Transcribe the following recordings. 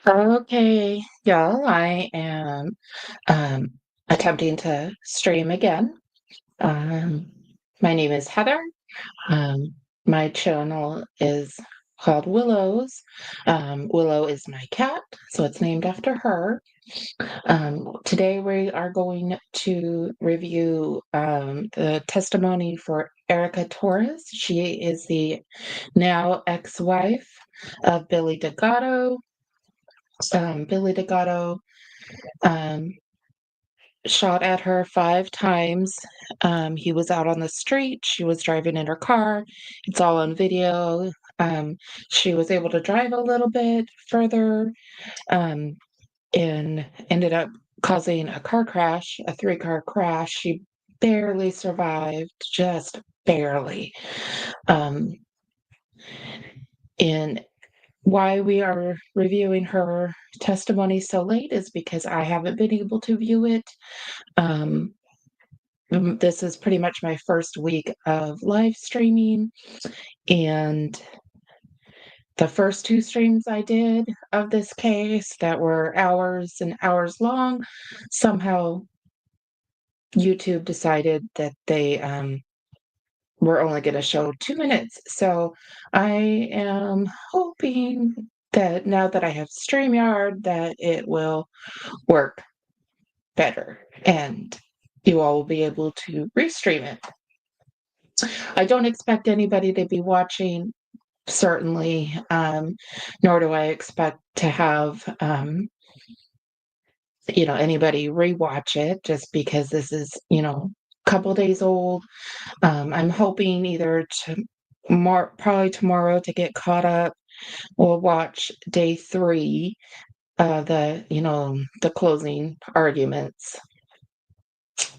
Okay, y'all, I am um, attempting to stream again. Um, my name is Heather. Um, my channel is called Willow's. Willow is my cat, so it's named after her. Today we are going to review the testimony for Erica Torres. She is the now ex-wife of Billy Delgado. Billy Delgado um, shot at her 5 times. He was out on the street. She was driving in her car. It's all on video. She was able to drive a little bit further um, and ended up causing a car crash, a 3-car crash. She barely survived, just barely. Um, and why we are reviewing her testimony so late is because I haven't been able to view it. This is pretty much my first week of live streaming, and the first 2 streams I did of this case that were hours and hours long, somehow YouTube decided that they were only going to show 2 minutes. So I am hoping that now that I have StreamYard, that it will work better and you all will be able to restream it. I don't expect anybody to be watching, certainly, nor do I expect to have, anybody rewatch it just because this is, a couple days old. I'm hoping either probably tomorrow to get caught up. We'll watch day 3, the closing arguments.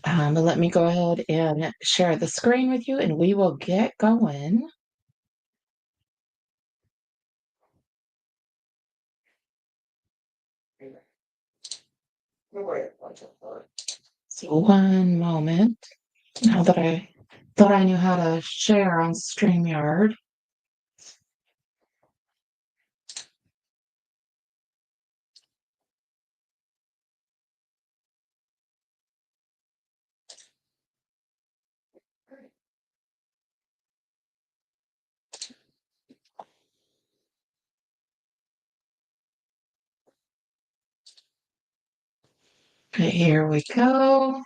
But let me go ahead and share the screen with you and we will get going. So one moment. Now that I thought I knew how to share on StreamYard. Okay, here we go.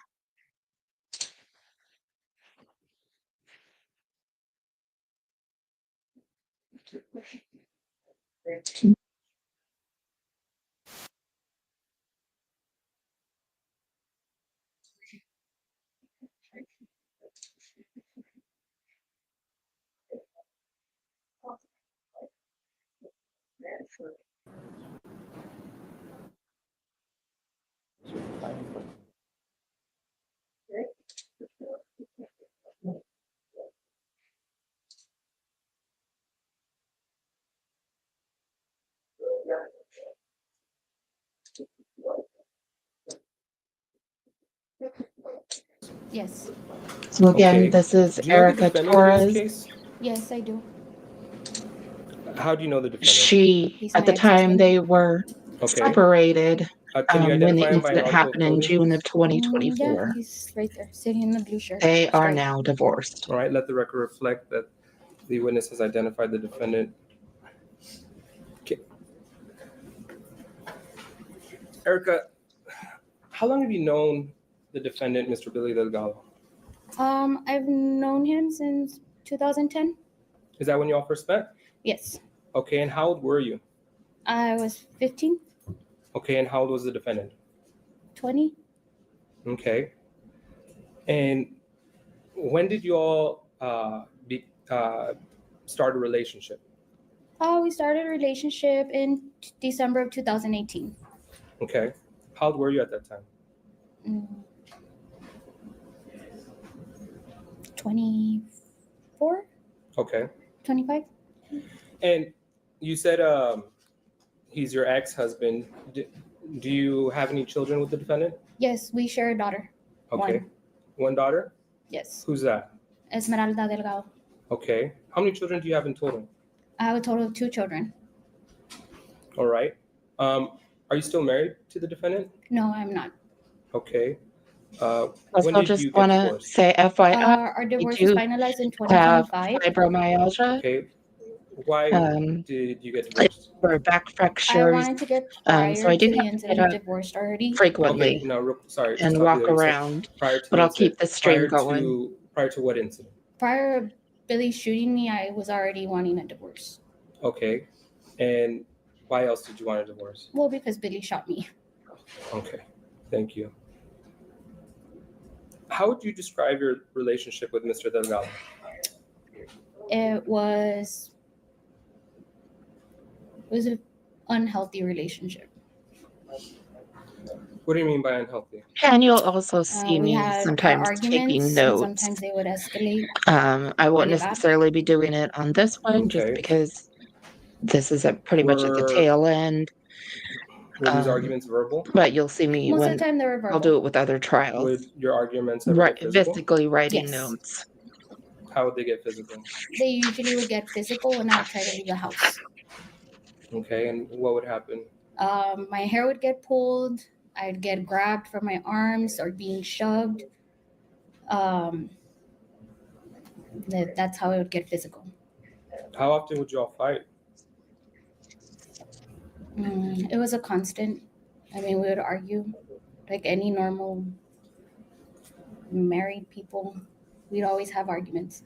Yes. So again, Okay. this is Do you know the Erica defendant in this Torres. case? Yes, I do. How do you know the defendant? She, He's at my the time ex-husband. they were Okay. separated Can you when the identify him by an incident article of happened in clothing, June of please? Yeah, 2024. he's right there, sitting in the blue shirt. They are Stripe. now divorced. All right. Let the record reflect that the witness has identified the defendant. Okay. Erica, how long have you known the defendant, Mr. Billy Delgado? I've known him since 2010. Is that when you all first met? Yes. Okay. And how old were you? I was 15, Okay. And how old was the defendant? 20. Okay. And when did you all start a relationship? We started a relationship in December of 2018. Okay. How old were you at that time? 24, Okay. 25. And you said he's your ex-husband. Do you have any children with the defendant? Yes, we share a daughter. Okay. One daughter? Yes. Who's that? Esmeralda Delgado. Okay. How many children do you have in total? I have a total of 2 children. All right. Are you still married to the defendant? No, I'm not. Okay. Also, When did just you get want to divorced? say FYI, Our we divorce was do finalized in have 2025. fibromyalgia, Okay. Why did you get divorced? or back I fractures. wanted to get So prior I to do the have to get incident up divorced already. Okay, frequently no, sorry to and stop you walk there. You said around, prior to but the I'll keep incident. the stream going. Prior to what incident? Prior to Billy shooting me, I was already wanting a divorce. Okay. And why else did you want a divorce? Well, because Billy shot me. Okay. Thank you. How would you describe your relationship with Mr. Delgado? It was an unhealthy relationship. What do you mean by unhealthy? And you'll also see We me had sometimes taking arguments, and notes. sometimes they would escalate. I won't really bad. necessarily be doing it on this one just Okay. because this is pretty much at the Were- tail end. Were these Um, arguments verbal? But you'll see me Most of when the time, they were I'll verbal. do it with other trials. Would your arguments ever Right, get physical? physically writing Yes. notes. How would they get physical? They usually would get physical when I would try to leave the house. Okay, and what would happen? My hair would get pulled. I'd get grabbed from my arms or being shoved. That's how it would get physical. How often would you all fight? It was a constant. I mean, we would argue like any normal married people. We'd always have arguments.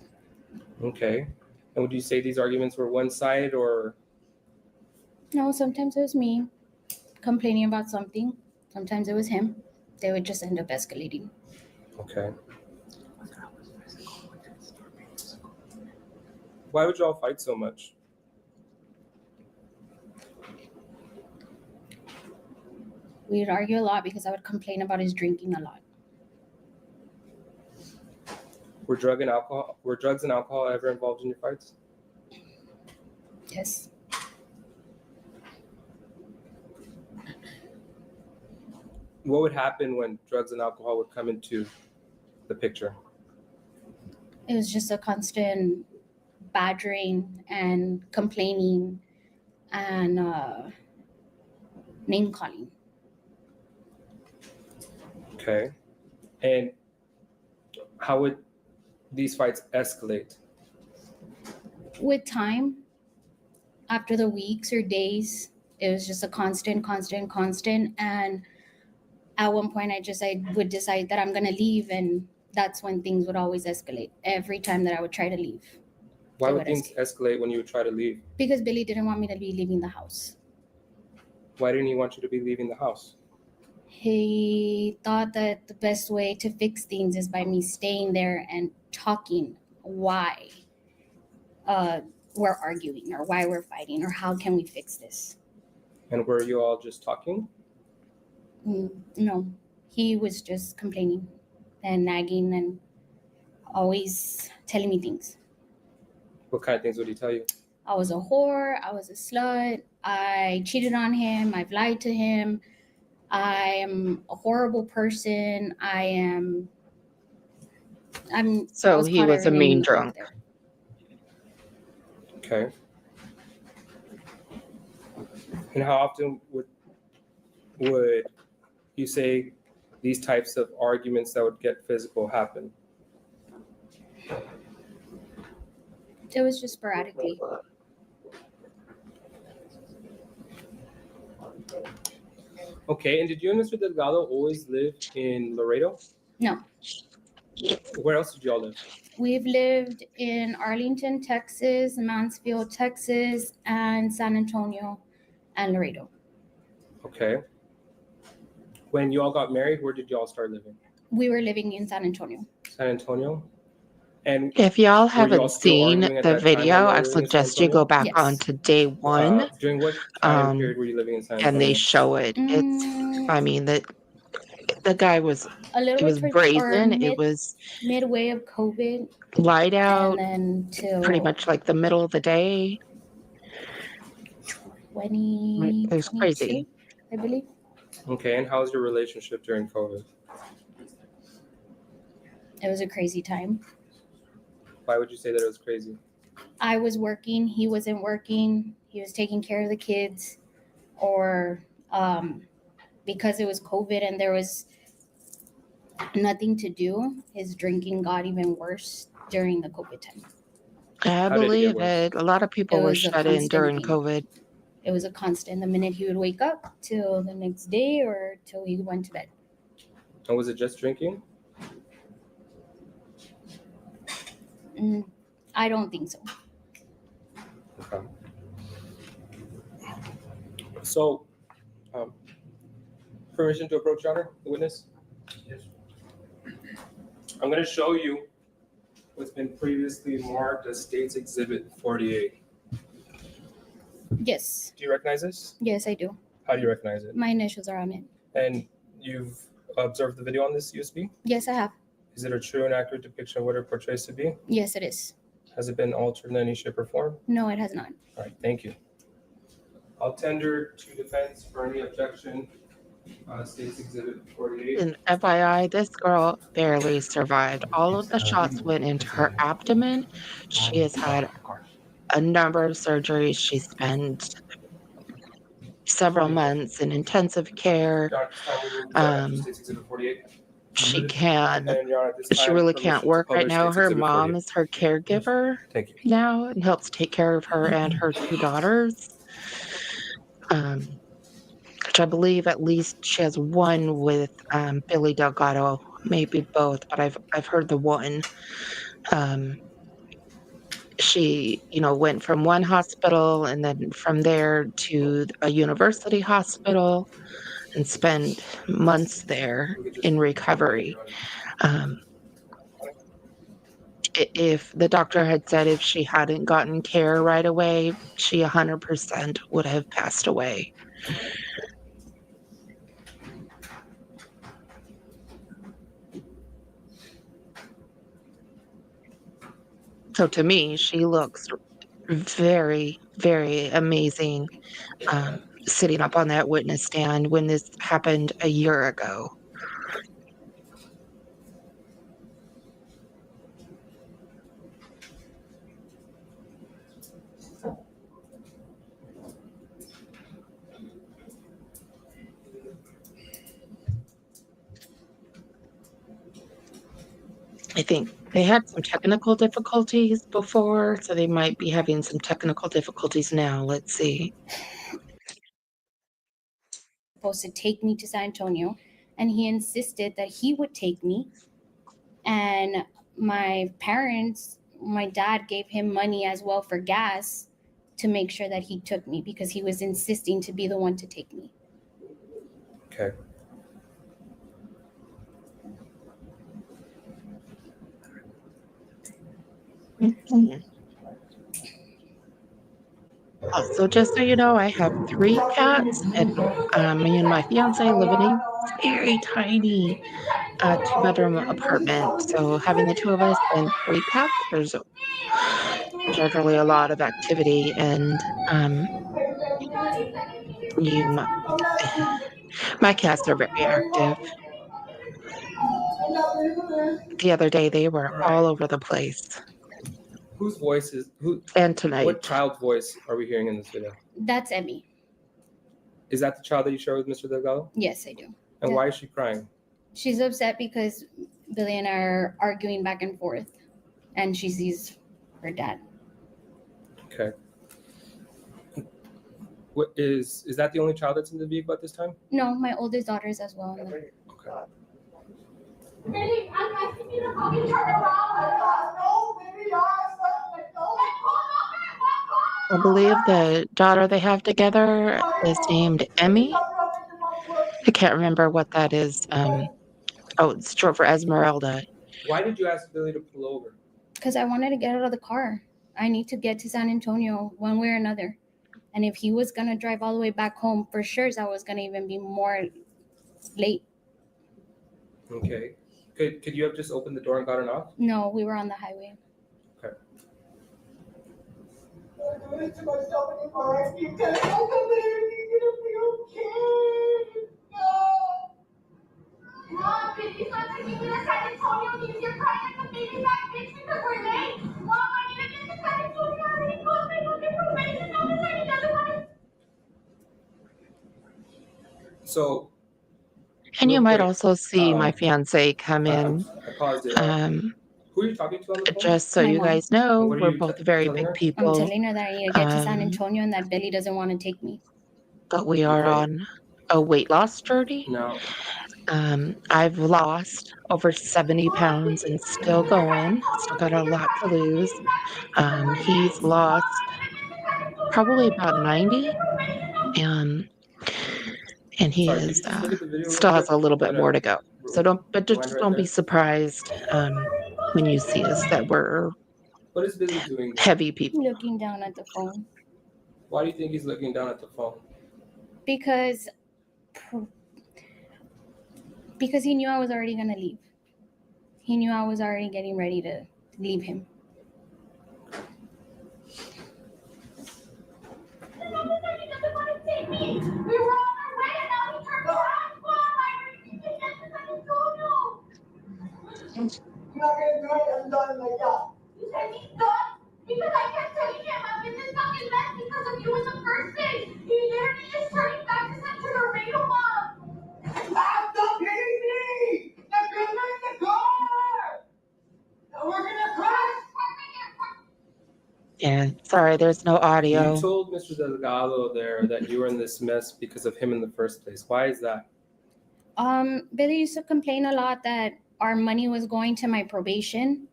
Okay. And would you say these arguments were one-sided or? No, sometimes it was me complaining about something. Sometimes it was him. They would just end up escalating. Okay. Why would you all fight so much? We'd argue a lot because I would complain about his drinking a lot. Were drugs and alcohol ever involved in your fights? Yes. What would happen when drugs and alcohol would come into the picture? It was just a constant badgering and complaining and name calling. Okay. And how would these fights escalate? With time, after the weeks or days, it was just a constant. And at one point, I would decide that I'm going to leave, and that's when things would always escalate. Every time that I would try to leave. Why It would would things escalate when you would try to leave? Because Billy didn't want me to be leaving the house. Why didn't he want you to be leaving the house? He thought that the best way to fix things is by me staying there and talking why we're arguing or why we're fighting or how can we fix this. And were you all just talking? No, he was just complaining and nagging and always telling me things. What kind of things would he tell you? I was a whore, I was a slut, I cheated on him, I've lied to him, I am a horrible person, I'm So he caught was a every name in mean the book drunk. there. Okay. And how often would you say these types of arguments that would get physical happen? It was just sporadically. Okay, and did you and Mr. Delgado always live in Laredo? No. Where else did you all live? We've lived in Arlington, Texas, Mansfield, Texas, and San Antonio and Laredo. Okay. When you all got married, where did you all start living? We were living in San Antonio. San Antonio? And If y'all were you all haven't still seen arguing at the that time when video, you were I living in San suggest you go Antonio? back Yes. on to day one, During what time period were you living in San Antonio? and they show it. I mean, the guy was, A little it bit was towards brazen. It was midway of COVID, light out, and then till pretty much like the middle of the day. 2022, It was crazy. I believe. Okay, and how was your relationship during COVID? It was a crazy time. Why would you say that it was crazy? I was working, he wasn't working, he was taking care of the kids, or because it was COVID and there was nothing to do, his drinking got even worse during the COVID time. I How did it get believe worse? it. A lot of people It were was a shut in constant during thing. COVID. It was a constant. The minute he would wake up till the next day or till he went to bed. And was it just drinking? I don't think so. Okay. So, permission to approach, Your Honor, the witness? Yes. I'm going to show you what's been previously marked as State's Exhibit 48. Yes. Do you recognize this? Yes, I do. How do you recognize it? My initials are on it. And you've observed the video on this USB? Yes, I have. Is it a true and accurate depiction of what it portrays to be? Yes, it is. Has it been altered in any shape or form? No, it has not. All right, thank you. I'll tender to defense for any objection. State's Exhibit 48. And FYI, this girl barely survived. All of the shots went into her abdomen. She has had a number of surgeries. She spent several months in intensive care. Your Honor, this time we move to State's Exhibit 48. She And Your Honor, at this she time, really permission can't to work right publish now. State's Her Exhibit mom 48. is her caregiver Thank you. now and helps take care of her and her two daughters. Which I believe at least she has one with Billy Delgado, maybe both, but I've heard the one. She, went from one hospital and then from there to a university hospital and spent months there in recovery. If the doctor had said if she hadn't gotten care right away, she 100% would have passed away. So to me, she looks very, very amazing sitting up on that witness stand when this happened a year ago. I think they had some technical difficulties before, so they might be having some technical difficulties now. Let's see. Supposed to take me to San Antonio, and he insisted that he would take me. And my parents, my dad gave him money as well for gas to make sure that he took me because he was insisting to be the one to take me. Okay. So just so you know, I have 3 cats, and me and my fiance live in a very tiny 2-bedroom apartment. So having the 2 of us and 3 cats, there's generally a lot of activity, and my cats are very active. The other day, they were all over the place. Whose voice is who? And tonight. What child's voice are we hearing in this video? That's Emmy. Is that the child that you share with Mr. Delgado? Yes, I do. And Yeah. why is she crying? She's upset because Billy and I are arguing back and forth, and she sees her dad. Okay. What is that the only child that's in the vehicle at this time? No, my oldest daughter is as well. Okay. Baby, I'm asking you to help me turn around. No, baby, I believe the daughter they have together is named Emmy. I can't remember what that is. It's short for Esmeralda. Why did you ask Billy to pull over? Because I wanted to get out of the car. I need to get to San Antonio one way or another. And if he was going to drive all the way back home, for sure, I was going to even be more late. Okay. Could you have just opened the door and gotten off? No, we were on the highway. Okay. I'm doing to myself anymore. I keep telling myself that everything's gonna be okay. No. Mom, baby's not taking me to San Antonio. You're crying like a baby back bitch because we're late. Mom, I need to get to San Antonio. I already called my fucking probation officer. He doesn't want to. So, And you real might quick, also see my fiance come in. I paused it. Um, Who are you talking to on the phone? just so My you mom. guys And know, what are we're you both very telling big her? I'm people, telling her that I need to get to San um, Antonio and that Billy doesn't want to take me. but we are Okay. on a weight loss journey. Now, I've lost over 70 pounds and still going. Still got a lot to lose. He's lost probably about 90, and he sorry, could is you just look at the video real still has quick? a little I'm bit more gonna to go. So rewind just right don't be there. surprised when you see us that we're What is Billy doing there? heavy people. Looking down at the phone Why do you think he's looking down at the phone? because he knew I was already gonna leave. He knew I was already getting ready to leave him. We were on our way and now we turned around. Mom, I really think that's what I told you. You're not gonna do it, I'm done like that. You said he's done? Because I kept telling him I'm in this fucking mess because of you in the first place. He literally is turning back to Central Laredo, Mom. Stop hitting me! The girl's in the car! We're gonna crash! Yeah, sorry, there's no You audio. told Mr. Delgado there that you were in this mess because of him in the first place. Why is that? Billy used to complain a lot that our money was going to my probation,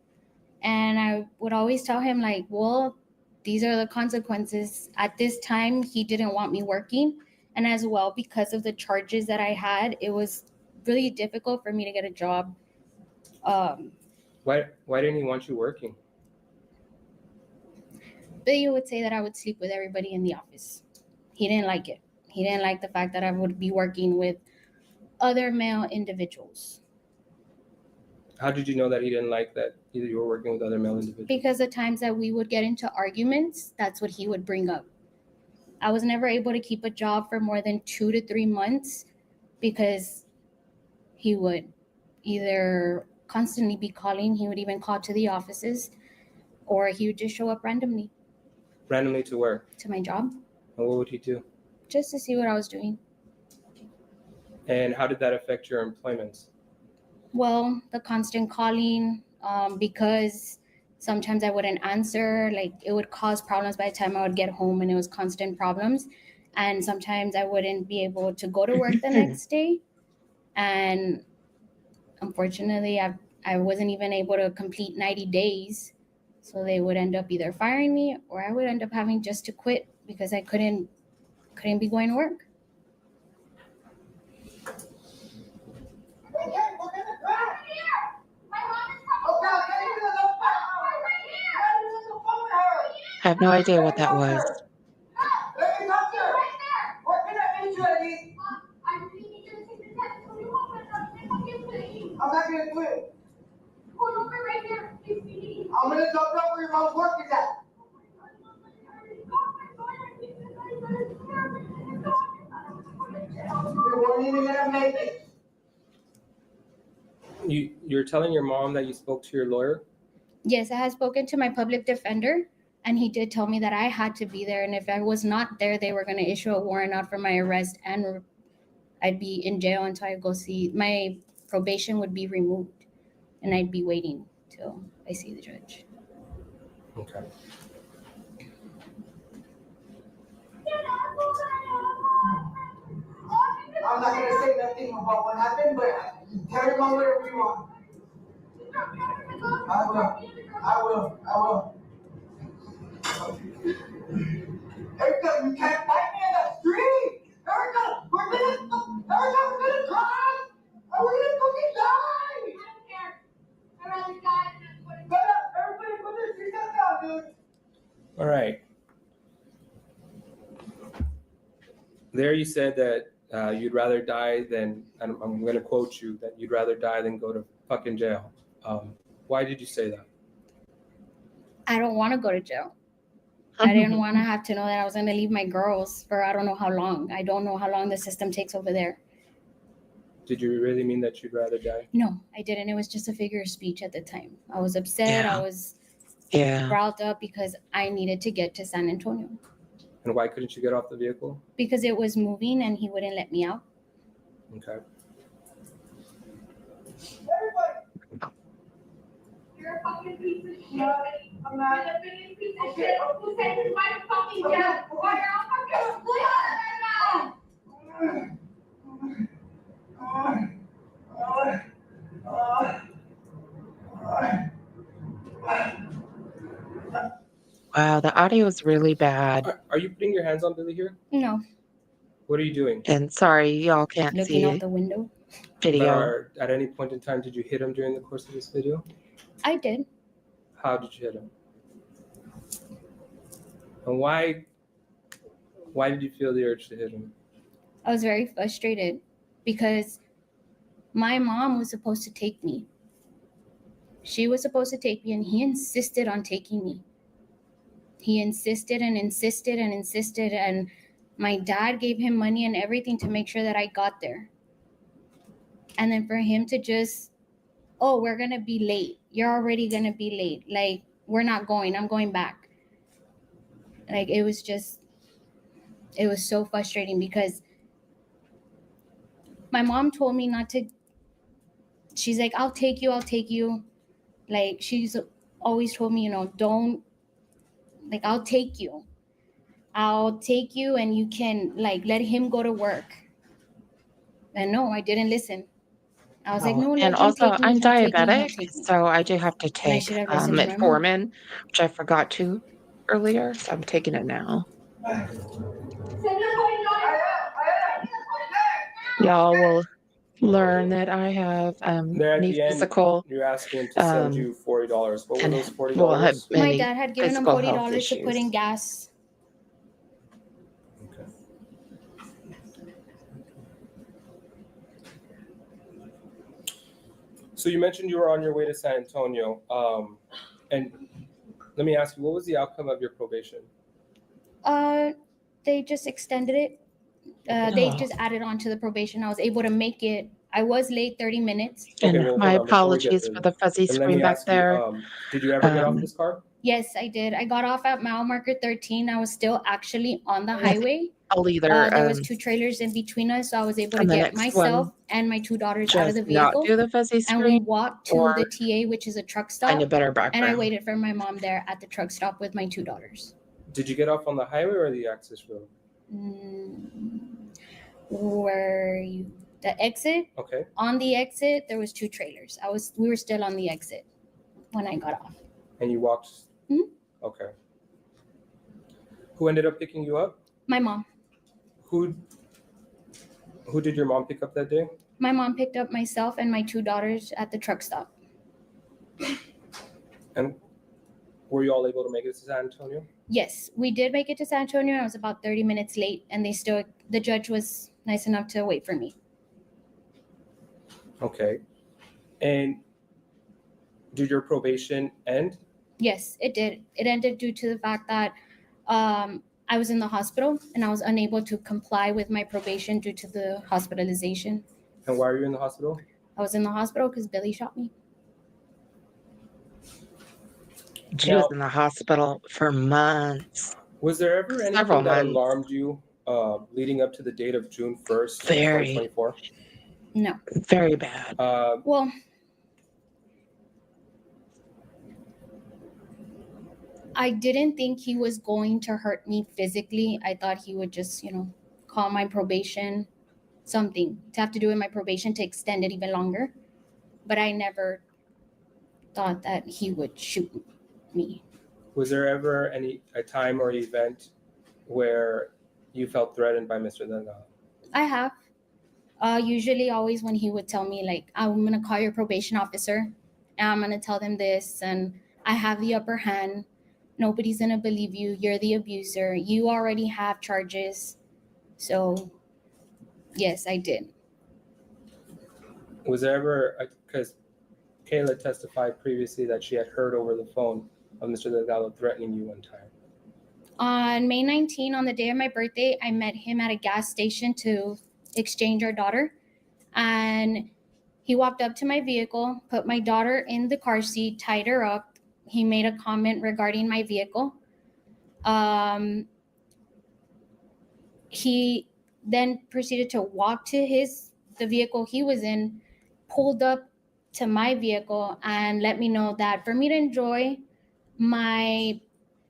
and I would always tell him like, well, these are the consequences. At this time, he didn't want me working, and as well because of the charges that I had, it was really difficult for me to get a job. Why didn't he want you working? Billy would say that I would sleep with everybody in the office. He didn't like it. He didn't like the fact that I would be working with other male individuals. How did you know that he didn't like that either you were working with other male individuals? Because the times that we would get into arguments, that's what he would bring up. I was never able to keep a job for more than 2 to 3 months because he would either constantly be calling, he would even call to the offices, or he would just show up randomly Randomly to where? to my job And what would he do? just to see what I was doing. And how did that affect your employment? Well, the constant calling, because sometimes I wouldn't answer, like it would cause problems by the time I would get home, and it was constant problems. And sometimes I wouldn't be able to go to work the next day. And unfortunately, I wasn't even able to complete 90 days. So they would end up either firing me or I would end up having just to quit because I couldn't be going to work. We're gonna crash! Here. My mom is coming. Okay, I'll get you to the phone. Right here. Get you to the phone with her. I have no idea what that was. Let me talk to her. Right there. What can I need you to need? Mom, I really need you to take the test so we won't mess up. Please. I'm not gonna do it. Hold on, right here. Please. I'm gonna drop out where your mom's work is at. We weren't even gonna make it. You're telling your mom that you spoke to your lawyer? Yes, I had spoken to my public defender, and he did tell me that I had to be there. And if I was not there, they were going to issue a warrant out for my arrest, and I'd be in jail until I go see my probation would be removed, and I'd be waiting till I see the judge. Okay. I'm not gonna say nothing about what happened, but tell your mom whatever you want. I will. Erica, you can't fight me in the street! Erica, we're gonna cry! And we're gonna fucking die! I don't care. I'd rather die than I'm going to. Everybody put their seatbelts down, dude! All right. There you said that you'd rather die than, and I'm going to quote you, that you'd rather die than go to fucking jail. Why did you say that? I don't want to go to jail. I didn't want to have to know that I was going to leave my girls for I don't know how long. I don't know how long the system takes over there. Did you really mean that you'd rather die? No, I didn't. It was just a figure of speech at the time. I was upset. Yeah. I was Yeah. riled up because I needed to get to San Antonio And why couldn't you get off the vehicle? because it was moving and he wouldn't let me out. Okay. Everybody, You're a fucking piece of shit. no, I'm You're not. the biggest piece of shit who sentenced my fucking death. Why you're all fucking split right now? Wow, the audio is really bad. Are you putting your hands on Billy here? No, What are you doing? And sorry, y'all can't looking see out the window. video. But at any point in time, did you hit him during the course of this video? I did. How did you hit him? And why did you feel the urge to hit him? I was very frustrated because my mom was supposed to take me. She was supposed to take me, and he insisted on taking me. He insisted and insisted and insisted, and my dad gave him money and everything to make sure that I got there. And then for him to just, oh, we're going to be late. You're already going to be late. Like, we're not going. I'm going back. Like, it was so frustrating because my mom told me not to. She's like, I'll take you. Like, she's always told me, don't, like, I'll take you and you can, like, let him go to work. And no, I didn't listen. I was like, no, let And him also, take me. I'm He'll take me, he'll diabetic, take me. so I do have to And I take should have listened to my mom. metformin, which I forgot to earlier, so I'm taking it now. Y'all will learn that I have There at many the end, physical, you're asking him to send um, you $40. What were and those $40? will have My many dad had given him physical health $40 to put in issues. gas. Okay. So you mentioned you were on your way to San Antonio. And let me ask you, what was the outcome of your probation? They just extended it. They Oh. just added on to the probation. I was able to make it. I was late 30 minutes. Okay, And well, my hold on, before we get apologies there, for the fuzzy And let screen me back ask you, there. did you ever get off Um, this car? Yes, I did. I got off at mile marker 13. I was still actually on the highway. I'll either There was two trailers in between us, so I was able to on the get next myself one, and my two daughters out of just the not vehicle. do the fuzzy And we screen, walked to or the TA, which is a truck find stop. a better And I background. waited for my mom there at the truck stop with my two daughters. Did you get off on the highway or the access road? Were you the exit? Okay. On the exit, there was two trailers. We were still on the exit when I got off. And you walked? Mhm. Okay. Who ended up picking you up? My mom. Who did your mom pick up that day? My mom picked up myself and my two daughters at the truck stop. And were you all able to make it to San Antonio? Yes, we did make it to San Antonio. I was about 30 minutes late, and the judge was nice enough to wait for me. Okay. And did your probation end? Yes, it did. It ended due to the fact that I was in the hospital and I was unable to comply with my probation due to the hospitalization. And why are you in the hospital? I was in the hospital because Billy shot me. She was in the hospital for months. Was there ever anything Several that months. alarmed you leading up to the date of June 1st, Very. 2024? No. Very bad. Well, I didn't think he was going to hurt me physically. I thought he would just, call my probation, something to have to do with my probation to extend it even longer. But I never thought that he would shoot me. Was there ever a time or event where you felt threatened by Mr. Delgado? I have. Usually always when he would tell me, like, I'm going to call your probation officer and I'm going to tell them this and I have the upper hand. Nobody's going to believe you. You're the abuser. You already have charges. So, yes, I did. Was there ever, because Kayla testified previously that she had heard over the phone of Mr. Delgado threatening you one time. On May 19, on the day of my birthday, I met him at a gas station to exchange our daughter. And he walked up to my vehicle, put my daughter in the car seat, tied her up. He made a comment regarding my vehicle. He then proceeded to walk to the vehicle he was in, pulled up to my vehicle and let me know that for me to enjoy my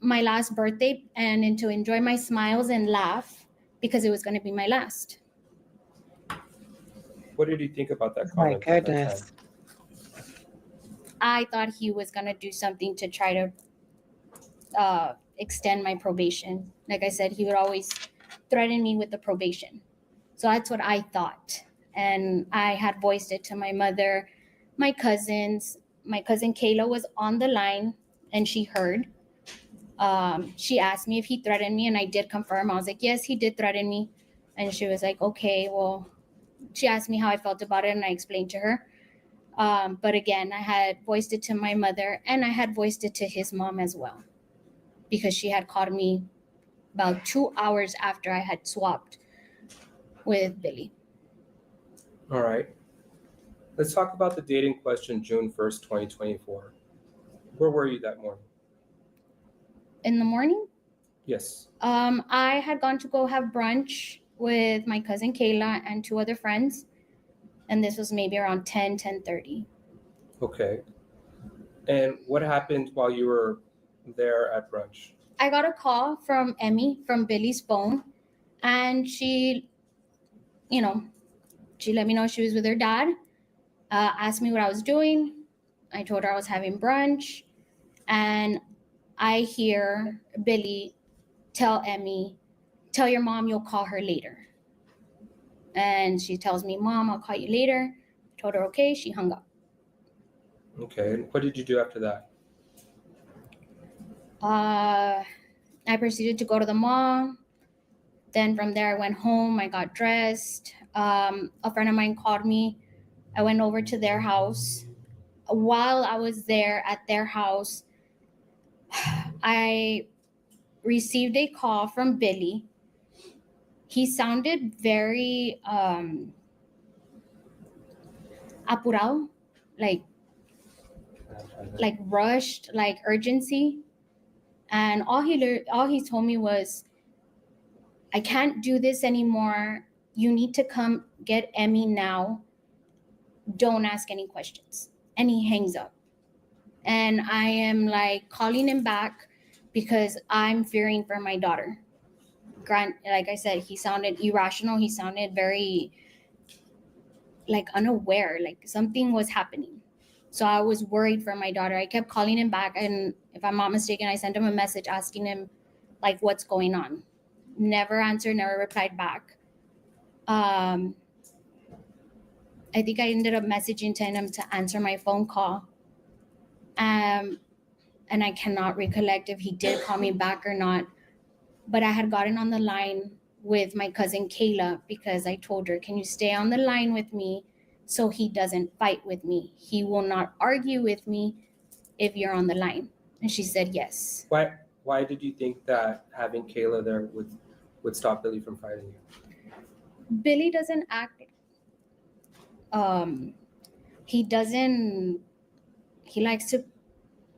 last birthday and to enjoy my smiles and laugh because it was going to be my last. What did you think about that My comment at that goodness. time? I thought he was going to do something to try to extend my probation. Like I said, he would always threaten me with the probation. So that's what I thought. And I had voiced it to my mother, my cousins. My cousin Kayla was on the line and she heard. She asked me if he threatened me, and I did confirm. I was like, yes, he did threaten me. And she was like, okay, well, she asked me how I felt about it, and I explained to her. But again, I had voiced it to my mother, and I had voiced it to his mom as well, because she had called me about 2 hours after I had swapped with Billy. All right. Let's talk about the date in question, June 1st, 2024. Where were you that morning? In the morning, Yes. I had gone to go have brunch with my cousin Kayla and 2 other friends. And this was maybe around 10:30. Okay. And what happened while you were there at brunch? I got a call from Emmy from Billy's phone, and she let me know she was with her dad, asked me what I was doing. I told her I was having brunch, and I hear Billy tell Emmy, tell your mom you'll call her later. And she tells me, Mom, I'll call you later. I told her, okay, she hung up. Okay. And what did you do after that? I proceeded to go to the mall. Then from there, I went home. I got dressed. A friend of mine called me. I went over to their house. While I was there at their house, I received a call from Billy. He sounded very apurado, like rushed, like urgency. And all he told me was, I can't do this anymore. You need to come get Emmy now. Don't ask any questions. And he hangs up. And I am like calling him back because I'm fearing for my daughter. Like I said, he sounded irrational. He sounded very like unaware, like something was happening. So I was worried for my daughter. I kept calling him back. And if I'm not mistaken, I sent him a message asking him like what's going on. Never answered, never replied back. I think I ended up messaging to him to answer my phone call. And I cannot recollect if he did call me back or not. But I had gotten on the line with my cousin Kayla because I told her, can you stay on the line with me so he doesn't fight with me? He will not argue with me if you're on the line. And she said yes. Why did you think that having Kayla there would stop Billy from fighting you? Billy doesn't act he likes to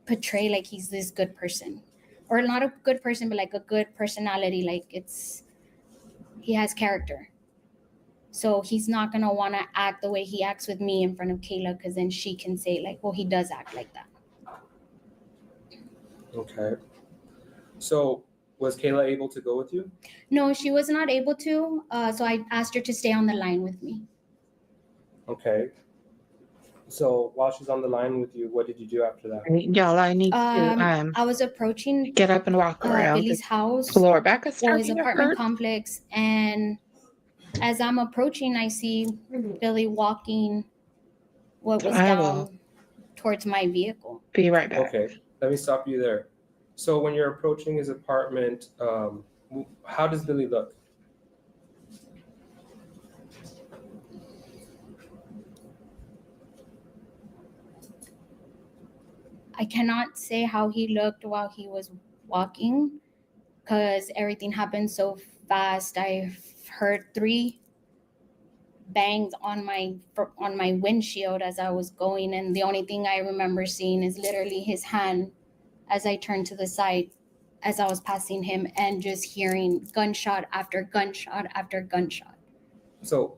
portray like he's this good person, or not a good person, but like a good personality. Like he has character. So he's not going to want to act the way he acts with me in front of Kayla, because then she can say like, well, he does act like that. Okay. So was Kayla able to go with you? No, she was not able to. So I asked her to stay on the line with me. Okay. So while she's on the line with you, what did you do after that? Y'all, I need to I was approaching get up and walk around Billy's the house, floor. Back is or his starting to apartment hurt. complex, and as I'm approaching, I see Billy walking what was I will down towards my vehicle. be right back. Okay, let me stop you there. So when you're approaching his apartment, how does Billy look? I cannot say how he looked while he was walking because everything happened so fast. I heard 3 bangs on my windshield as I was going, and the only thing I remember seeing is literally his hand as I turned to the side as I was passing him, and just hearing gunshot after gunshot after gunshot. So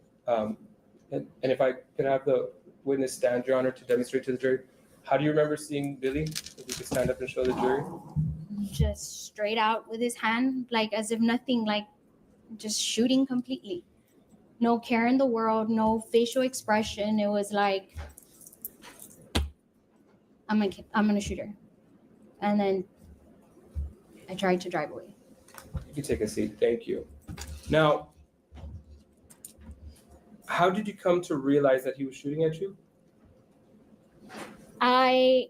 And if I could have the witness stand, Your Honor, to demonstrate to the jury, how do you remember seeing Billy? If you could stand up and show the jury. Just straight out with his hand, like as if nothing, like just shooting completely. No care in the world, no facial expression. It was like, I'm gonna shoot her. And then I tried to drive away. You can take a seat. Thank you. Now, how did you come to realize that he was shooting at you? I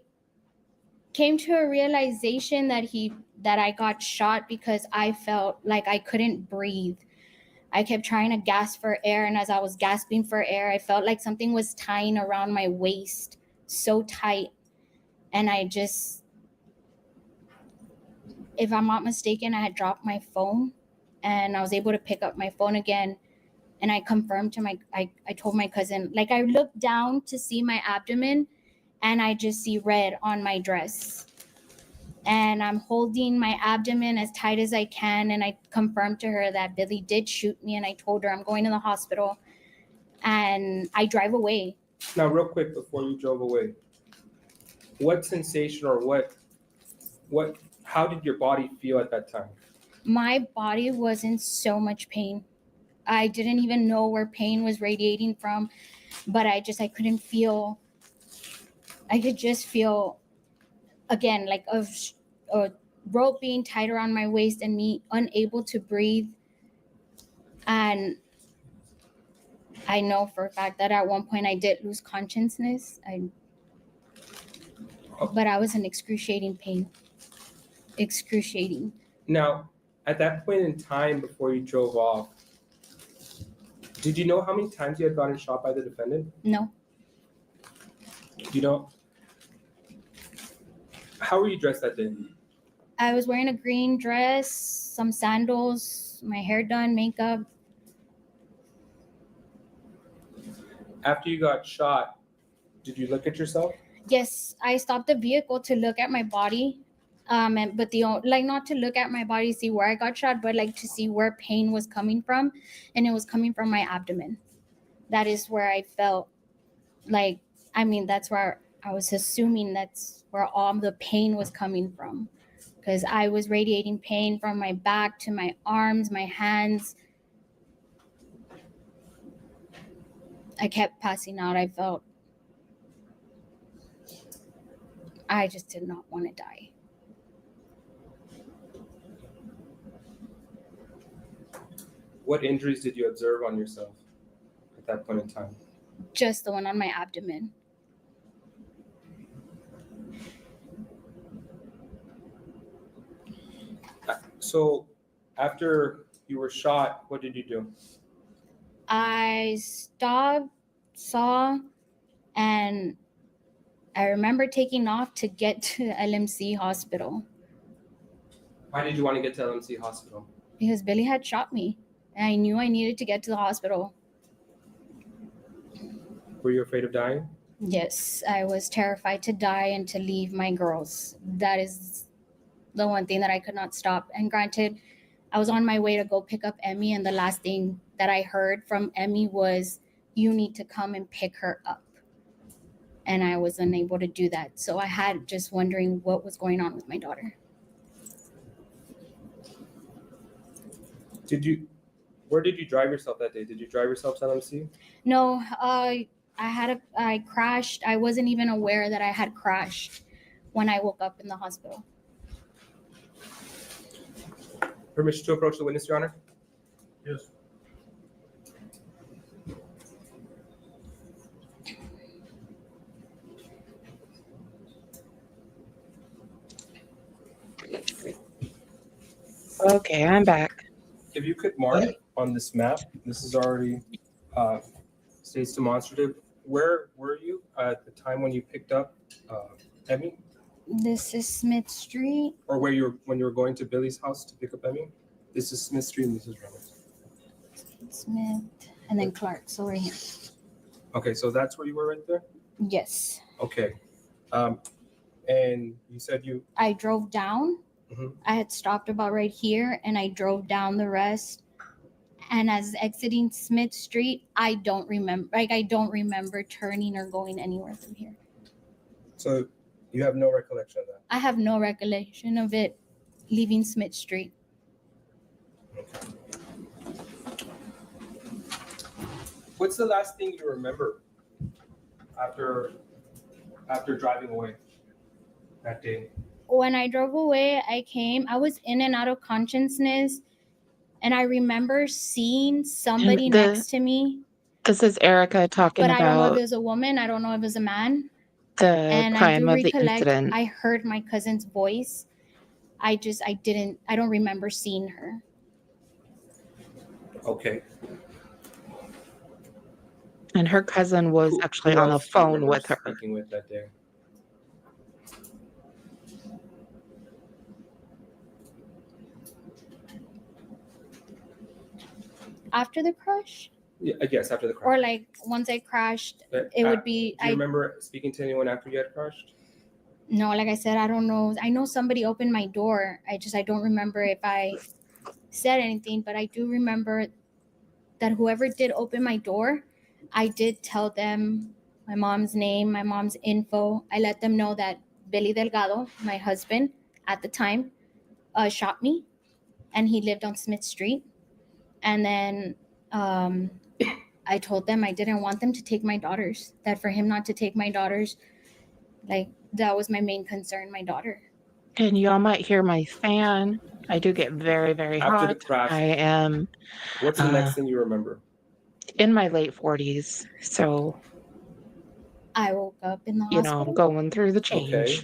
came to a realization that I got shot because I felt like I couldn't breathe. I kept trying to gasp for air, and as I was gasping for air, I felt like something was tying around my waist so tight. And I just, if I'm not mistaken, I had dropped my phone, and I was able to pick up my phone again. And I confirmed to I told my cousin, like I looked down to see my abdomen, and I just see red on my dress. And I'm holding my abdomen as tight as I can. And I confirmed to her that Billy did shoot me. And I told her I'm going to the hospital. And I drive away. Now, real quick, before you drove away, what sensation or how did your body feel at that time? My body was in so much pain. I didn't even know where pain was radiating from, but I couldn't feel, I could just feel, again, like a rope being tied around my waist and me unable to breathe. And I know for a fact that at one point I did lose consciousness. But I was in excruciating pain. Excruciating. Now, at that point in time before you drove off, did you know how many times you had gotten shot by the defendant? No. Do you know? How were you dressed that day? I was wearing a green dress, some sandals, my hair done, makeup. After you got shot, did you look at yourself? Yes, I stopped the vehicle to look at my body. But not to look at my body, see where I got shot, but like to see where pain was coming from. And it was coming from my abdomen. That is where I felt like, that's where I was assuming that's where all the pain was coming from. Because I was radiating pain from my back to my arms, my hands. I kept passing out. I just did not want to die. What injuries did you observe on yourself at that point in time? Just the one on my abdomen. So after you were shot, what did you do? I stopped, saw, and I remember taking off to get to LMC hospital. Why did you want to get to LMC hospital? Because Billy had shot me. And I knew I needed to get to the hospital. Were you afraid of dying? Yes, I was terrified to die and to leave my girls. That is the one thing that I could not stop. And granted, I was on my way to go pick up Emmy, and the last thing that I heard from Emmy was, "You need to come and pick her up." And I was unable to do that. So I had just wondering what was going on with my daughter. Where did you drive yourself that day? Did you drive yourself to LMC? No, I crashed. I wasn't even aware that I had crashed when I woke up in the hospital. Permission to approach the witness, Your Honor? Yes. Okay, I'm back. If you could mark on this map, this is already states demonstrative. Where were you at the time when you picked up Emmy? This is Smith Street. Or when you were going to Billy's house to pick up Emmy? This is Smith Street and this is Reynolds. Smith and then Clark. So right here. Okay, so that's where you were right there? Yes. Okay. And you said I drove down. Mhm. I had stopped about right here and I drove down the rest. And as exiting Smith Street, I don't remember turning or going anywhere through here. So you have no recollection of that? I have no recollection of it leaving Smith Street. What's the last thing you remember after driving away that day? When I drove away, I was in and out of consciousness, and I remember seeing somebody next to me, This is Erica talking but I don't know if about it was a woman, I don't know if it was a man. the And I crime do of the recollect, incident. I heard my cousin's voice. I don't remember seeing her. Okay. And her cousin was Who actually on the else do you phone remember with her. speaking with that day? After the crash? Yeah, I guess after the crash. Or like once I crashed, it would be, Do you remember speaking to anyone after you had crashed? no, like I said, I don't know. I know somebody opened my door. I don't remember if I said anything, but I do remember that whoever did open my door, I did tell them my mom's name, my mom's info. I let them know that Billy Delgado, my husband at the time, shot me, and he lived on Smith Street. And then I told them I didn't want them to take my daughters, that for him not to take my daughters, like that was my main concern, my daughter. And y'all might hear my fan. I do get very, very After the hot. crash, I am what's the next thing you remember? in my late 40s. So, I woke up in the you know, hospital. going through the change. Okay.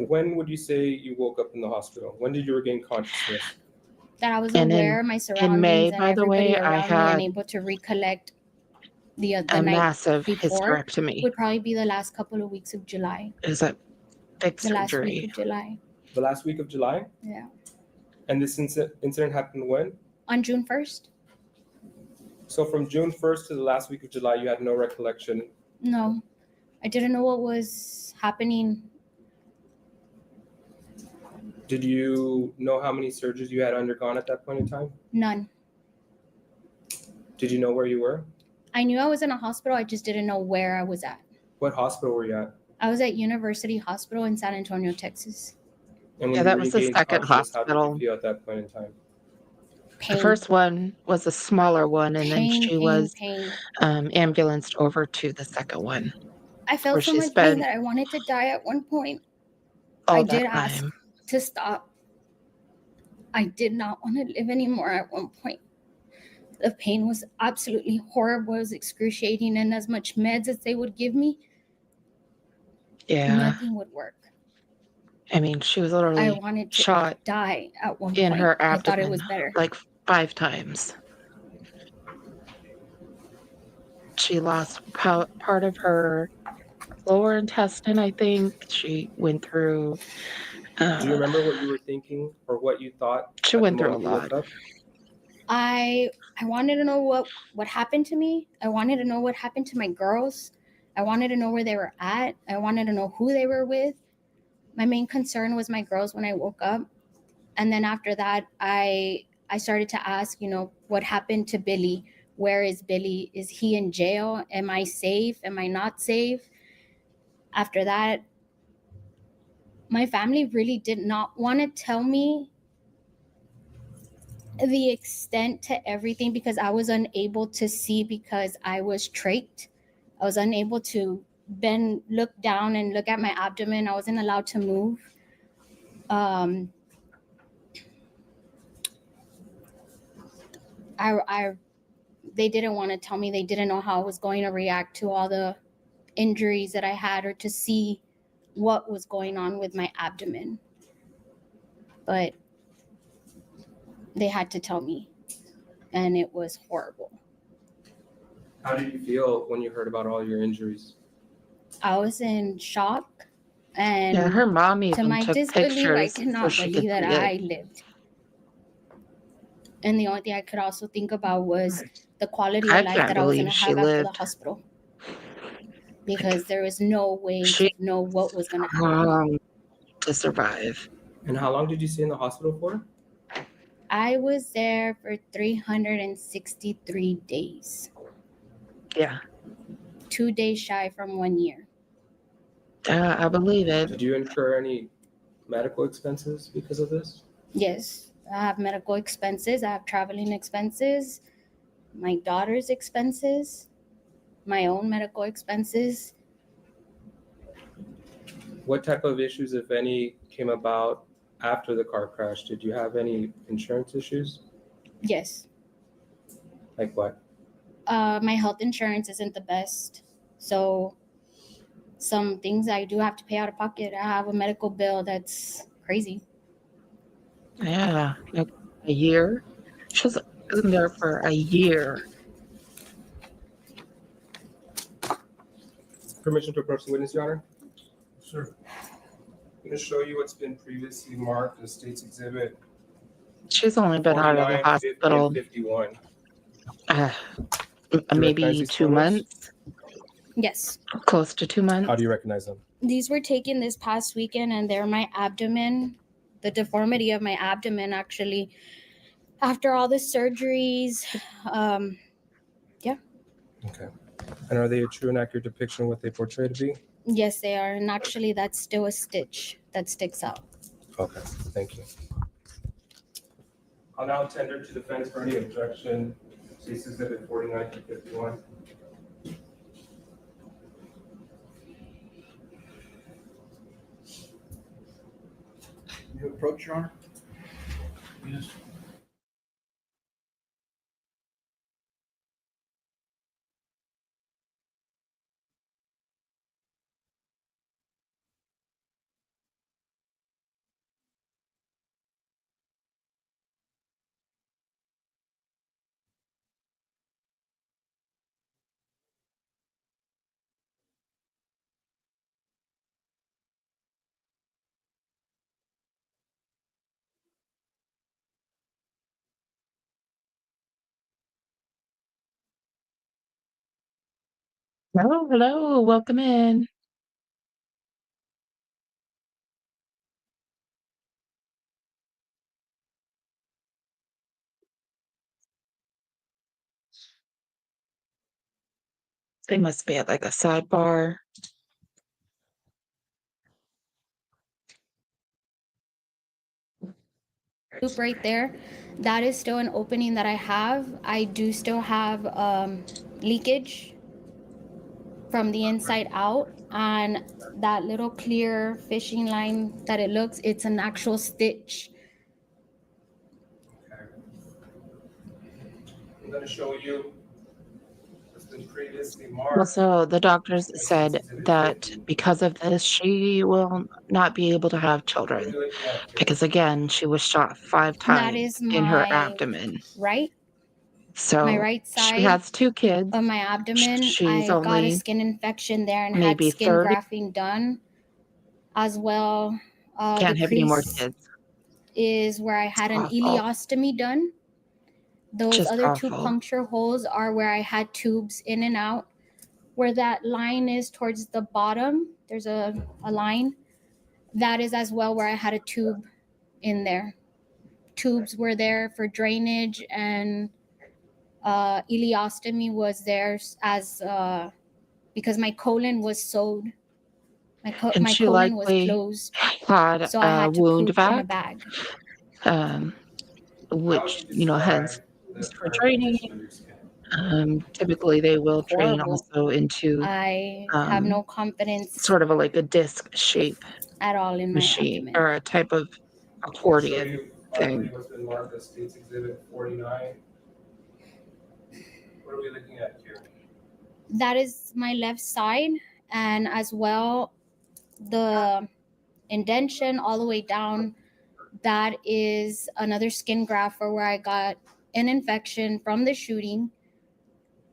When would you say you woke up in the hospital? When did you regain consciousness? That I was And aware of my surroundings May, and by the everybody way, I around me had and able to recollect the a night massive before hysterectomy. would probably be the last couple of weeks of July. It was a big The last week surgery. of July. The last week of July? Yeah. And this incident happened when? On June 1st? So from June 1st to the last week of July, you had no recollection. No. I didn't know what was happening. Did you know how many surgeries you had undergone at that point in time? None. Did you know where you were? I knew I was in a hospital. I just didn't know where I was at. What hospital were you at? I was at University Hospital in San Antonio, Texas. And when Yeah, you that was the regained second consciousness, How hospital. did you feel at that point in time? Pain. The first one was a smaller one, and then she was pain. ambulanced over to the second one. I where felt so she much pain spent that I wanted to die at one point. all I that did ask time. to stop. I did not want to live anymore at one point. The pain was absolutely horrible. It was excruciating, and as much meds as they would give me, Yeah. nothing would work. I mean, she was I literally wanted to shot die at one in point. her I abdomen thought it was better. like 5 times. She lost part of her lower intestine, I think. She went through. Do you remember what you were thinking or what you thought? She at the went through a moment you woke lot. up? I wanted to know what happened to me. I wanted to know what happened to my girls. I wanted to know where they were at. I wanted to know who they were with. My main concern was my girls when I woke up. And then after that, I started to ask, what happened to Billy? Where is Billy? Is he in jail? Am I safe? Am I not safe? After that, my family really did not want to tell me the extent to everything because I was unable to see because I was trached. I was unable to look down and look at my abdomen. I wasn't allowed to move. They didn't want to tell me. They didn't know how I was going to react to all the injuries that I had or to see what was going on with my abdomen. But they had to tell me, and it was horrible. How did you feel when you heard about all your injuries? I was in shock, and Yeah, her mom to even my took disbelief, I pictures so cannot she could believe that see it. I lived. And the only thing I could also think about was the quality I of life can't that I was going to believe she have after the lived. hospital. Because there was no way She to know what was going to happen. to survive. And how long did you stay in the hospital for? I was there for 363 days, Yeah, 2 days shy from 1 year. I believe it. Did you incur any medical expenses because of this? Yes, I have medical expenses, I have traveling expenses, my daughter's expenses, my own medical expenses. What type of issues, if any, came about after the car crash? Did you have any insurance issues? Yes, Like what? my health insurance isn't the best. So some things I do have to pay out of pocket. I have a medical bill that's crazy. Yeah, like a year. She was in there for a year. Permission to approach the witness, Your Honor? Sir, I'm going to show you what's been previously marked as State's Exhibit She's only been out of the 49, 50, hospital and 51. uh, Do you recognize maybe these 2 photos? months, Yes. close to 2 months. How do you recognize them? These were taken this past weekend and they're my abdomen, the deformity of my abdomen actually. After all the surgeries, Okay. And are they a true and accurate depiction of what they portray to be? yes, they are. And actually, that's still a stitch that sticks out. Okay, thank you. I'll now tender to defense for any objection. State's Exhibit 49 to 51. you approach, Your Honor? Yes. Hello, welcome in. They must be at like a sidebar. Loop right there, that is still an opening that I have. I do still have leakage from the inside out, and that little clear fishing line that it looks, it's an actual stitch. Okay. I'm going to show you what's been previously marked. Also, the doctors said that because of this, she will not be able to have What are children we looking at here? because, again, she was shot 5 That times is in her my abdomen. right, my So right she side has 2 kids. of my abdomen. She's I got a only skin infection there and had maybe skin 30. grafting done as well. The Can't have any more crease kids. is where I had an Awful. ileostomy done. Those Just other 2 awful. puncture holes are where I had tubes in and out. Where that line is towards the bottom, there's a line. That is as well where I had a tube in there. Tubes were there for drainage, and ileostomy was there as because my colon was sewed. And My she colon was likely closed, had so I a had to wound poop in a vac, bag. um, How would which, you has describe the used for current draining. condition of your skin? Typically, they will drain Horrible. also into I have no confidence sort of like a disc shape at all in my machine abdomen. or a type of I'll show accordion you thing. what's been marked as State's Exhibit 49. What are we looking at here? That is my left side, and as well the indention all the way down, that is another skin graft for where I got an infection from the shooting.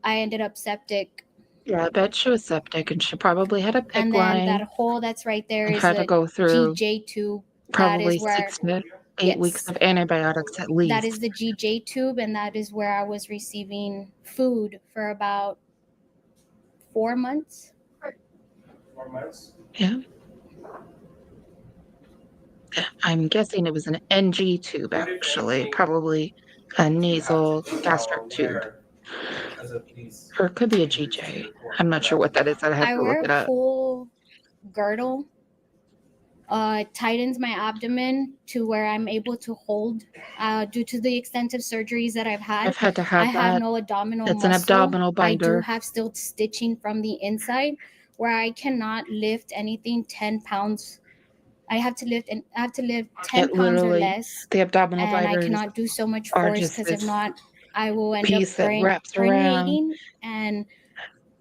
I ended up septic, Yeah, I bet she was septic and she probably had a PIC and then line that hole that's right there and is had to the go through GJ tube. That probably is where 6 to 8 weeks yes, of antibiotics at that least. is the GJ tube, and that is where I was receiving food for about 4 months. 4 months? Yeah. I'm guessing it was an NG tube, What, if actually, anything, probably a you have nasal to do gastric while tube. there as a police Or it could be a agency GJ. report I'm not sure what that is. I'd have I to look wear it a up. full girdle. It tightens my abdomen to where I'm able to hold. Due to the extensive surgeries that I've had, I've had to I have have that. no abdominal It's an muscle. abdominal I do binder. have still stitching from the inside where I cannot lift anything 10 pounds. I have to lift 10 It pounds or literally, less, the abdominal and I binders cannot do so much are force just because if this not, I will end up piece that wraps around. herniating. And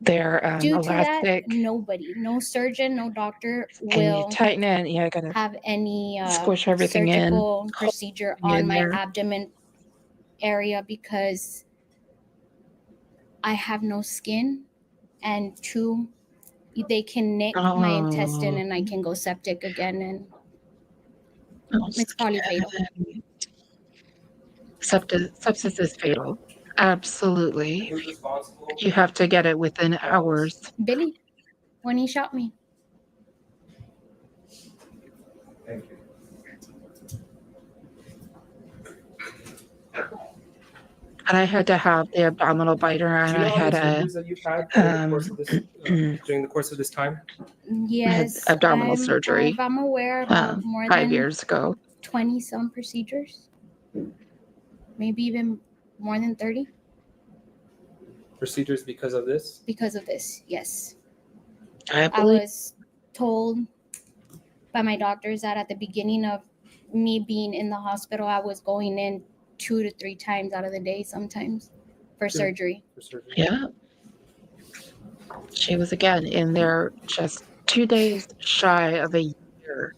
They're due to that, elastic, no surgeon, no doctor and you will tighten it, and you gotta have any squish everything in, surgical hold procedure everything on in my there. abdomen area because I have no skin, and two, they can nick my intestine Oh, and I can go septic again, and oh, it's probably fatal. skin. Sepsis is fatal. Absolutely. Who's responsible? You have to get it within hours. Billy, when he shot me. Thank you. And I had to have the abdominal biter, Do and you know I how had many a surgeries that you've had during the course of this time? Yes, abdominal surgery if I'm aware of more 5 than years ago. 20 some procedures, maybe even more than 30 Procedures because of this? because of this. Yes. I I believe was told by my doctors that at the beginning of me being in the hospital, I was going in 2 to 3 times out of the day sometimes for Sure. surgery. For surgery? yeah. She was again in there just 2 days shy of a year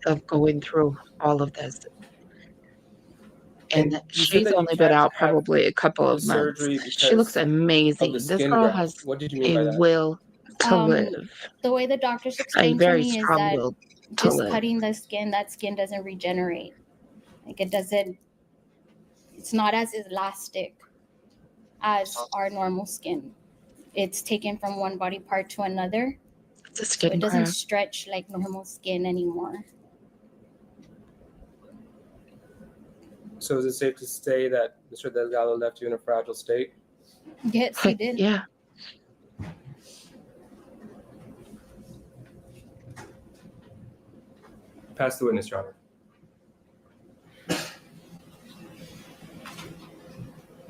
of going through all of this. And You said she's that you only been can't out have probably a couple the of months. surgery She looks because of amazing. the This skin girl graft. has What did you mean a by that? will to live, The way the doctors a explained to very me is strong that will to just live. cutting the skin, that skin doesn't regenerate. Like it's not as elastic as our normal skin. It's taken from one body part to another, It's a so skin it doesn't graft. stretch like normal skin anymore. So is it safe to say that Mr. Delgado left you in a fragile state? Yes, he did. Yeah. Pass the witness, Your Honor.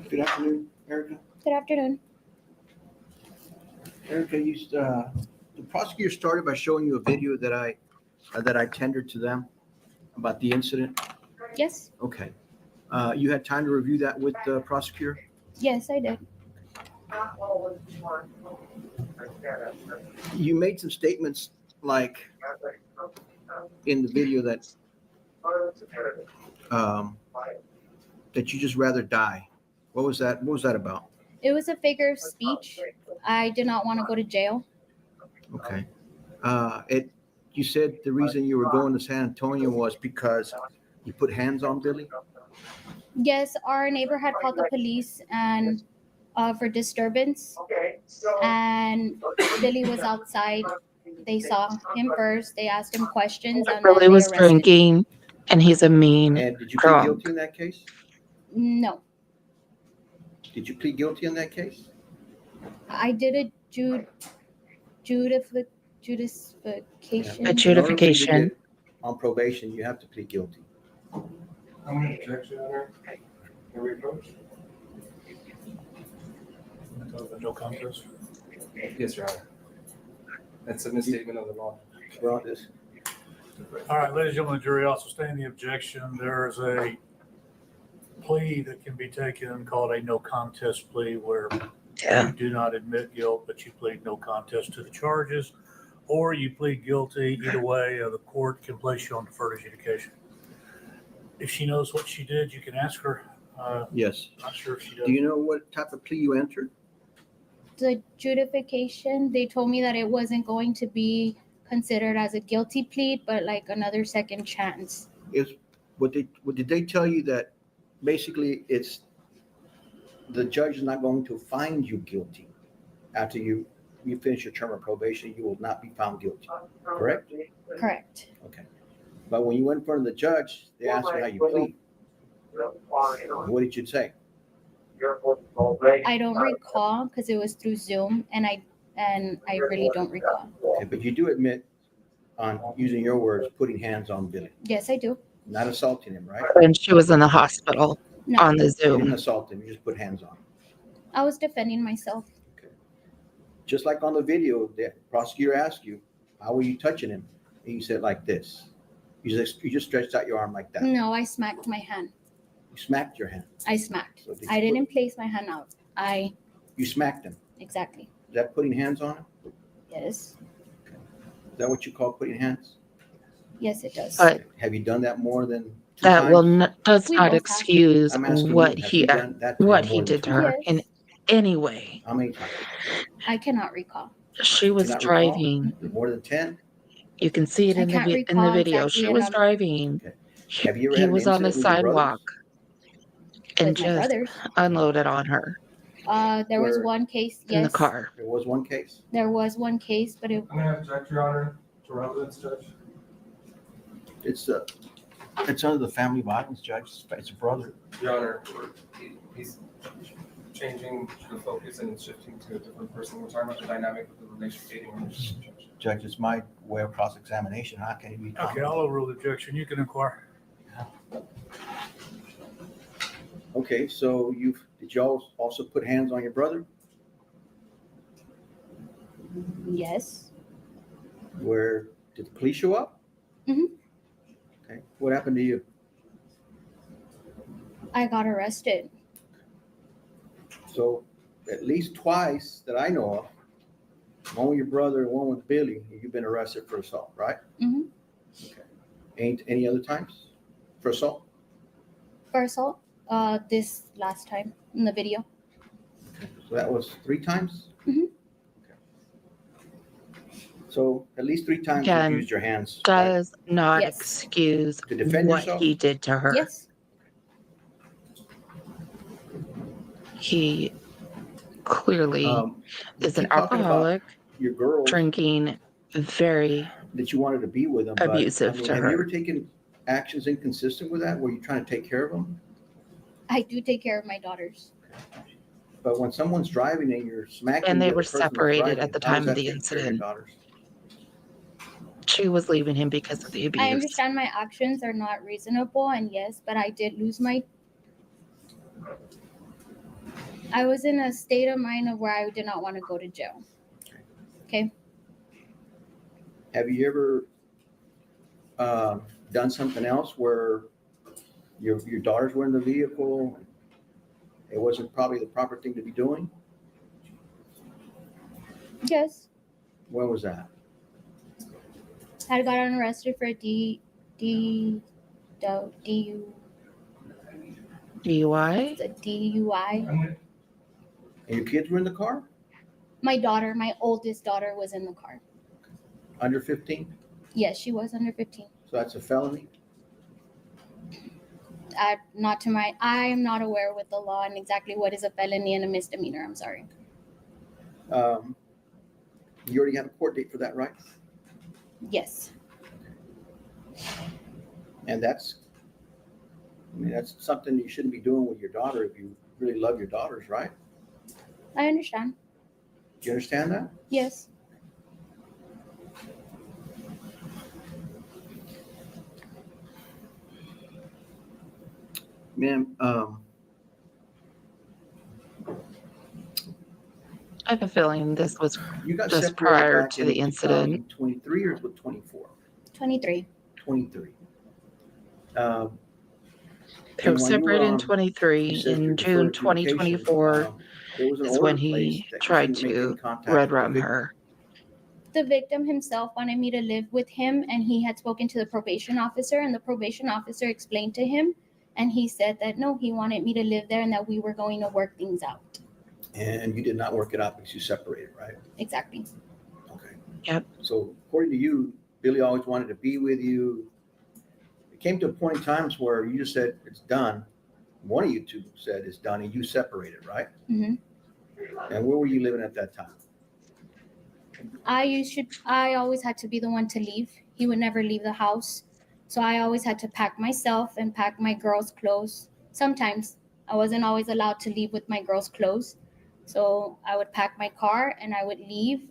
Good afternoon, Erica. Good afternoon. Erica, the prosecutor started by showing you a video that I tendered to them about the incident. Yes, Okay. You had time to review that with the prosecutor? yes, I did. You made some statements like in the video that that you just rather die. What was that? What was that about? It was a figure of speech. I did not want to go to jail. Okay. You said the reason you were going to San Antonio was because you put hands on Billy? Yes, our neighbor had called the police and for disturbance, and Billy was outside. They saw him first. They asked him questions, and Really then they was arrested. drinking, and he's a mean And did you plead drunk. guilty in that case? No, Did you plead guilty in that case? I did a judification. A In order for you to judification. get on probation, you have to plead guilty. I'm going to object, Your Honor. Can we approach? No contest. Yes, Your Honor. That's a misstatement of the law. Well, this. All right, ladies and gentlemen, the jury also sustain the objection. There is a plea that can be taken called a no contest plea where Yeah. you do not admit guilt, but you plead no contest to the charges, or you plead guilty. Either way, the court can place you on deferred adjudication. If she knows what she did, you can ask her. Yes. Not sure if she does. Do you know what type of plea you entered? The judification, they told me that it wasn't going to be considered as a guilty plea, but like another second chance. What did they tell you that basically it's the judge is not going to find you guilty after you finish your term of probation, you will not be found guilty, correct? Correct. Okay. But when you went in front of the judge, they asked you how you plead. What did you say? I don't recall because it was through Zoom, and I really don't recall. Okay, but you do admit on using your words, putting hands on Billy, Yes, I do. not assaulting him, right? When she was in the hospital No, on the You didn't Zoom. assault him, you just put hands on him. I was defending myself. Just like on the video, the prosecutor asked you, how were you touching him? And you said like this. You just stretched out your arm like that. No, I smacked my hand. You smacked your hand. I smacked. So did I you didn't place my hand out. You smacked him. Exactly. Is that putting hands on him? Yes. Is that what you call putting hands? Yes, it does. But Have you done that more than 2 that times? will does We not both have. excuse I'm asking what you, have he you done that to what him he more than did to 2 her times? in Yes. any way. How many times? I cannot recall. She was Do you not recall? driving. More than 10? You can see it I in the can't in the recall video. exactly She was enough. driving. Okay. Have you ever He had an was on the incident with your brothers? sidewalk and With my just brothers. unloaded on her There was Where- one case. in the Yes, car. There was one case. there was one case, but it I'm gonna object, Your Honor, to relevance, Judge. It's under the family violence, Judge. It's a brother. Your Honor, he's changing the focus and shifting to a different person. We're talking about the dynamic of the relationship. Judge. Judge, it's my way of cross-examination. How can you be? Okay, I'll overrule the objection. You can inquire. Okay, so did y'all also put hands on your brother? yes. Where, did the police show up? Mhm. Okay, what happened to you? I got arrested. So at least twice that I know of, one with your brother and one with Billy, you've been arrested for assault, right? Mhm. Okay. Ain't any other times for assault? For assault. This last time in the video. So that was 3 times? Mhm. Okay. So at least 3 times you Again, used your hands. Right? Does not Yes. excuse To defend what yourself? he did to her. Yes. He clearly is you an keep talking about alcoholic, Your girls drinking, very that you wanted to be with them, abusive but to have you her. ever taken actions inconsistent with that, where you're trying to take care of them? I do take care of my daughters. But when someone's driving and you're smacking And they the other were person that's separated driving, at the how does time of that the take care of your incident. daughters? She was leaving him because of the abuse. I understand my actions are not reasonable, and yes, but I did lose I was in a state of mind of where I did not want to go to jail. Okay. Have you ever done something else where your daughters were in the vehicle? It wasn't probably the proper thing to be doing? Yes. When was that? I had gotten arrested for DUI. DUI? The DUI. And your kids were in the car? My oldest daughter was in the car. Under 15? Yes, she was under 15. So that's a felony? I am not aware with the law and exactly what is a felony and a misdemeanor. I'm sorry. You already have a court date for that, right? Yes. And that's something you shouldn't be doing with your daughter if you really love your daughters, right? I understand. Do you understand that? Yes. Ma'am, I have a feeling this was you got just separated prior back to in the incident. 2023 or was it 24? 23. 23. They were And when you separated in you 23. said your In June deferred adjudication, 2024 there was an is when order he placed that you tried shouldn't make to any contact red with the rum victim. her. The victim himself wanted me to live with him, and he had spoken to the probation officer, and the probation officer explained to him, and he said that no, he wanted me to live there and that we were going to work things out. And you did not work it out because you separated, right? Exactly. Okay. Yep. So according to you, Billy always wanted to be with you. It came to a point in times where you just said it's done. One of you two said it's done, and you separated, right? Mm-hmm. And where were you living at that time? I always had to be the one to leave. He would never leave the house. So I always had to pack myself and pack my girls' clothes. Sometimes I wasn't always allowed to leave with my girls' clothes. So I would pack my car and I would leave.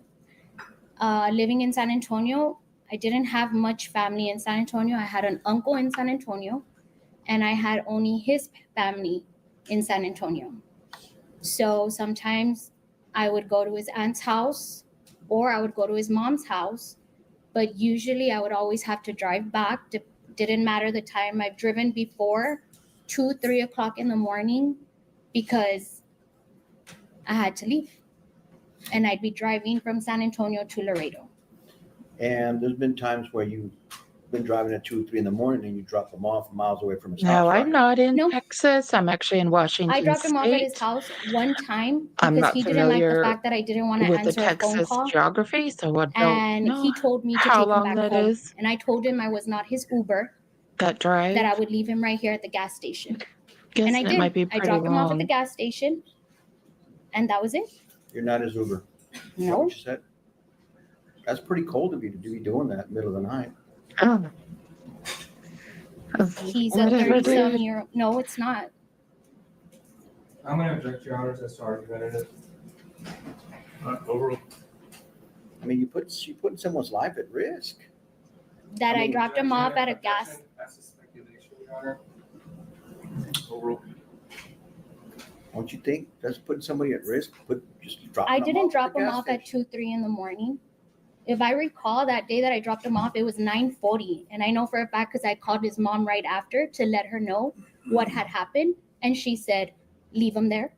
Living in San Antonio, I didn't have much family in San Antonio. I had an uncle in San Antonio, and I had only his family in San Antonio. So sometimes I would go to his aunt's house or I would go to his mom's house, but usually I would always have to drive back. Didn't matter the time. I've driven before 2-3 o'clock in the morning because I had to leave, and I'd be driving from San Antonio to Laredo. And there's been times where you've been driving at 2 or 3 in the morning and you drop them off miles away from his house, No, right? I'm not in No. Texas. I'm actually in Washington I dropped him off at his State. house one time I'm because not he didn't like the familiar fact that I didn't want to with the answer a phone Texas call. geography, so I don't And know he told me to how take him long back that home. is. And I told him I was not his Uber, that drive. that I would leave him right here at the gas station. Guess And I it did. might be I pretty dropped him off at the long. gas station, and that was it. You're not his Uber. Is that No, what you said? That's pretty cold of you to be doing that in the middle of the night. Oh. he's a Whatever, 30-some dude. year. No, it's not. I'm gonna object, Your Honor, as to argumentative. Overruled. I mean, you put someone's life at risk. That I mean, dropped him off at a gas. Objection, that's a speculation, Your Honor. Overruled. Don't you think that's putting somebody at risk? Just drop. I them didn't off drop at the him gas off at station. 2-3 in the morning. If I recall, that day that I dropped him off, it was 9:40, and I know for a fact because I called his mom right after to let her know what had happened, and she said, "Leave him there."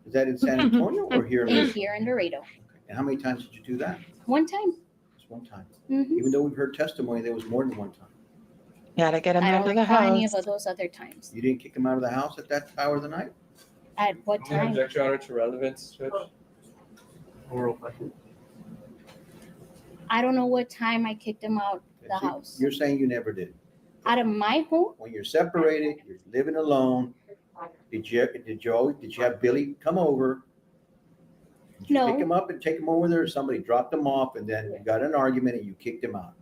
Is that in San Antonio or here in In Laredo? here in Laredo. And how many times did you do that? One time. Just one time. hmm Even though we've heard testimony, there was more than one time. Gotta get him I out don't of the recall any of house. those other times. You didn't kick him out of the house at that hour of the night? At what I'm gonna time? object, Your Honor, to relevance, Judge. Overruled. I don't know what time I kicked him out the So house. You're saying you never did. Out of my home? When you're separated, you're living alone. Did you have Billy come over? Did you No. pick him up and take him over there, or somebody dropped him off and then you got in an argument and you kicked him out?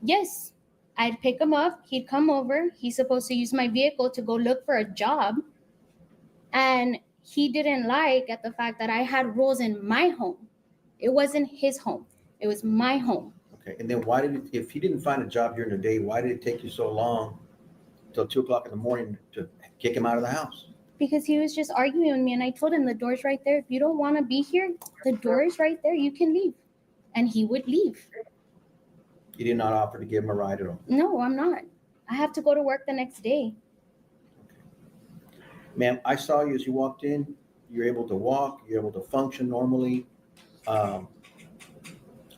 Yes. I'd pick him up. He'd come over. He's supposed to use my vehicle to go look for a job. And he didn't like at the fact that I had rules in my home. It wasn't his home. It was my home. Okay, and then if he didn't find a job during the day, why did it take you so long till 2 o'clock in the morning to kick him out of the house? Because he was just arguing with me, and I told him the door's right there. If you don't want to be here, the door is right there. You can leave. And he would leave. You did not offer to give him a ride at all? No, I'm not. I have to go to work the next day. Ma'am, I saw you as you walked in. You're able to walk. You're able to function normally.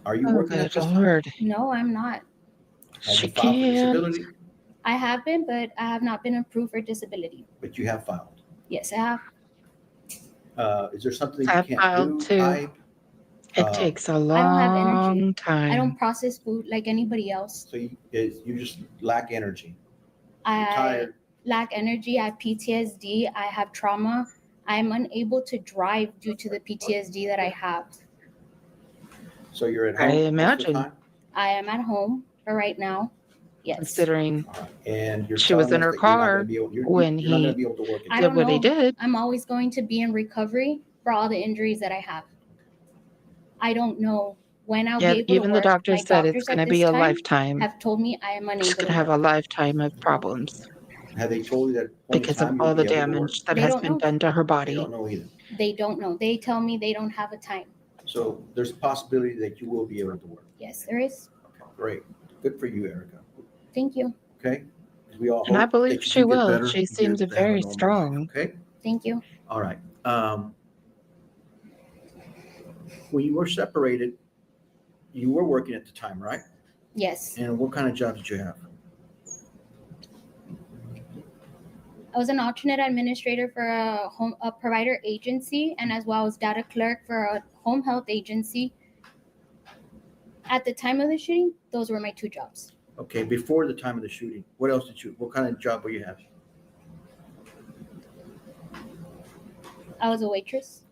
Are you Oh, working at good this time? Lord. No, I'm not. Have She you filed for can't. disability? I have been, but I have not been approved for disability. But you have filed. Yes, I have. Is there something I've you can't filed do? too. Type? It takes a don't have energy. long time. I don't process food like anybody else. So you just lack energy. You're I tired. lack energy. I have PTSD. I have trauma. I'm unable to drive due to the PTSD that I have. So you're at I home. most of the imagine. time? I am at home for right now. Yes. Considering All right. And you're She was telling in us her that you're not gonna car be able- you're when not going he to be able to work. I did don't what he know. did. I'm always going to be in recovery for all the injuries that I have. I don't know when I'll Yeah, be able even to the work. doctor My said it's doctors going at to be this a time lifetime. have told me I am She's unable going to to have work. a lifetime of problems Have they told you that point in because of time all you'll the be able to work? damage that They has don't been know. done to her They body. don't know either. They don't know. They tell me they don't have a time. So there's a possibility that you will be able to work. Yes, there is. Okay, great. Good for you, Erica. Thank you. Okay? We all And I hope believe that you she do get will. better She and seems get to have a very normal life, strong. Okay? Thank you. All right. When you were separated, you were working at the time, right? Yes. And what kind of job did you have? I was an alternate administrator for a provider agency, and as well as data clerk for a home health agency. At the time of the shooting, those were my two jobs. Okay, before the time of the shooting, what kind of job were you having? I was a waitress.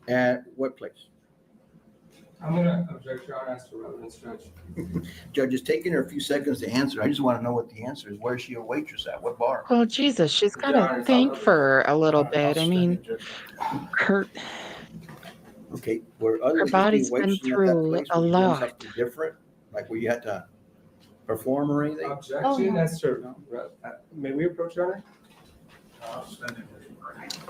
At what place? I'm gonna object, Your Honor, as to relevance, Judge. Judge, it's taking her a few seconds to answer. I just want to know what the answer is. Where is she a waitress at? What bar? Well, Jesus, she's got Your to Honor, think I'll- for a little I'll bit. I suspend mean, the objection. her Okay, were other her than just being body's been waitressing at that through place, a were you doing lot. something different? Like where you had to perform or anything? Objection no. as to, may we approach, Your Honor? I'll suspend the objection.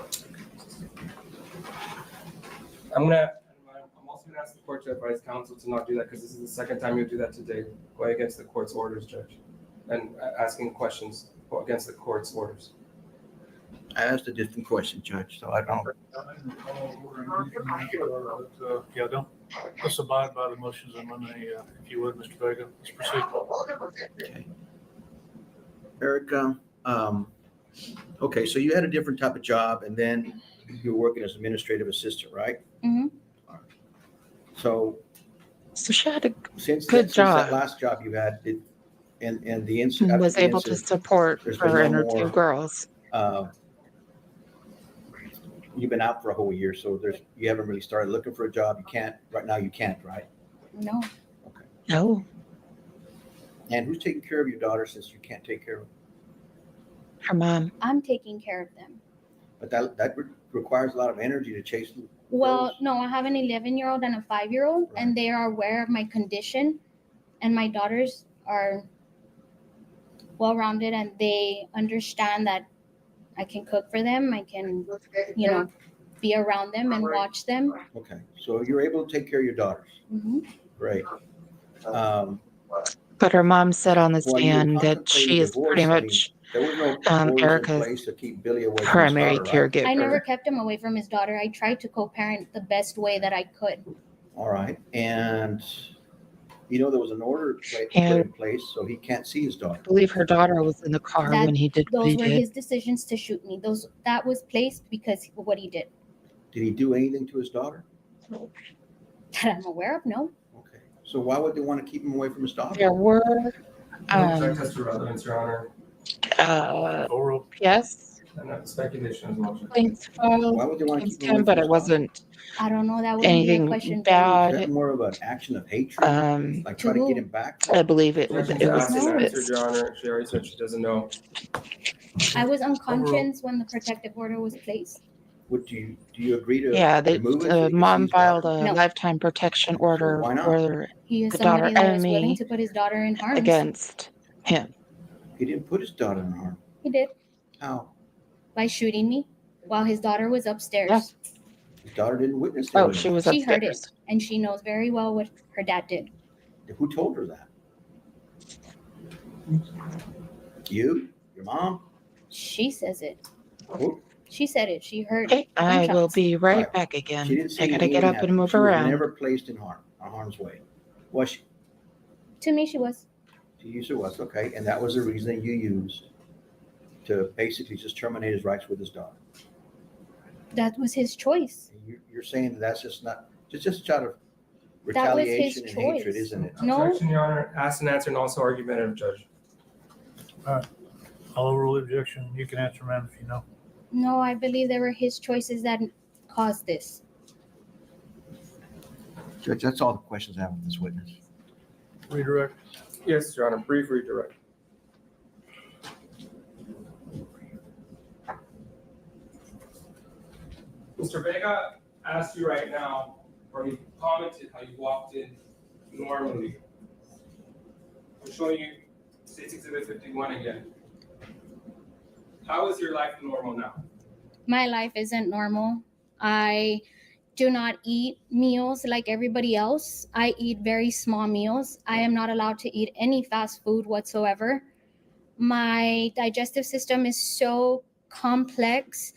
I'm also gonna ask the court to advise counsel to not do that, because this is the second time you do that today, going against the court's orders, Judge, and asking questions against the court's orders. I asked a different question, Judge, so I don't. Yeah, don't, let's abide by the motions in limine, if you would, Mr. Vega. Let's proceed. Okay. Erica, okay, so you had a different type of job and then you were working as administrative assistant, right? Mhm. So So she had since Good that job. last job you had, and the incident. was able to support there's been her no and her more- two girls. You've been out for a whole year, so you haven't really started looking for a job. You can't, right now you can't, right? No, No, And who's taking care of your daughter since you can't take care of her? her mom. I'm taking care of them. But that requires a lot of energy to chase them. Well, Girls? no, I have an 11-year-old and a 5-year-old, Right. and they are aware of my condition. And my daughters are well-rounded, and they understand that I can cook for them. I can, be around them and watch them. Okay, so you're able to take care of your daughters. Mhm. Great. But her mom said on the Well, you were stand that she is contemplating pretty divorce. I mean, much There was no orders in Erica's place to keep Billy away from his primary daughter, right? I never caregiver. kept him away from his daughter. I tried to co-parent the best way that I could. All right, and there was an order put And- in place, so he can't see his daughter. I believe her daughter was in the car That- when he did what he Those were did. his decisions to shoot me. That was placed because of what he did. Did he do anything to his daughter? That I'm aware of, no. Okay, so why would they want to keep him away from his daughter? There were Object as to relevance, Your Honor, Oral, yes, and speculation as well, Judge. complaints filed Why would they want to against keep him away him, from but his it daughter? wasn't I don't know. That wouldn't be a anything question. Is bad. that more of an action of hatred? Like try to get him back? I believe it was Objection to ask and answered, dismissed. Your Honor. She already said she doesn't know. I was unconscious when the protective order was placed. Do you agree to Yeah, remove it so you the can see mom his filed daughter? a No. lifetime protection order why not? for He is The somebody daughter that and is willing me to put his daughter in harm. against him. He didn't put his daughter in harm. He did How? by shooting me while his daughter was upstairs. Yeah. His daughter didn't witness Oh, it. she was She heard upstairs. it, and she knows very well what her dad did. Who told her that? You? Your mom? She says it. Who? She said it. She heard. Okay, I will gunshots. be right Right. back She again. didn't see I gotta anything get up happen. and move She was around. never placed in harm's way. Was she? To me, she was. To you, she was, okay, and that was the reason that you used to basically just terminate his rights with his daughter. That was his choice. And you're saying that that's just not, it's just out of That was his retaliation and hatred, choice. isn't it? No. Objection, Your Honor. Asked and answered, and also argumentative, Judge. I'll overrule the objection. You can answer, ma'am, if you know. No, I believe they were his choices that caused this. Judge, that's all the questions I have with this witness. Redirect. Yes, Your Honor. Brief redirect. Mr. Vega asked you right now, or he commented how you walked in normally. I'm showing you State's Exhibit 51 again. How is your life normal now? My life isn't normal. I do not eat meals like everybody else. I eat very small meals. I am not allowed to eat any fast food whatsoever. My digestive system is so complex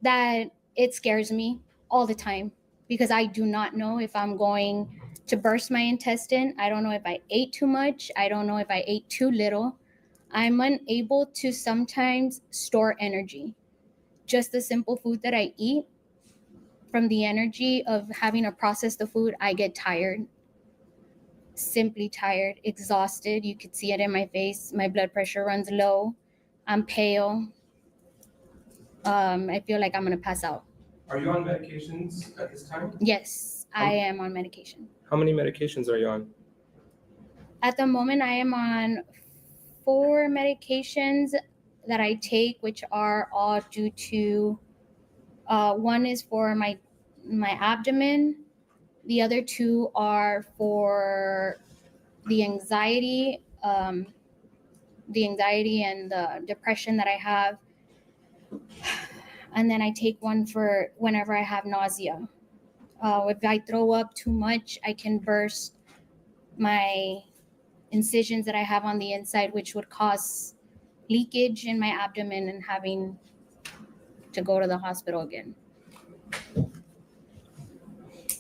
that it scares me all the time because I do not know if I'm going to burst my intestine. I don't know if I ate too much. I don't know if I ate too little. I'm unable to sometimes store energy. Just the simple food that I eat, from the energy of having to process the food, I get tired. Simply tired, exhausted. You could see it in my face. My blood pressure runs low. I'm pale. I feel like I'm gonna pass out. Are you on medications at this time? Yes, I am on medication. How many medications are you on? At the moment, I am on 4 medications that I take, which are all due to one is for my abdomen. The other 2 are for the anxiety, and the depression that I have. And then I take one for whenever I have nausea. If I throw up too much, I can burst my incisions that I have on the inside, which would cause leakage in my abdomen and having to go to the hospital again.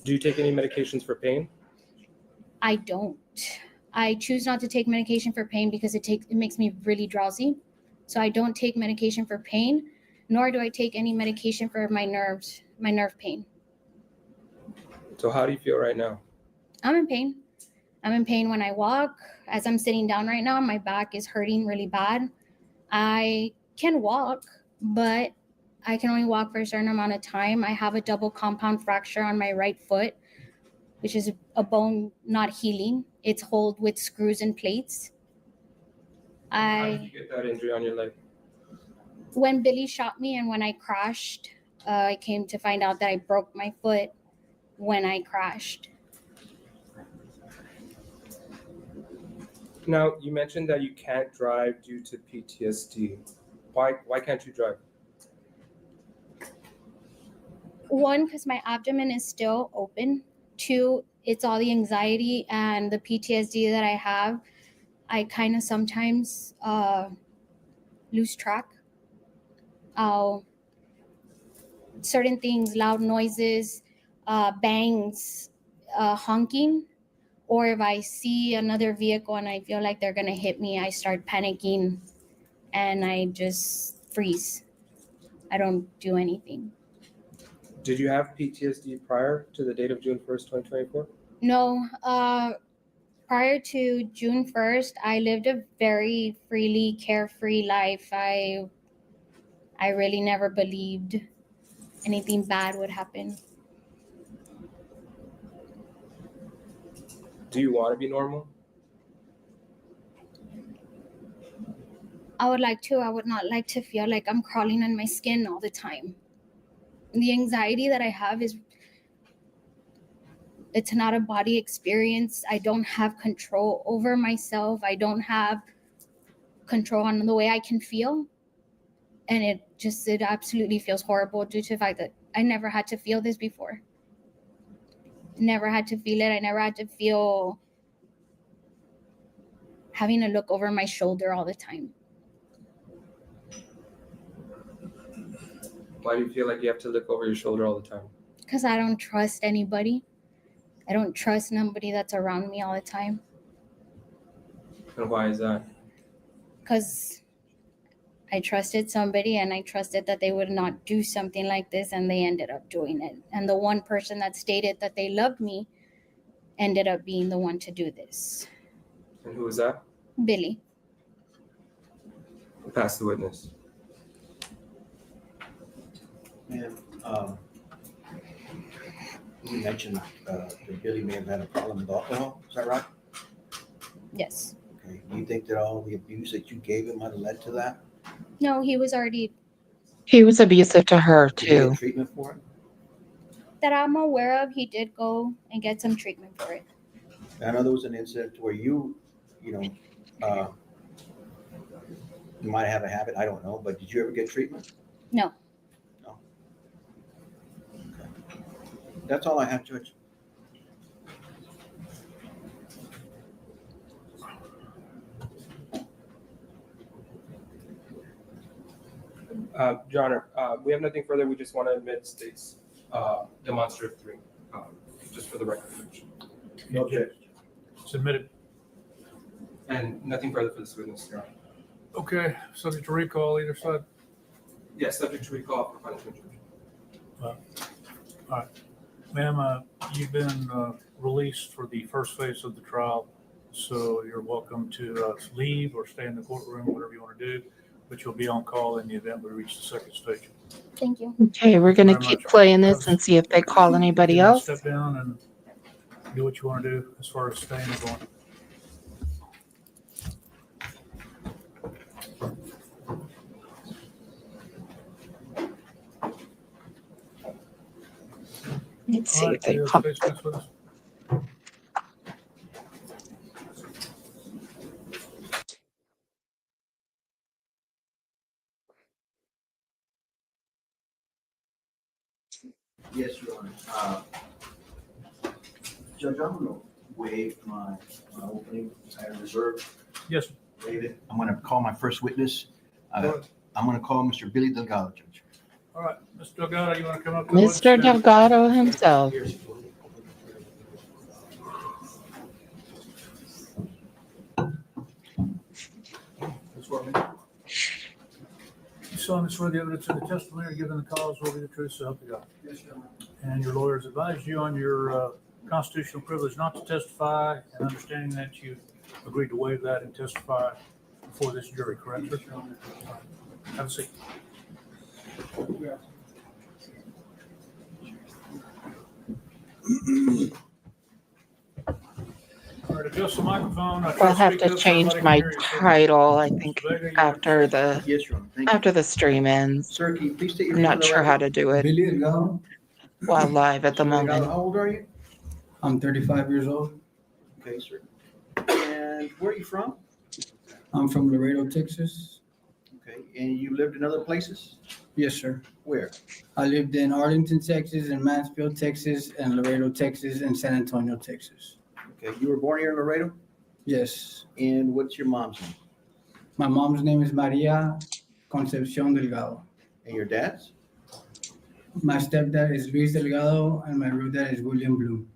Do you take any medications for pain? I don't. I choose not to take medication for pain because it makes me really drowsy. So I don't take medication for pain, nor do I take any medication for my nerves, my nerve pain. So how do you feel right now? I'm in pain. I'm in pain when I walk. As I'm sitting down right now, my back is hurting really bad. I can walk, but I can only walk for a certain amount of time. I have a double compound fracture on my right foot, which is a bone not healing. It's held with screws and plates. How did you get that injury on your leg? When Billy shot me and when I crashed, I came to find out that I broke my foot when I crashed. Now, you mentioned that you can't drive due to PTSD. Why can't you drive? 1, because my abdomen is still open. 2, it's all the anxiety and the PTSD that I have. I kind of sometimes lose track. Certain things, loud noises, bangs, honking, or if I see another vehicle and I feel like they're going to hit me, I start panicking and I just freeze. I don't do anything. Did you have PTSD prior to the date of June 1st, 2024? No, prior to June 1st, I lived a very freely carefree life. I really never believed anything bad would happen. Do you want to be normal? I would like to. I would not like to feel like I'm crawling on my skin all the time. The anxiety that I have it's not a body experience. I don't have control over myself. I don't have control on the way I can feel. And it absolutely feels horrible due to the fact that I never had to feel this before. Never had to feel it. I never had to feel having to look over my shoulder all the time. Why do you feel like you have to look over your shoulder all the time? Because I don't trust anybody. I don't trust nobody that's around me all the time. And why is that? Because I trusted somebody and I trusted that they would not do something like this, and they ended up doing it. And the one person that stated that they loved me ended up being the one to do this. And who was that? Billy. Pass the witness. And you mentioned that Billy may have had a problem with alcohol. Is that right? Yes. Okay. Do you think that all the abuse that you gave him might have led to that? No, he was already, He was abusive to her Did he too. get treatment for it? that I'm aware of, he did go and get some treatment for it. I know there was an incident where you might have a habit. I don't know, but did you ever get treatment? No. No. Okay. That's all I have, Judge. Your Honor, we have nothing further. We just want to admit state's demonstrative 3, just for the record. No objection. Submitted. And nothing further for this witness, Your Honor. Okay, subject to recall, either side. Yes, subject to recall for punishment. Ma'am, you've been released for the first phase of the trial, so you're welcome to leave or stay in the courtroom, whatever you want to do, but you'll be on call in the event we reach the second stage. Thank you. Okay, we're gonna Very keep much. playing this and see if they call anybody You can else. Step down and do what you want to do as far as staying and going. Let's see All if right, they you call. have space with us? Yes, Your Honor. Judge, I'm gonna waive my opening. I reserved. Yes. Waive it. I'm gonna call my first witness. Go ahead. I'm gonna call Mr. Billy Delgado, Judge. All right, Mr. Delgado, you want to come up? to the witness Mr. stand? Delgado himself. You solemnly swear the evidence in the testimony you're giving the cause will be the truth, so help you God. And your lawyers advise you on your constitutional privilege not to testify, and understanding that you agreed to waive that and testify before this jury, correct, sir? Have a seat. All right, adjust the microphone. I I'll can't have speak to up so change everybody can my hear you, sir. title, I think, Mr. Vega, you after want to- the Yes, Your Honor. Thank you. after the stream ends. Sir, can you please state your I'm name not for the sure how record? to do it Billy Delgado. while live at the Mr. Delgado, moment. how old are you? I'm 35 years old. Okay, sir. And where are you from? I'm from Laredo, Texas. Okay, and you lived in other places? Yes, sir. Where? I lived in Arlington, Texas, and Mansfield, Texas, and Laredo, Texas, and San Antonio, Texas. Okay, you were born here in Laredo? Yes. And what's your mom's name? My mom's name is Maria Concepcion Delgado. And your dad's? My stepdad is Luis Delgado, and my real dad is William Bloom.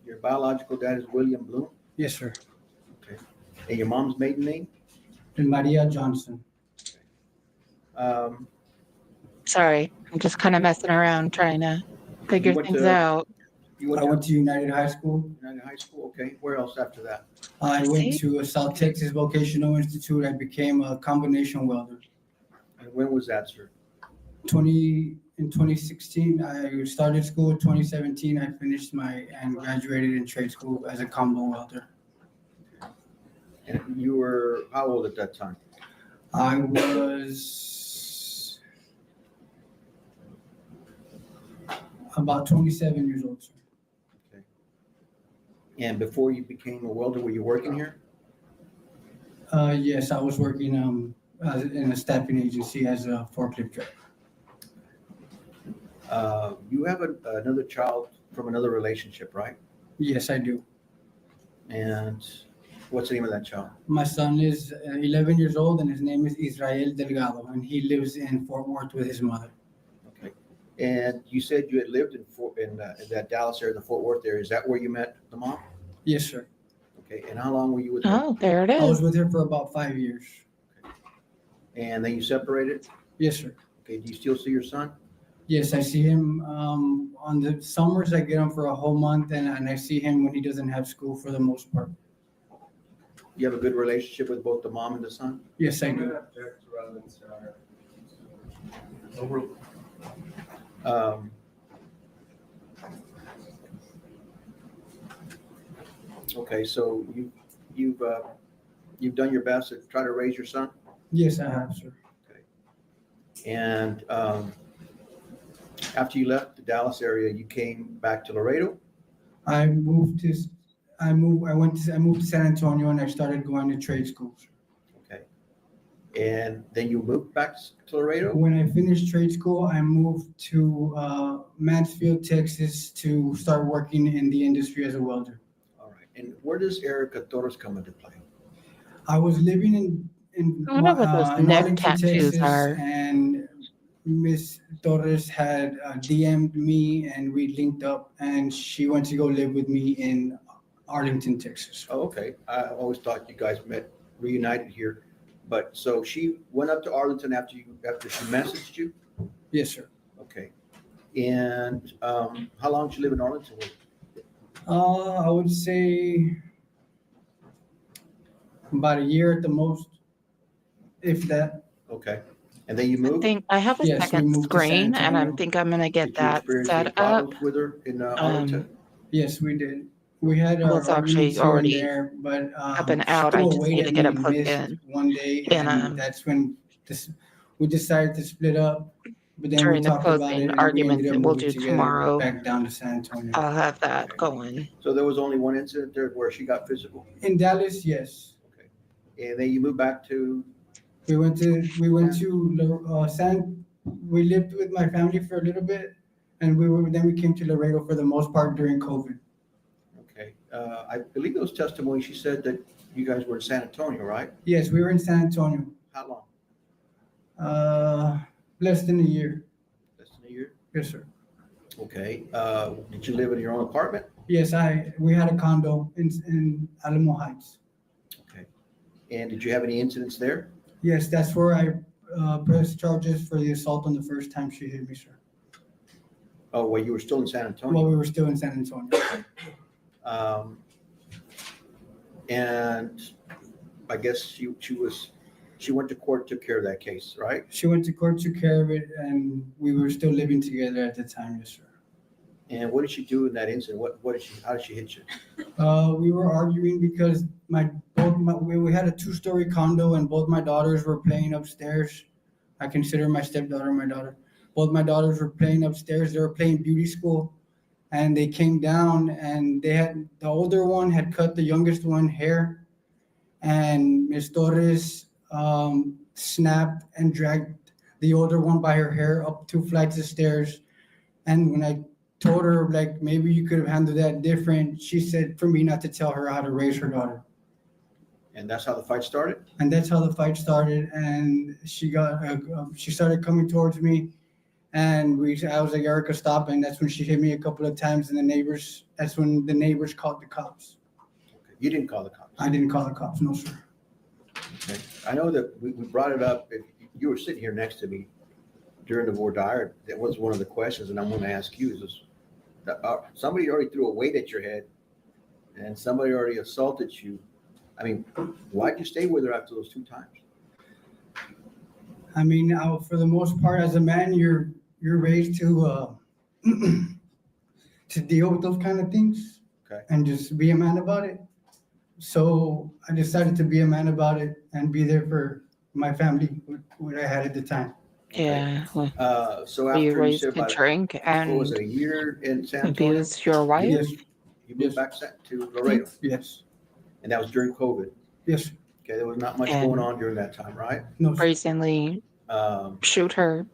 Your biological dad is William Bloom? Yes, sir. And your mom's maiden name? And Maria Johnson. Um, Sorry, I'm just kind of messing around trying to figure went things to- out. You I went went to United High School. to United High School? Okay, where else after that? I See? went to South Texas Vocational Institute. I became a combination welder. And when was that, sir? In 2016, I started school. 2017, I finished and graduated in trade school as a combo welder. And you were how old at that time? I was about 27 years old, sir. And before you became a welder, were you working here? Yes, I was working in a staffing agency as a forklift driver. You have another child from another relationship, right? Yes, I do. And what's the name of that child? My son is 11 years old, and his name is Israel Delgado, and he lives in Fort Worth with his mother. Okay. And you said you had lived in that Dallas area, the Fort Worth area. Is that where you met the mom? Yes, sir. Okay. And how long were you with her? Oh, there it I was is. with her for about 5 years. And then you separated? Yes, sir. Okay. Do you still see your son? Yes, I see him on the summers. I get him for a whole month, and I see him when he doesn't have school for the most part. You have a good relationship with both the mom and the son? Yes, I I'm do. gonna object to relevance, Your Honor. Overruled. Okay, so you've done your best to try to raise your son? Yes, I have, sir. And after you left the Dallas area, you came back to Laredo? I moved to San Antonio, and I started going to trade school. Okay. And then you moved back to Laredo? When I finished trade school, I moved to Mansfield, Texas, to start working in the industry as a welder. All right. And where does Erica Torres come into play? I was living in I wonder what those neck Arlington, tattoos Texas, are. and Miss Torres had DM'd me, and we linked up, and she went to go live with me in Arlington, Texas. Oh, okay. I always thought you guys reunited here. But so she went up to Arlington after she messaged you? Yes, sir. Okay. And how long did you live in Arlington? I would say about a year at the most, if that. Okay. And then you I moved? think I have a Yes, we second moved to San screen and I Antonio. think I'm gonna get Did you that experience any set up. problems with her in Arlington? Yes, we did. We had Well, our it's actually arguments here and already there, but up and she out. I threw a just weight need at to get me it and plugged missed in. one day, And, and that's when we decided to split up. But then we during the talked about closing it, and we arguments ended up that we'll moving do together tomorrow, back down to San Antonio. I'll have that Okay. going. So there was only one incident there where she got physical? In Dallas, yes. And then you moved back to, We went to San. We lived with my family for a little bit, and then we came to Laredo for the most part during COVID. okay, I believe those testimonies, she said that you guys were in San Antonio, right? Yes, we were in San Antonio. How long? Less than a year. Less than a year? Yes, sir. Okay, did you live in your own apartment? Yes, we had a condo in Alamo Heights. Okay. And did you have any incidents there? Yes, that's where I pressed charges for the assault on the first time she hit me, sir. Oh, well, you were still in San While Antonio. we were still in San Antonio. And I guess she went to court, took care of that case, right? She went to court, took care of it, and we were still living together at the time, yes, sir. And what did she do in that incident? How did she hit you? We were arguing because we had a 2-story condo and both my daughters were playing upstairs. I consider my stepdaughter my daughter. Both my daughters were playing upstairs. They were playing beauty school, and they came down and the older one had cut the youngest one hair, and Miss Torres snapped and dragged the older one by her hair up 2 flights of stairs. And when I told her, like, maybe you could have handled that different, she said for me not to tell her how to raise her daughter. And that's how the fight started? And that's how the fight started. And she started coming towards me, and I was like, Erica, stop. And that's when she hit me a couple of times, and that's when the neighbors called the cops. Okay. You didn't call the cops? I didn't call the cops, no, sir. Okay. I know that we brought it up. You were sitting here next to me during the voir dire. That was one of the questions, and I'm going to ask you is somebody already threw a weight at your head, and somebody already assaulted you. I mean, why'd you stay with her after those 2 times? I mean, for the most part, as a man, you're raised to to deal with those kind of things. Okay. And just be a man about it. So I decided to be a man about it and be there for my family, what I had at the time. Yeah. Well, So after you you raised said to about, drink what was and it, a year in San Antonio? abuse your wife. Yes, You moved back to Laredo, yes, and that was during COVID. yes. Okay, there was not much And- going on during that time, right? No, sir. Recently Um, shoot her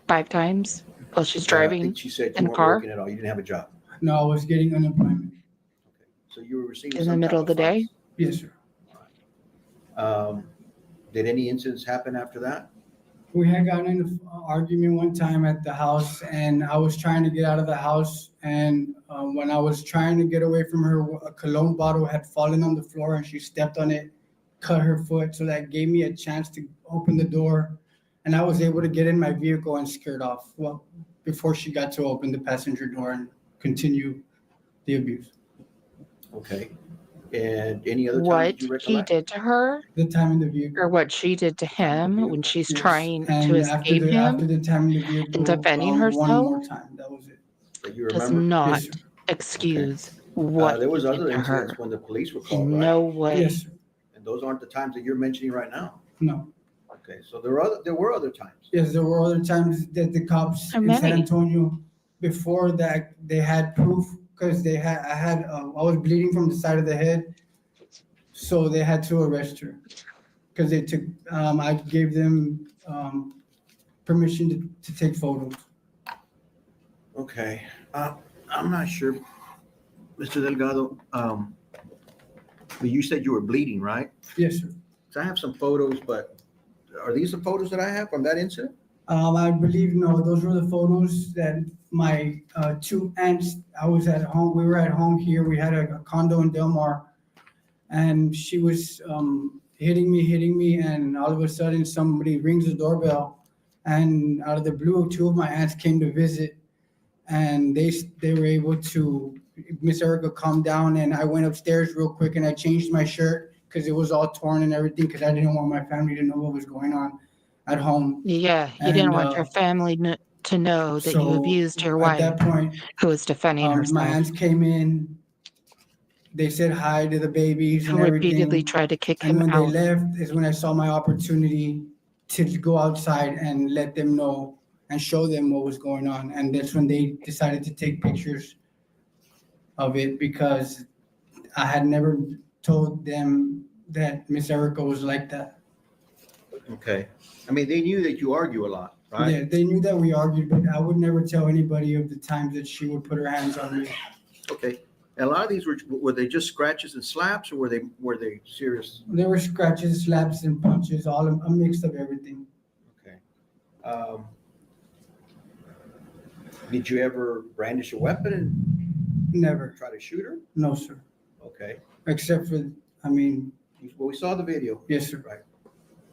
5 times while she's I driving. think she said in you the weren't car? working at all. You didn't have a job. No, I was getting unemployment. So you were receiving In the some middle type of the day? funds. Yes, sir. Did any incidents happen after that? We had gotten in an argument one time at the house, and I was trying to get out of the house. And when I was trying to get away from her, a cologne bottle had fallen on the floor, and she stepped on it, cut her foot. So that gave me a chance to open the door, and I was able to get in my vehicle and skirt off. Well, before she got to open the passenger door and continue the abuse. Okay. And any other time What that you he recollect? did to her The time in the vehicle. or what she did to him when she's Yes. trying And to after escape after him the time in the vehicle, defending one herself? more time. That was it. That you does remember? not Yes, sir. excuse what There was he did other to her. incidents when the police were called, In right? no way. Yes, sir. And those aren't the times that you're mentioning right now. No. Okay, so there were other times. Yes, there were other times that the cops How in San many? Antonio, before that, they had proof because I was bleeding from the side of the head, so they had to arrest her because they took. I gave them permission to take photos. Okay, I'm not sure, Mr. Delgado. But you said you were bleeding, right? Yes, sir. So I have some photos, but are these the photos that I have from that incident? I believe no, those were the photos that my 2 aunts. I was at home. We were at home here. We had a condo in Del Mar, and she was hitting me, and all of a sudden somebody rings the doorbell, and out of the blue, 2 of my aunts came to visit, and they were able to. Miss Erica calmed down, and I went upstairs real quick, and I changed my shirt because it was all torn and everything because I didn't want my family to know what was going on. at home. Yeah, you didn't And, want your family to know that you So abused your at wife that point, who was defending my herself, aunts came in. They said hi to the babies who and repeatedly everything. tried to kick And him when they out. left is when I saw my opportunity to go outside and let them know and show them what was going on. And that's when they decided to take pictures of it, because I had never told them that Miss Erica was like that. Okay. I mean, they knew that you argue a lot, right? Yeah, they knew that we argued, but I would never tell anybody of the times that she would put her hands on me. Okay. And a lot of these were they just scratches and slaps, or were they serious? There were scratches, slaps, and punches, all a mix of everything. Okay. Did you ever brandish a weapon and Never. try to shoot her? No, sir. Okay. Except for, I mean, Well, we saw the video. yes, sir. Right.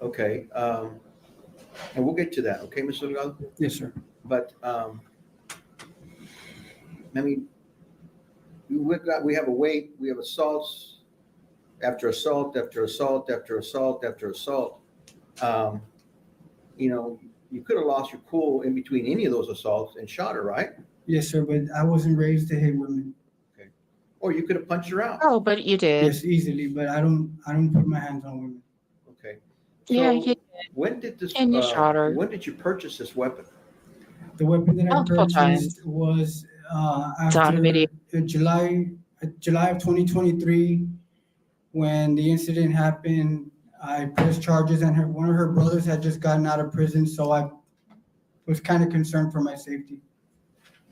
Okay. And we'll get to that. Okay, Mr. Delgado? Yes, sir. But, I mean, we have a weight, we have assaults after assault, after assault, after assault, after assault. You know, you could have lost your cool in between any of those assaults and shot her, right? Yes, sir. But I wasn't raised to hit women. Or you could have punched her out. Oh, but you did. Yes, easily. But I don't put my hands on women. Okay. Yeah, So you when did this? And you shot her. When did you purchase this weapon? The weapon that I Multiple purchased was It's on video. after July of 2023, when the incident happened. I pressed charges, and one of her brothers had just gotten out of prison, so I was kind of concerned for my safety.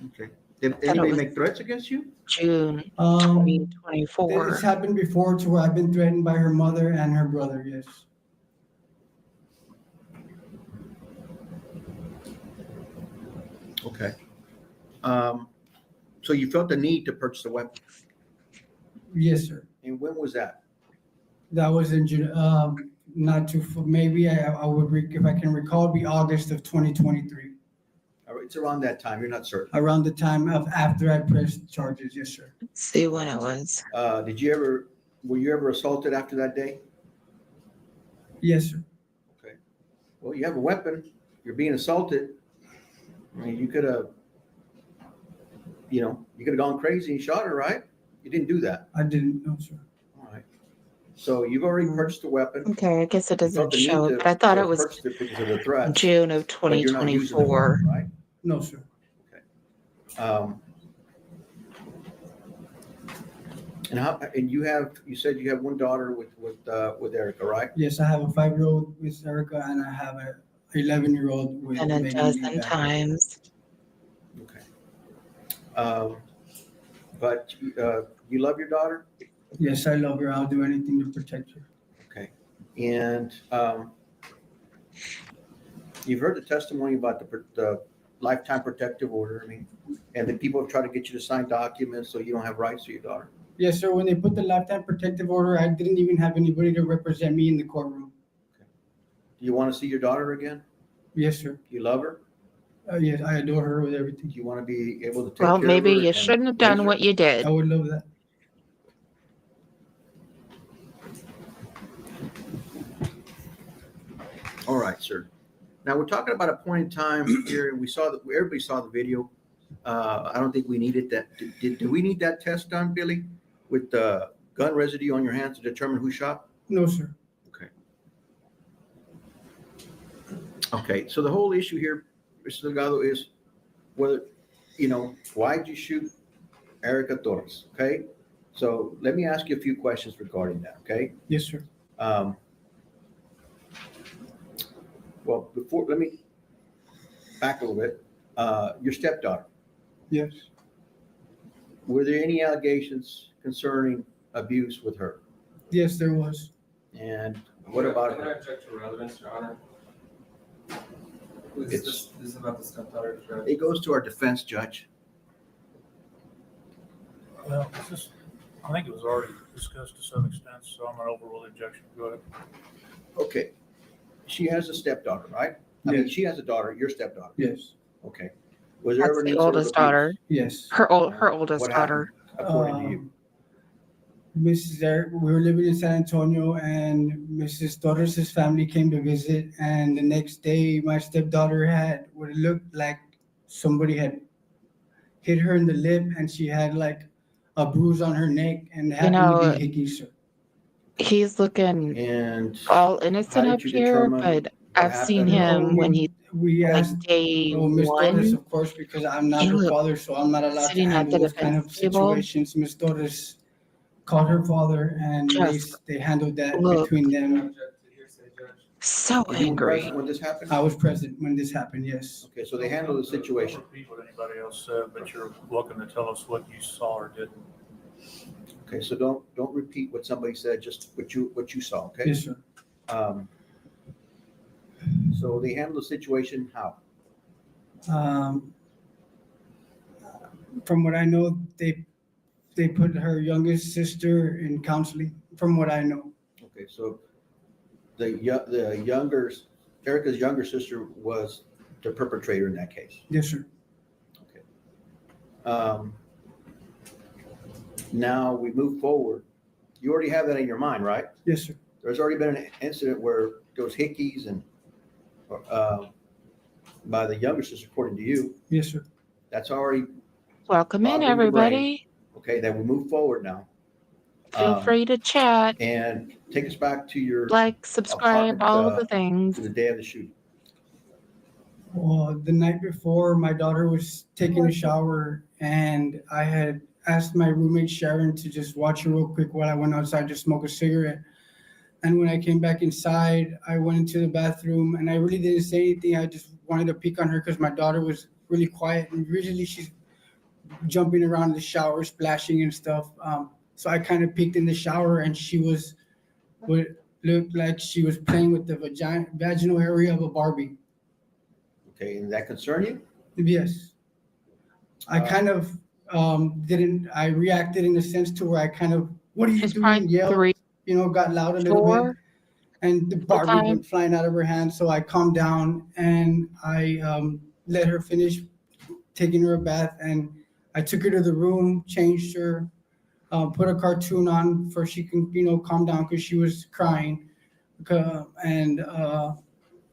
Okay. Did it anybody was- make threats against you? June Um, 2024. It's happened before, to where I've been threatened by her mother and her brother. Yes. Okay. So you felt the need to purchase a weapon, Yes, sir. and when was that? That was in not too, maybe I would, if I can recall, it'd be August of 2023, All right, it's around that time. You're not certain. around the time of after I pressed charges. Yes, sir. Let's see when it was. Were you ever assaulted after that day? Yes, sir. Well, you have a weapon. You're being assaulted. I mean, you could have gone crazy and shot her, right? You didn't do that. I didn't know, sir. All right. So you've already purchased a weapon. Okay, I guess it You felt doesn't the need show, to- but I thought to it was purchase it because of the threat. June of But you're not using the 2024. weapon, right? No, sir. And you said you have one daughter with Erica, right? Yes, I have a 5-year-old with Erica, and I have a 11-year-old with And a Megan dozen Lee. times. Okay. But you love your daughter? Yes, I love her. I'll do anything to protect her. Okay. And you've heard the testimony about the lifetime protective order, I mean, and then people have tried to get you to sign documents so you don't have rights to your daughter. Yes, sir. When they put the lifetime protective order, I didn't even have anybody to represent me in the courtroom. Do you want to see your daughter again? Yes, sir. You love her? Yes, I adore her with everything. Do you want to be able to take Well, care maybe of her you and shouldn't have raise done her? what you did. I would love that. All right, sir. Now, we're talking about a point in time here, and everybody saw the video. I don't think we needed that. Did we need that test done, Billy, with the gun residue on your hands to determine who shot? No, sir. Okay, so the whole issue here, Mr. Delgado, is whether, why'd you shoot Erica Torres, okay? So let me ask you a few questions regarding that, okay? Yes, sir. Well, let me back a little bit. Your stepdaughter, Yes. were there any allegations concerning abuse with her? Yes, there was. And what about Can I her? object to relevance, Your Honor? This is about the stepdaughter, correct? It goes to our defense judge. Well, I think it was already discussed to some extent, so I'm going to overrule the objection. Go ahead. Okay. She has a stepdaughter, right? I mean, Yes. she has a daughter, your stepdaughter. Yes. Okay. Was there That's ever an the incident of oldest abuse? daughter. Yes. Her oldest What daughter. happened, according to you? Mrs. Eric, we were living in San Antonio, and Mrs. Torres' family came to visit. And the next day, my stepdaughter had what it looked like somebody had hit her in the lip, and she had like a bruise on her neck, and it You happened to know, be hickey, sir. he's looking And all how innocent up did you here, determine but what I've seen happened? him when he We like asked, day Miss Torres, one, of course, because I'm not he her looked father, so I'm not allowed to sitting at handle the those kind defense of table, situations. Miss Torres called her father, and just they handled that looked between them. Object to hearsay, Judge. so Were you angry. present when this happened? I was present when this happened. Yes. Okay, so they handled the situation. Don't repeat what anybody else said, but you're welcome to tell us what you saw or didn't. Okay, so don't repeat what somebody said, just what you saw, okay? Yes, sir. So they handled the situation how? From what I know, they put her youngest sister in counseling. From what I know. Okay, so the younger, Erica's younger sister was the perpetrator in that case. Yes, sir. Now we move forward. You already have that in your mind, right? Yes, sir. There's already been an incident where there was hickeys and by the younger sister, according to you. Yes, sir. That's already Welcome in, bothering your everybody. okay. Then we move forward now. Feel free to chat, And take us back to your like, subscribe, apartment, all of the to things. the day of the shooting. Well, the night before, my daughter was taking a shower, and I had asked my roommate Sharon to just watch her real quick while I went outside to smoke a cigarette. And when I came back inside, I went into the bathroom, and I really didn't say anything. I just wanted to peek on her because my daughter was really quiet, and usually she's jumping around the shower, splashing and stuff. So I kind of peeked in the shower, and she was what looked like she was playing with the vaginal area of a Barbie. Okay, and that concern you? Yes. I kind of I reacted in a sense to where I kind of, what are you It's doing? probably Yelled, 3, got loud a little 4. bit. And the Barbie time? went flying out of her hand. So I calmed down, and I let her finish taking her a bath. And I took her to the room, changed her, put a cartoon on for she can, calm down because she was crying. And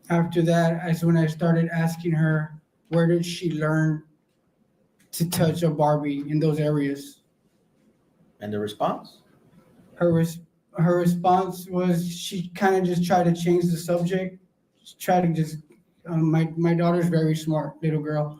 after that is when I started asking her, where did she learn to touch a Barbie in those areas? And the response? Her response was she kind of just tried to change the subject. She tried to just, my daughter's very smart little girl.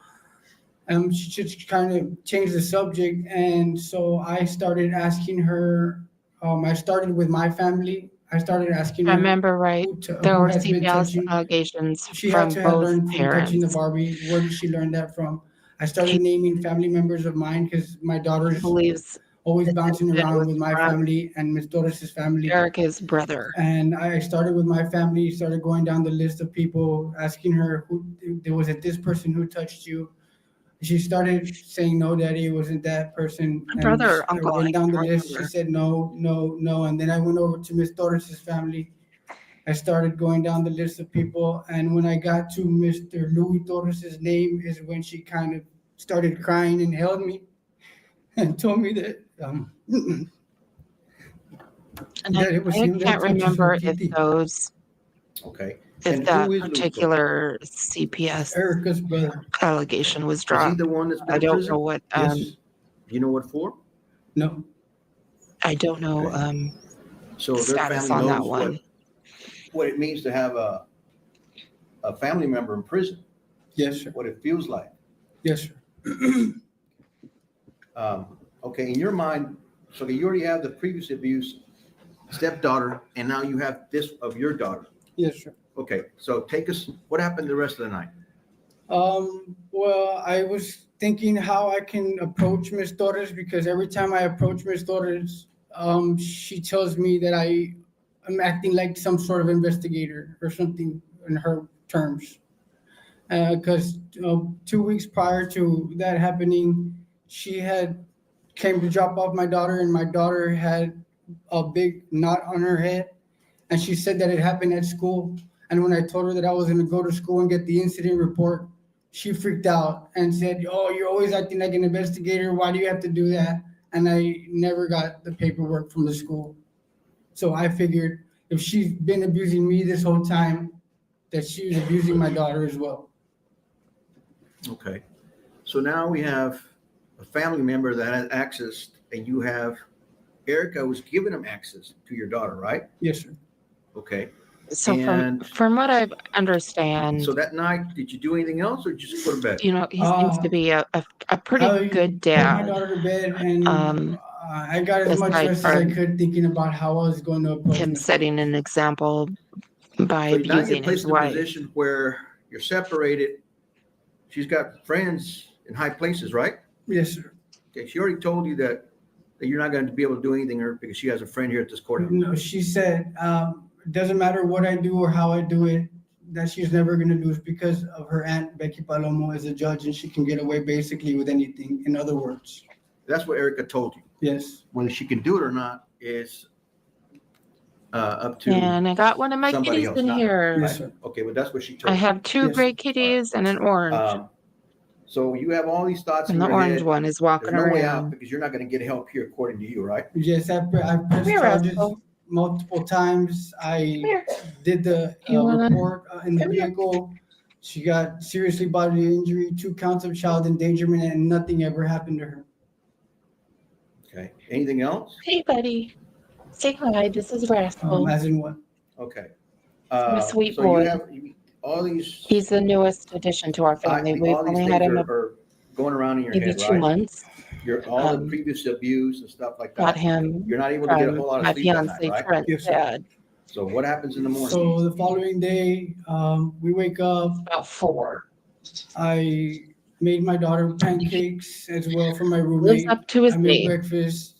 She just kind of changed the subject. And so I started asking her, I started with my family. I started asking I her remember right, there who were has been CPS touching. allegations She from had to have both learned from touching the parents. Barbie. Where did she learn that from? I started naming family members of mine because my daughter's Believes always that bouncing it around was with my from family and Miss Torres' family. Erica's brother. And I started with my family, started going down the list of people, asking her, was it this person who touched you? She started saying, no, daddy, it wasn't that person. My brother, I uncle, I went down the can't list. She remember. said, no, no, no. And then I went over to Miss Torres' family. I started going down the list of people. And when I got to Mr. Louis Torres' name is when she kind of started crying and held me and told me that, And that it was I him that can't touched remember her if titty. those, Okay. if And that who is Louis particular CPS Erica's brother. allegation was Is he dropped. the one that's been I in don't prison? know what, Yes. Do you know what for? No. I don't know, Okay. So their status family on that knows one. what it means to have a family member in prison, Yes, sir. what it feels like. Yes, sir. Okay, in your mind, so you already have the previous abuse stepdaughter, and now you have this of your daughter. Yes, sir. Okay, so take us, what happened the rest of the night? Well, I was thinking how I can approach Miss Torres because every time I approach Miss Torres, she tells me that I am acting like some sort of investigator or something in her terms. Because 2 weeks prior to that happening, she had came to drop off my daughter, and my daughter had a big knot on her head, and she said that it happened at school. And when I told her that I was going to go to school and get the incident report, she freaked out and said, "Oh, you're always acting like an investigator. Why do you have to do that?" and I never got the paperwork from the school. So I figured if she's been abusing me this whole time, that she was abusing my daughter as well. Okay. So now we have a family member that has access, and you have Erica who's giving him access to your daughter, right? Yes, sir. Okay. So And- from what I understand, So that night, did you do anything else or just go to bed? he seems to be a pretty I good put my dad. daughter to bed, and I got as much aside rest as I from could, thinking about how I was going to approach Him my setting an example by So now you abusing get placed his in a wife. position where you're separated. She's got friends in high places, right? Yes, sir. Okay, she already told you that you're not going to be able to do anything to her because she has a friend here at this courthouse. No, she said, it doesn't matter what I do or how I do it, that she's never going to do it because of her aunt, Becky Palomo, is a judge, and she can get away basically with anything, in other words. That's what Erica told you. Yes. Whether she can do it or not is up to And I got one of my somebody kitties else. in not her, here. Yes, right? sir. Okay, but that's what she I told you. have two Yes. gray kitties and an orange. So you have all these thoughts in And the your orange head. one is There's walking no way out around. because you're not going to get help here, according to you, right? Yes, I pressed Come here, charges Rascal. multiple times. I Here. did the You wanna- report in the Come here. vehicle. She got seriously bodily injury, 2 counts of child endangerment, and nothing ever happened to her. Okay. Anything else? Hey, buddy. Say hi. This is Rascal. As in what? Okay. a sweet so boy. you have all these. He's the newest addition to our family. We've all these only things had him are going around in your maybe head, 2 right? months. All the Um, previous abuse and stuff like Got that. him You're not able to get a from whole lot my of sleep at night, fiance right? Trent's Yes, sir. dad. So what happens in the morning? So the following day, we wake up. About 4. I made my daughter pancakes as well for my Lives roommate. up to his I made name. breakfast,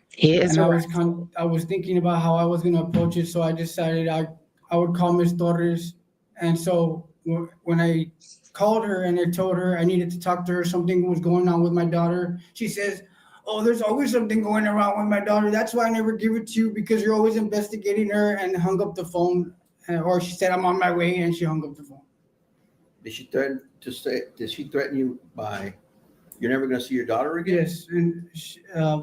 He is and a I was rascal. I was thinking about how I was gonna approach it. So I decided I would call Miss Torres. And so when I called her and I told her I needed to talk to her, something was going on with my daughter, she says, "Oh, there's always something going around with my daughter. That's why I never give it to you, because you're always investigating her," and hung up the phone. Or she said, "I'm on my way," and she hung up the phone. Did she threaten you by, you're never going to see your daughter again? Yes, and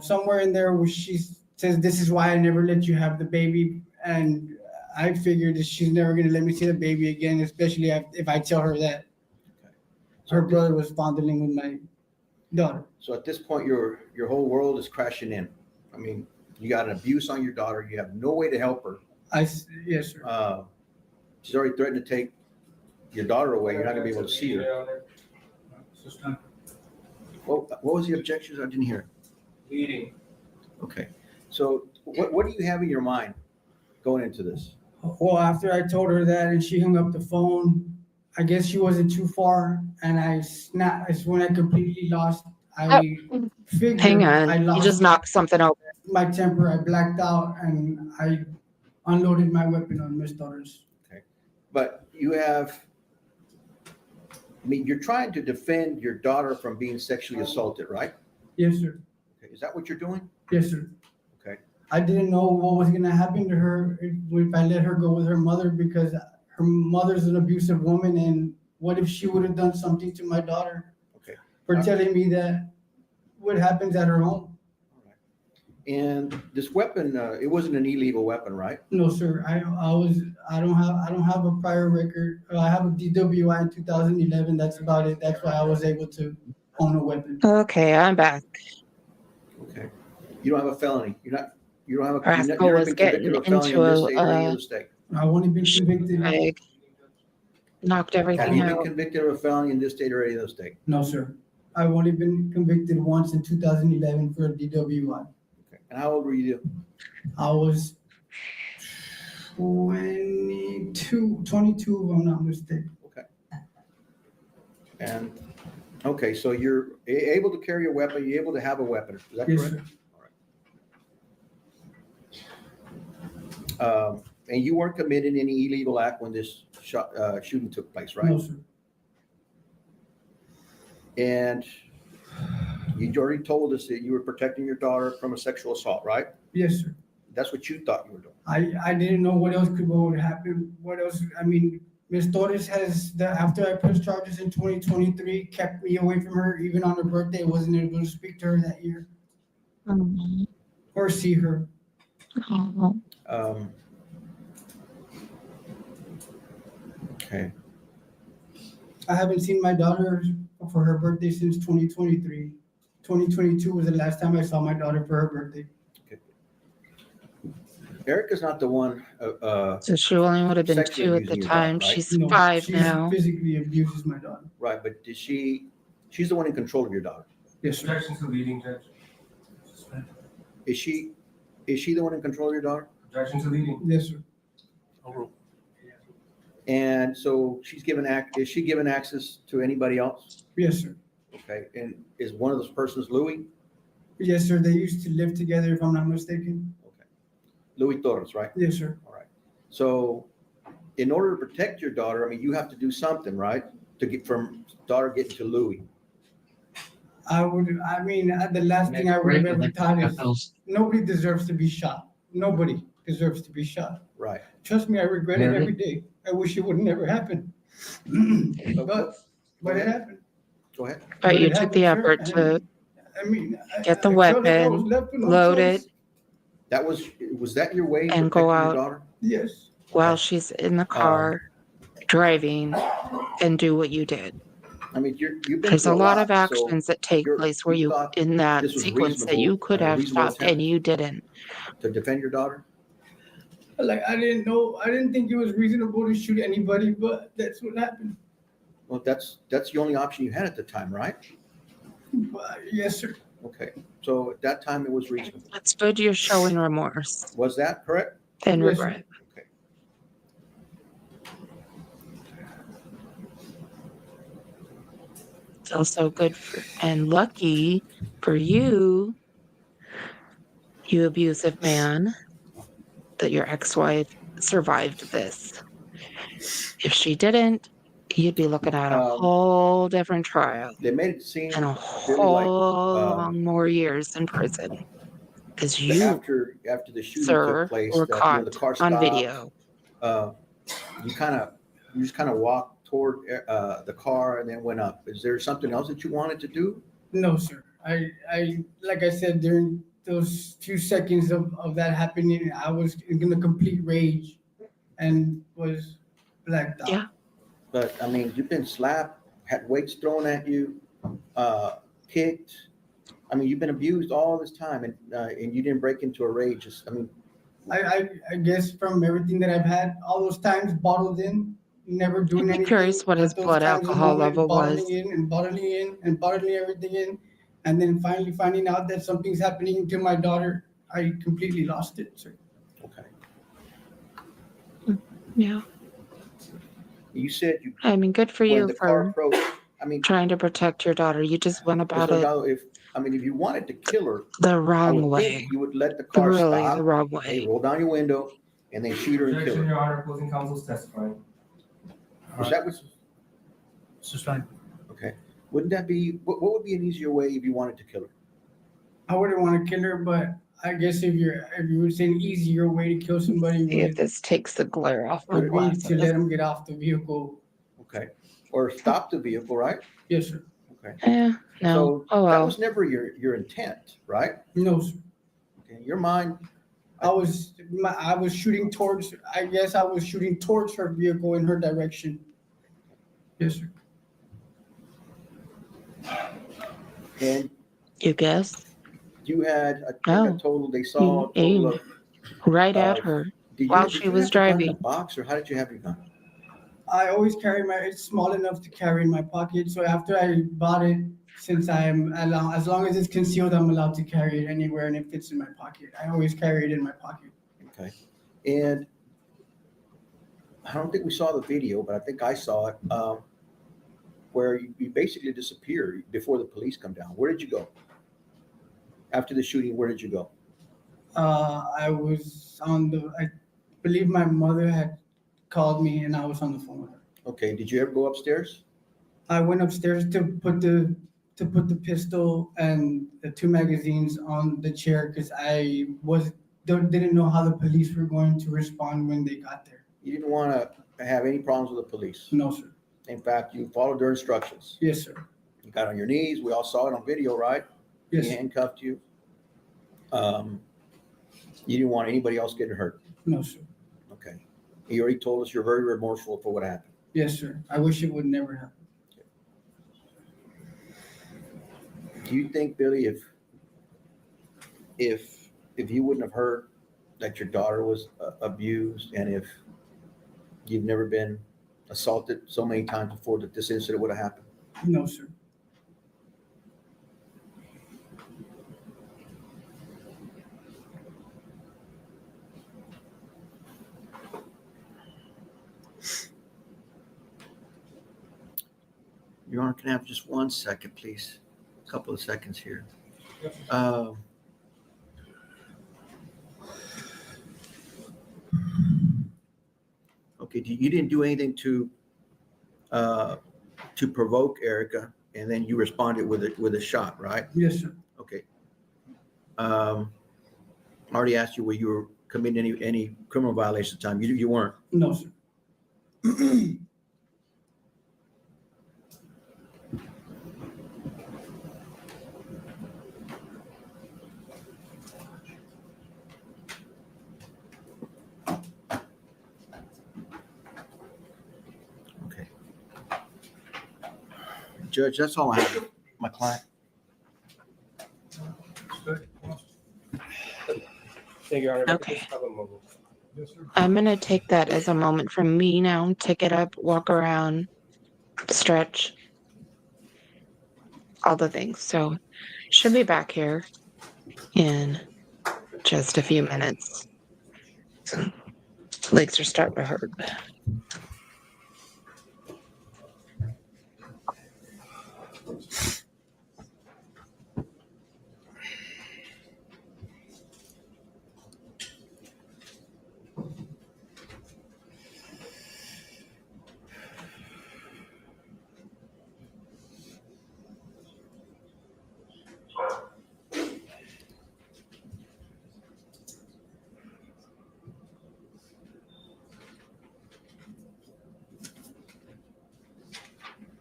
somewhere in there where she says, "This is why I never let you have the baby," and I figured that she's never gonna let me see the baby again, especially if I tell her that her brother was fondling with my daughter. So at this point, your whole world is crashing in. I mean, you got an abuse on your daughter. You have no way to help her. Yes, sir. She's already threatened to take your daughter away. You're not going to be able to see her. What was the objections? I didn't hear. Leading. Okay. So what do you have in your mind going into this? Well, after I told her that and she hung up the phone, I guess she wasn't too far, and I snapped. It's when I completely lost. I figured Hang I on. You lost just knocked something over. my temper. I blacked out and I unloaded my weapon on Miss Torres. But you have, I mean, you're trying to defend your daughter from being sexually assaulted, right? Yes, sir. Okay. Is that what you're doing? Yes, sir. Okay. I didn't know what was gonna happen to her if I let her go with her mother, because her mother's an abusive woman, and what if she would have done something to my daughter? Okay. For telling me that what happens at her home. And this weapon, it wasn't an illegal weapon, right? No, sir. I don't have a prior record. I have a DWI in 2011. That's about it. That's why I was able to own a weapon. Okay, I'm back. Okay. You don't have a felony. You don't have a. Rascal you've never was been getting convicted of a felony in this into state or any other state. I've only been convicted. Like, knocked Have everything you been out. convicted of a felony in this state or any other state? No, sir. I've only been convicted once in 2011 for a DWI. Okay. And how old were you? I was 22, if I'm not mistaken. Okay. And, okay, so you're able to carry a weapon, you're able to have a weapon, is that Yes, correct? sir. And you weren't committing any illegal act when this shooting took place, right? No, sir. And you already told us that you were protecting your daughter from a sexual assault, right? Yes, sir. That's what you thought you were doing. I didn't know what would happen. What else? I mean, Ms. Torres after I pressed charges in 2023, kept me away from her. Even on her birthday, I wasn't able to speak to her that year. Mhm. or see her. Oh. Okay. I haven't seen my daughter for her birthday since 2023. 2022 was the last time I saw my daughter for her birthday. Erica's not the one, So she only would have been sexually 2 at abusing the your daughter, time. right? She's No, 5 she now. physically abuses my daughter. right, but she's the one in control of your daughter. Yes, sir. Objection to leading, Judge. Is she the one in control of your daughter? Objection to leading. Yes, sir. Overruled. And so is she given access to anybody else? Yes, sir. Okay, and is one of those persons Louis? Yes, sir. They used to live together, if I'm not mistaken. Okay. Louis Torres, right? Yes, sir. All right. So in order to protect your daughter, I mean, you have to do something, right? To get from daughter getting to Louis. The last thing I would have ever thought is nobody deserves to be shot. Nobody deserves to be shot. Right. Trust me, I regret it every day. I wish it would never happen. But it happened. Go ahead. But you it took the happened, sir, effort to get the I felt like I was weapon, left with no load choice. Was that your way of And protecting go your out. daughter? Yes. while she's in the car driving and do what you did. I mean, you've been There's a through lot of so actions that take you're- place where you you, thought in that this was sequence, that reasonable you could and a have reasonable stopped and attempt. you didn't. to defend your daughter? Like, I didn't think it was reasonable to shoot anybody, but that's what happened. Well, that's the only option you had at the time, right? But, yes, sir. Okay, so at that time it was reasonable. It's good you're showing remorse Was that correct? and Yes, sir. regret. Okay. It's also good for, and lucky for you, you abusive man, that your ex-wife survived this. If she didn't, you'd be looking at a whole different trial They made it seem and a really like, whole long more years in prison. Because that you, after the shooting sir, took place, were that, caught the car on stopped. video. You just kind of walked toward the car and then went up. Is there something else that you wanted to do? No, sir. I like I said, during those few seconds of that happening, I was in a complete rage and was blacked out. Yeah. But I mean, you've been slapped, had weights thrown at you, kicked. I mean, you've been abused all this time, and you didn't break into a rage. I mean, I guess from everything that I've had, all those times bottled in, never doing I'd be anything. curious what his at those blood times of alcohol moment, level bottling was. in and bottling in and bottling everything in, and then finally finding out that something's happening to my daughter, I completely lost it, sir. okay. Yeah. You said you I mean, good for when you the car for approached. I mean, trying to protect your daughter. You just went about it Delgado, if you wanted to kill her, the I wrong would way. think you would let the car Really, stop, the wrong hey, way. roll down your window, and then shoot her and kill Objection, her. Your Honor, opposing counsel's testifying. Is that what's Sustained. okay? Wouldn't that be what would be an easier way if you wanted to kill her? I wouldn't want to kill her, but I guess if you would say an easier way to kill somebody See if would this takes the glare off my be to let glasses. them get off the vehicle. Okay, or stop the vehicle, right? Yes, sir. Okay. Yeah, no. So Oh that well. was never your intent, right? No, sir. Okay, your mind. I was shooting towards. I guess I was shooting towards her vehicle in her direction. Yes, sir. And You guess? you had a No. total. They saw a total aimed of. Right at Uh, her. Did While did she you was have the gun in driving. a box, or how did you have your gun? I always carry it's small enough to carry in my pocket. So after I bought it, since as long as it's concealed, I'm allowed to carry it anywhere and it fits in my pocket. I always carry it in my pocket. Okay, and I don't think we saw the video, but I think I saw it, where you basically disappeared before the police come down. Where did you go? After the shooting, where did you go? I was I believe my mother had called me and I was on the phone with her. Okay, did you ever go upstairs? I went upstairs to put the pistol and the 2 magazines on the chair because I didn't know how the police were going to respond when they got there. You didn't want to have any problems with the police. No, sir. In fact, you followed their instructions. Yes, sir. You got on your knees. We all saw it on video, right? Yes, He sir. handcuffed you. You didn't want anybody else getting hurt. No, sir. Okay. You already told us you're very remorseful for what happened. Yes, sir. I wish it would never happen. Do you think, Billy, if you wouldn't have heard that your daughter was abused, and if you've never been assaulted so many times before, that this incident would have happened? No, sir. Your Honor, can I have just 1 second, please? A couple of seconds here. Okay, you didn't do anything to provoke Erica, and then you responded with a shot, right? Yes, sir. Okay. I already asked you whether you were committing any criminal violation at the time. You weren't. No, sir. Okay. Judge, that's all I have. My client. Thank you, Your Honor. If I could Okay. just have a moment. I'm gonna take that as a moment from me now to get up, walk around, stretch, all the things. So should be back here in just a few minutes. Legs are starting to hurt.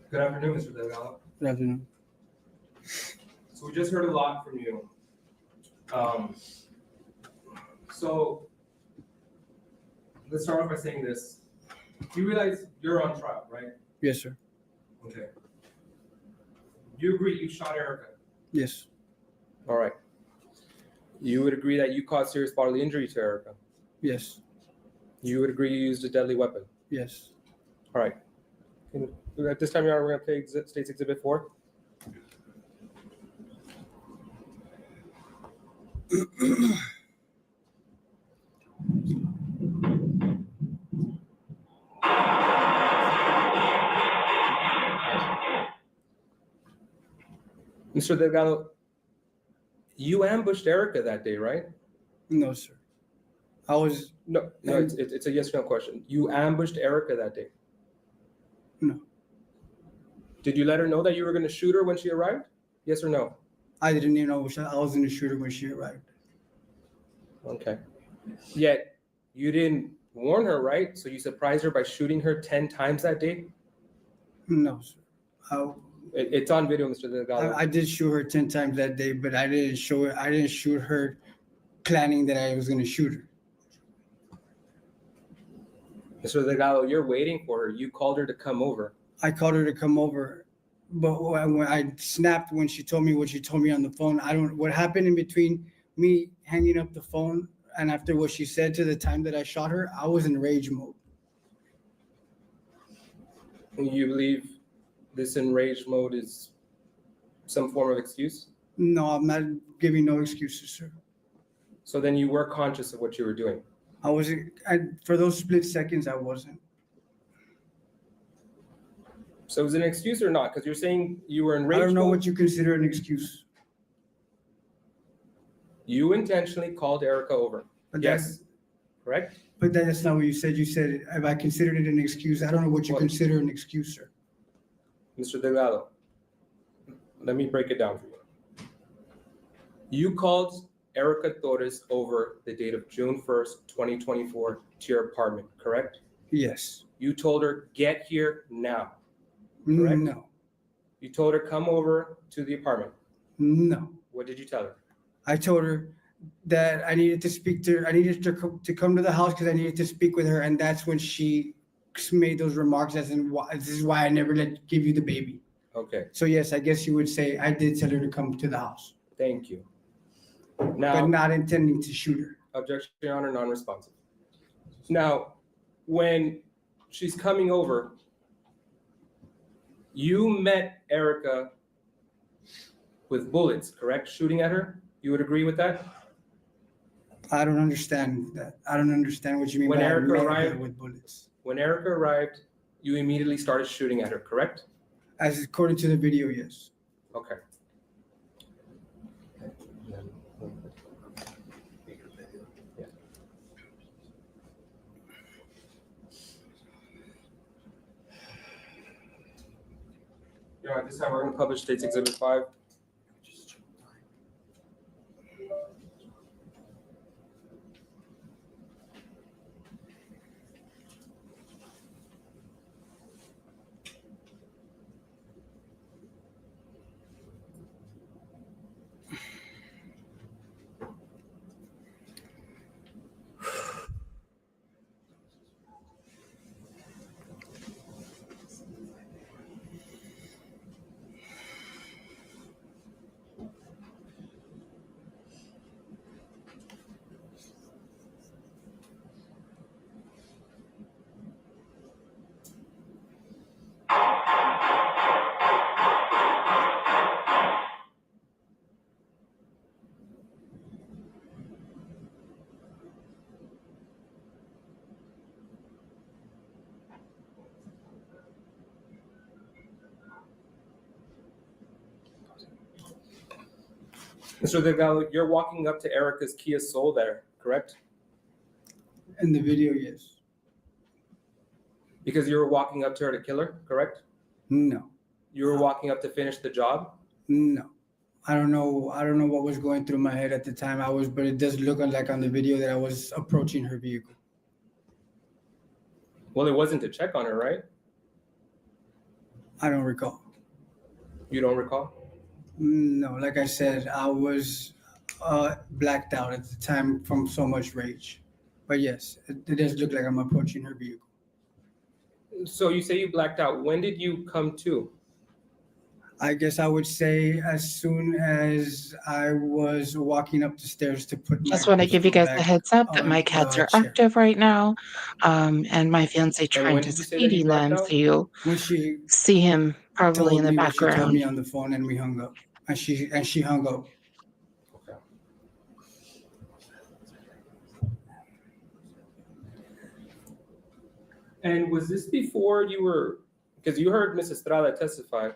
Good afternoon, Mr. Delgado. Good afternoon. So we just heard a lot from you. So let's start off by saying this. You realize you're on trial, right? Yes, sir. Okay. You agree you shot Erica? Yes. All right. You would agree that you caused serious bodily injury to Erica? Yes. You would agree you used a deadly weapon? Yes. All right. At this time, Your Honor, we're going to play State's Exhibit 4. Mr. Delgado, you ambushed Erica that day, right? No, sir. I was No, it's a yes or no question. You ambushed Erica that day? No. Did you let her know that you were going to shoot her when she arrived? Yes or no? I didn't even know I was in the shooter when she arrived. Okay. Yet you didn't warn her, right? So you surprised her by shooting her 10 times that day? No, sir. It's on video, Mr. Delgado. I did shoot her 10 times that day, but I didn't shoot her planning that I was going to shoot her. Mr. Delgado, you're waiting for her. You called her to come over. I called her to come over, but when I snapped when she told me what she told me on the phone, what happened in between me hanging up the phone and after what she said to the time that I shot her, I was in rage mode. You believe this enraged mode is some form of excuse? No, I'm not giving no excuses, sir. So then you were conscious of what you were doing? For those split seconds, I wasn't. So is it an excuse or not? Because you're saying you were enraged. I don't know mode. what you consider an excuse. You intentionally called Erica over. But Yes, correct? But that's not what you said. You said, if I considered it an excuse, I don't know what you Well- consider an excuse, sir. Mr. Delgado, let me break it down for you. You called Erica Torres over the date of June 1st, 2024 to your apartment, correct? Yes. You told her, get here now. Correct. No. You told her, come over to the apartment. No. What did you tell her? I told her that I needed to speak to her. I needed to come to the house because I needed to speak with her, and that's when she made those remarks as in, this is why I never give you the baby. Okay, So yes, I guess you would say I did tell her to come to the house, thank you. but Now, not intending to shoot her. objection, Your Honor, non-responsive. Now, when she's coming over, you met Erica with bullets, correct? Shooting at her? You would agree with that? I don't understand that. I don't understand what you mean When by I Erica met her arrived- with bullets. When Erica arrived, you immediately started shooting at her, correct? As according to the video, yes. Okay. Your Honor, at this time, we're going to publish State's Exhibit 5. Mr. Delgado, you're walking up to Erica's Kia Soul there, correct? In the video, yes. Because you were walking up to her to kill her, correct? No, You were walking up to finish the job? no. I don't know what was going through my head at the time. But it does look like on the video that I was approaching her vehicle. Well, it wasn't to check on her, right? I don't recall. You don't recall? No, like I said, I was blacked out at the time from so much rage. But yes, it does look like I'm approaching her vehicle. So you say you blacked out. When did you come to? I guess I would say as soon as I was walking up the stairs to put my Just want to give you pistol guys a back heads up that on my cats the are chair. active right now, and my fiance when trying to did you say that you speedy blacked them, out? so you When she see him probably told in the me what she told background. me on the phone, and we hung up, and she hung up. Okay. And was this before you were, because you heard Ms. Estrada testify.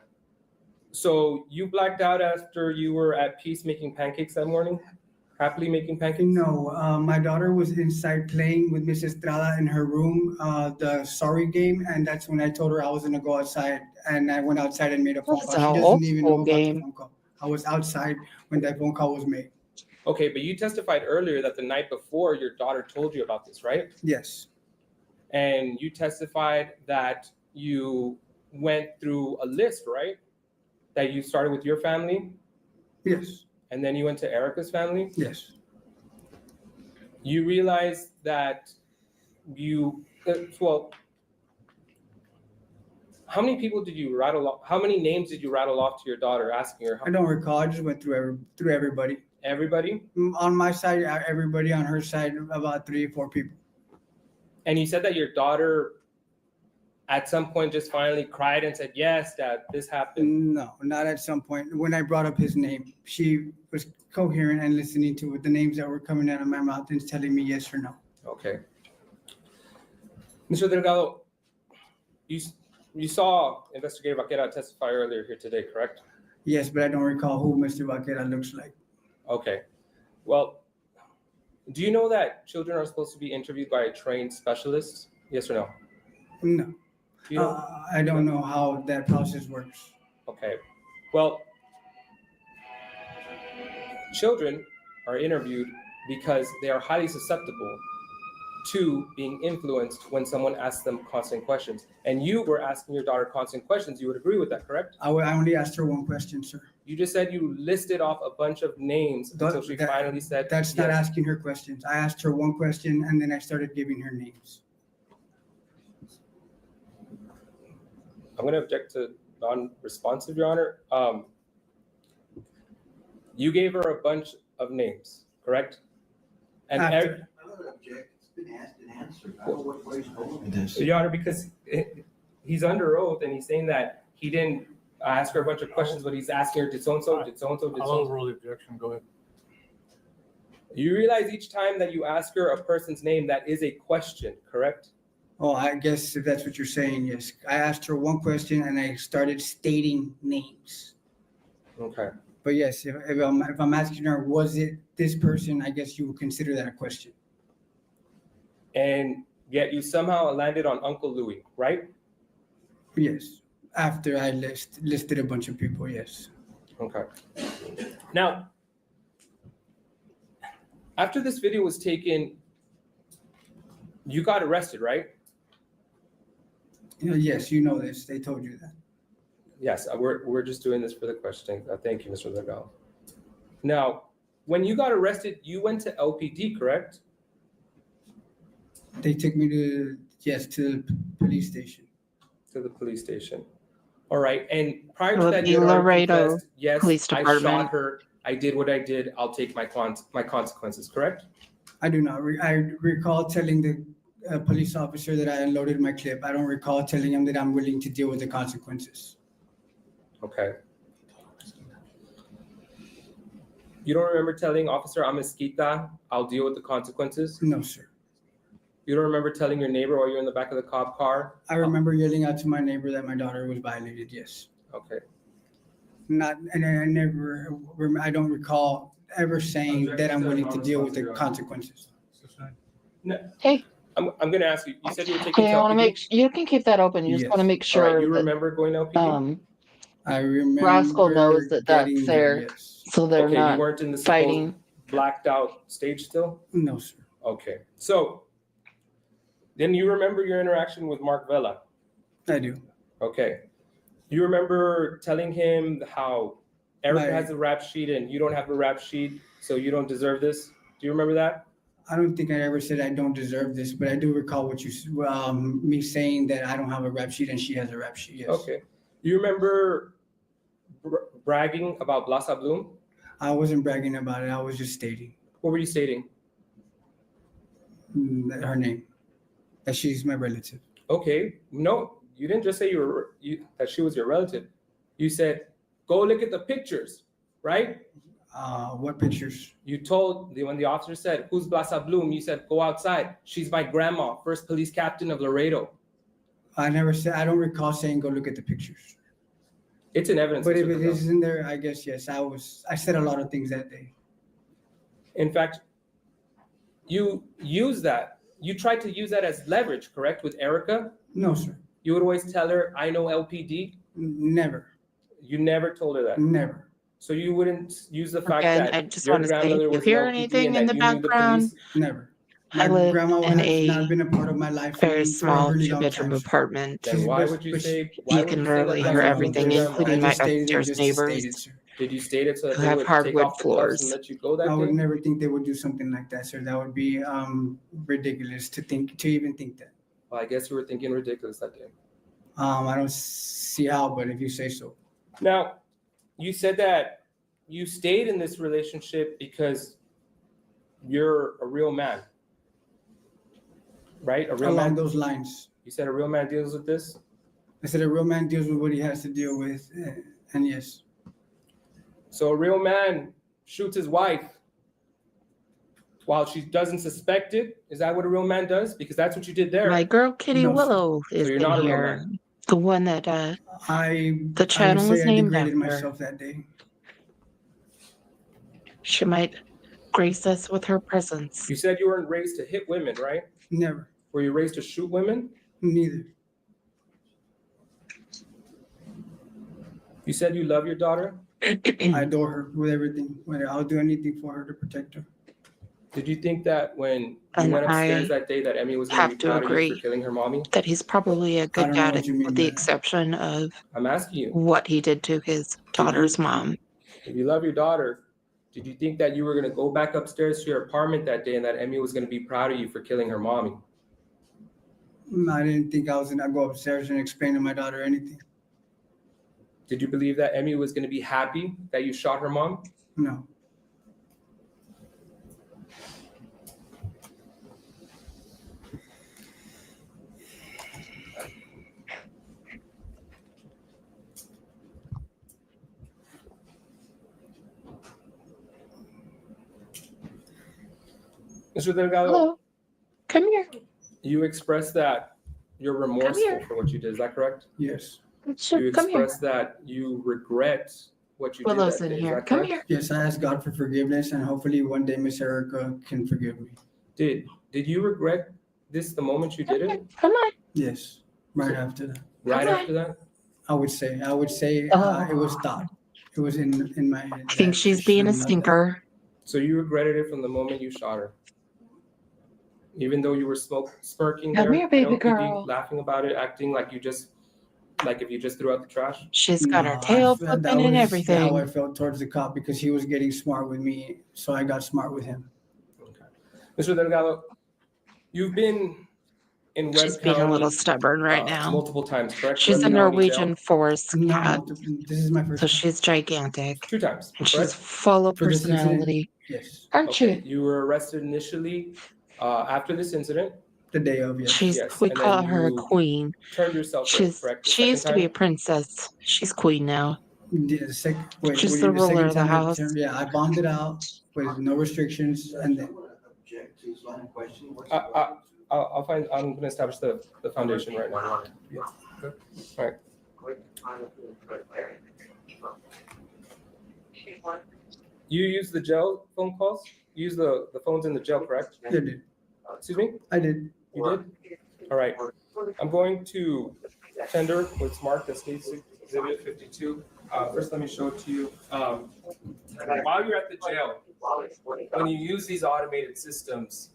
So you blacked out after you were at peace making pancakes that morning? Happily making pancakes? No, my daughter was inside playing with Miss Estrada in her room, the sorry game, and that's when I told her I was gonna go outside, and I went outside and made a phone That's call. an She old doesn't even school know about the game. phone call. I was outside when that phone call was made. Okay, but you testified earlier that the night before your daughter told you about this, right? Yes, And you testified that you went through a list, right? That you started with your family yes, and then you went to Erica's family. yes. You realized that well, how many people did you rattle off? How many names did you rattle off to your daughter asking her? I don't recall. I just went through everybody. Everybody? On my side, everybody. On her side, about 3 or 4 people. And you said that your daughter at some point just finally cried and said, yes, Dad, this happened. No, not at some point. When I brought up his name, she was coherent and listening to the names that were coming out of my mouth and telling me yes or no. Okay. Mr. Delgado, you saw Investigator Vaquera testify earlier here today, correct? Yes, but I don't recall who Mr. Vaquera looks like. Okay. Well, do you know that children are supposed to be interviewed by a trained specialist? Yes or no? No, Do you know? I don't know how that process works. Okay. Well, children are interviewed because they are highly susceptible to being influenced when someone asks them constant questions. And you were asking your daughter constant questions. You would agree with that, correct? I only asked her one question, sir. You just said you listed off a bunch of names until she finally said That's not yes. asking her questions. I asked her one question and then I started giving her names. I'm going to object to non-responsive, Your Honor. You gave her a bunch of names, correct? And After. I would object. It's been asked and answered. I don't know what way he's going with this. Your Honor, because he's under oath and he's saying that he didn't ask her a bunch of questions, but he's asking her, did so-and-so, did so-and-so, did I'll so-and-so. overrule the objection. Go ahead. You realize each time that you ask her a person's name, that is a question, correct? Oh, I guess if that's what you're saying, yes. I asked her one question and I started stating names. Okay. But yes, if I'm asking her, was it this person, I guess you would consider that a question. And yet you somehow landed on Uncle Louis, right? Yes. After I listed a bunch of people, yes. Okay. Now, after this video was taken, you got arrested, right? Yes, you know this. They told you that. Yes, we're just doing this for the questioning. Thank you, Mr. Delgado. Now, when you got arrested, you went to LPD, correct? They took me to the police station. To the police station. All right, and prior It to would that, be you had already Laredo confessed, yes, Police I Department. shot her, I did what I did, I'll take my consequences, correct? I do not. I recall telling the police officer that I unloaded my clip. I don't recall telling him that I'm willing to deal with the consequences. Okay. You don't remember telling Officer Amezquita, I'll deal with the consequences? No, sir. You don't remember telling your neighbor while you're in the back of the cop car? I remember yelling out to my neighbor that my daughter was violated. Yes. Okay. Not, and I don't recall ever saying that I'm willing to deal with the consequences. Hey, I'm gonna ask you, you said you were taking okay, I want to LPD? you can keep that open. You just Yes. want to make All right, sure you that, remember going to LPD? I remember. Roscoe knows that that's getting there. yes. so they're Okay, you not weren't in the supposed fighting. blacked out stage still? No, sir. Okay, so then you remember your interaction with Mark Vela? I do. Okay. You remember telling him how Erica Right. has a rap sheet and you don't have a rap sheet, so you don't deserve this? Do you remember that? I don't think I ever said I don't deserve this, but I do recall what you me saying that I don't have a rap sheet and she has a rap sheet. Yes. Okay. You remember bragging about Blasa Bloom? I wasn't bragging about it. I was just stating What were you stating? her name, that she's my relative. Okay, no, you didn't just say that she was your relative. You said, go look at the pictures, right? What pictures? You told, when the officer said, who's Blasa Bloom? You said, go outside. She's my grandma, first police captain of Laredo. I never said. I don't recall saying go look at the pictures. It's in evidence. But if Mr. it Delgado. is in there, I guess yes. I said a lot of things that day. In fact, you use that. You tried to use that as leverage, correct, with Erica? No, sir. You would always tell her, I know LPD. Never. You never told her that. Never. So you wouldn't use the fact Again, that I just your want to say, grandmother if you was hear an LPD anything and in that the you knew background, police. Never. I My live grandma in has a not been a part of my life very for a small really long two-bedroom time, sir. apartment. Then why But- would you but say? Why You would can you say literally that hear that's not everything, your grandma? including I my just stated it upstairs just to neighbors. state it, sir. Did you state it so that who they have would take hardwood off the gloves floors. and let you go that I would day? never think they would do something like that, sir. That would be ridiculous to even think that. Well, I guess you were thinking ridiculous that day. I don't see how, but if you say so. Now, you said that you stayed in this relationship because you're a real man, right? A real Along man. those lines. You said a real man deals with this. I said a real man deals with what he has to deal with, and yes. So a real man shoots his wife while she doesn't suspect it. Is that what a real man does? Because that's what you did there. My girl Kitty No, sir. Willow is you're in not a real here. man. The one that I the would channel say is I named degraded after. myself that day. She might grace us with her presence. You said you weren't raised to hit women, right? Never. Were you raised to shoot women? Neither. You said you love your daughter. I adore her with everything. I'll do anything for her to protect her. Did you think that when you And went upstairs I that day that Emmy was going to have be to proud of you agree for killing her mommy? that he's probably a I good don't know dad, what you mean with by the that. exception of I'm asking you. what he did to his you- daughter's mom. If you love your daughter, did you think that you were going to go back upstairs to your apartment that day and that Emmy was going to be proud of you for killing her mommy? I didn't think I was gonna go upstairs and explain to my daughter anything. Did you believe that Emmy was going to be happy that you shot her mom? No. Mr. Delgado, Hello, come here. you expressed that you're remorseful here. for what you did. Is that correct? Yes. You Come here. expressed that you regret what you did Willow's that in day. Is here. that Come correct? here. Yes, I ask God for forgiveness, and hopefully one day Miss Erica can forgive me. Did you regret this the moment you did it? Come on. Yes. Right after that, Right Okay. after that? I would say Oh. it was thought. It was in my head. I think that she's I being a should've not done. stinker. So you regretted it from the moment you shot her? Even though you were smirking Come there, here, baby you know, girl. laughing about it, acting like like if you just threw out the trash? She's got her No, tail that flipping and was how everything. I felt towards the cop because he was getting smart with me, so I got smart with him. Okay. Mr. Delgado, you've been in Webb She's being a little County stubborn right now. multiple times, correct? She's Webb a County Norwegian Jail? forest Not cat, multiple. This is my first so time. she's gigantic 2 times, and she's correct? full of For this incident, personality, yes. aren't Okay. you? You were arrested initially after this incident. The day of, yes. She's Yes, we and call then her a you queen. turned yourself in, correct? The She used to second be a time? princess. She's queen now. The second, wait, She's what do the you, the ruler second of the time house. yeah, I bonded out with no restrictions, and then Object to his line of questioning. What's I'm going to establish the foundation right now. Yeah. All right. You use the jail phone calls? You use the phones in the jail, correct? I did. Excuse me? I did. You did? All right. I'm going to tender what's marked as case exhibit 52. First, let me show it to you. While you're at the jail, when you use these automated systems,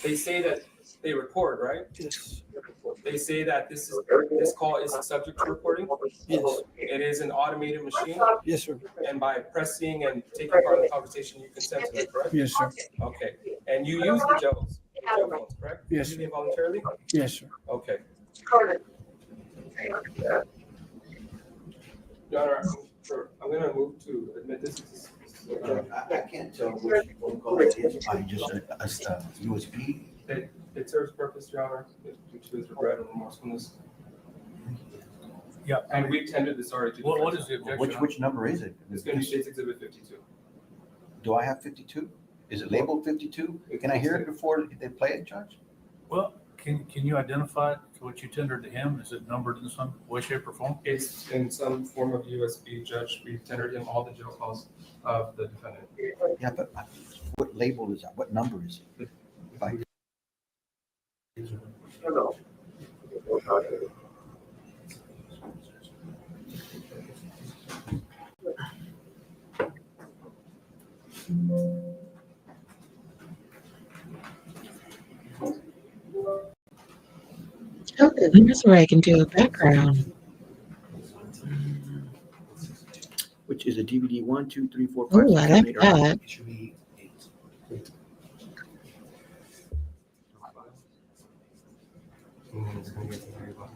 they say that they record, right? Yes. They say that this call is subject to recording. Yes. It is an automated machine, Yes, sir. and by pressing and taking part in the conversation, you consent to it, correct? Yes, sir. Okay. And you use the jail phones, correct? Yes, You sir. use it voluntarily? Yes, sir. Okay. Your Honor, I'm going to move to admit this. I can't tell which phone call it is by just a USB. It serves purpose, Your Honor, due to his regret and remorsefulness. Yeah. And we've tendered this already to the What defense. is the objection? Which number is it? It's going to be case exhibit 52. Do I have 52? Is it labeled 52? Can I hear it before they play it, Judge? Well, can you identify what you tendered to him? Is it numbered in some way, shape, or form? It's in some form of USB, Judge. We've tendered him all the jail calls of the defendant. Yeah, but what label is that? What number is it? If I- Okay, here's where I can do a background. Which is a DVD 1, 2, 3, 4, 5, Oh, 6, I 7, like 8, or 9. that. It should be 8. It's going to get to the very bottom.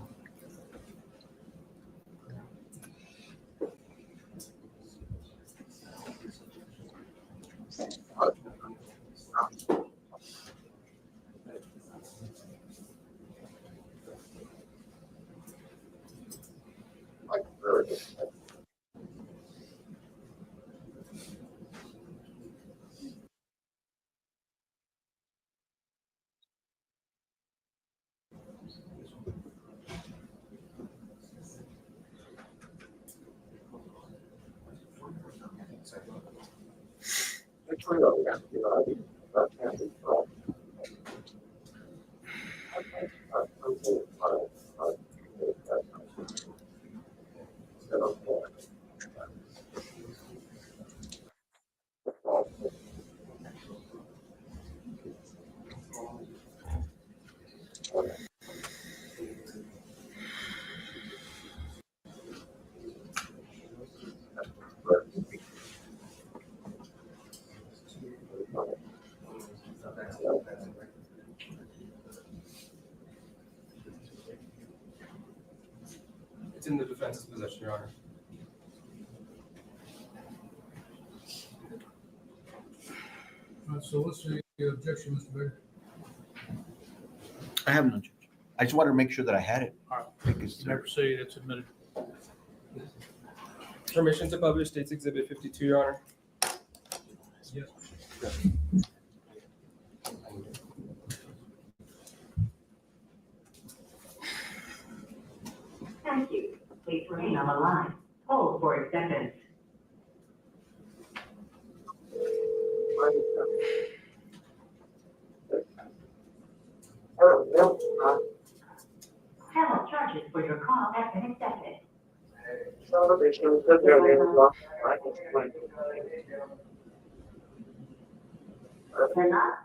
Your Honor. So what's the objection, Mr. Baker? I have no objection. I just wanted to make sure that I had it. All right. Because May I proceed? It's admitted. Permission to publish State's Exhibit 52, Your Honor. Yes. Thank you. Please remain on the line. Hold for acceptance. Panel charges for your call have been accepted. They're not?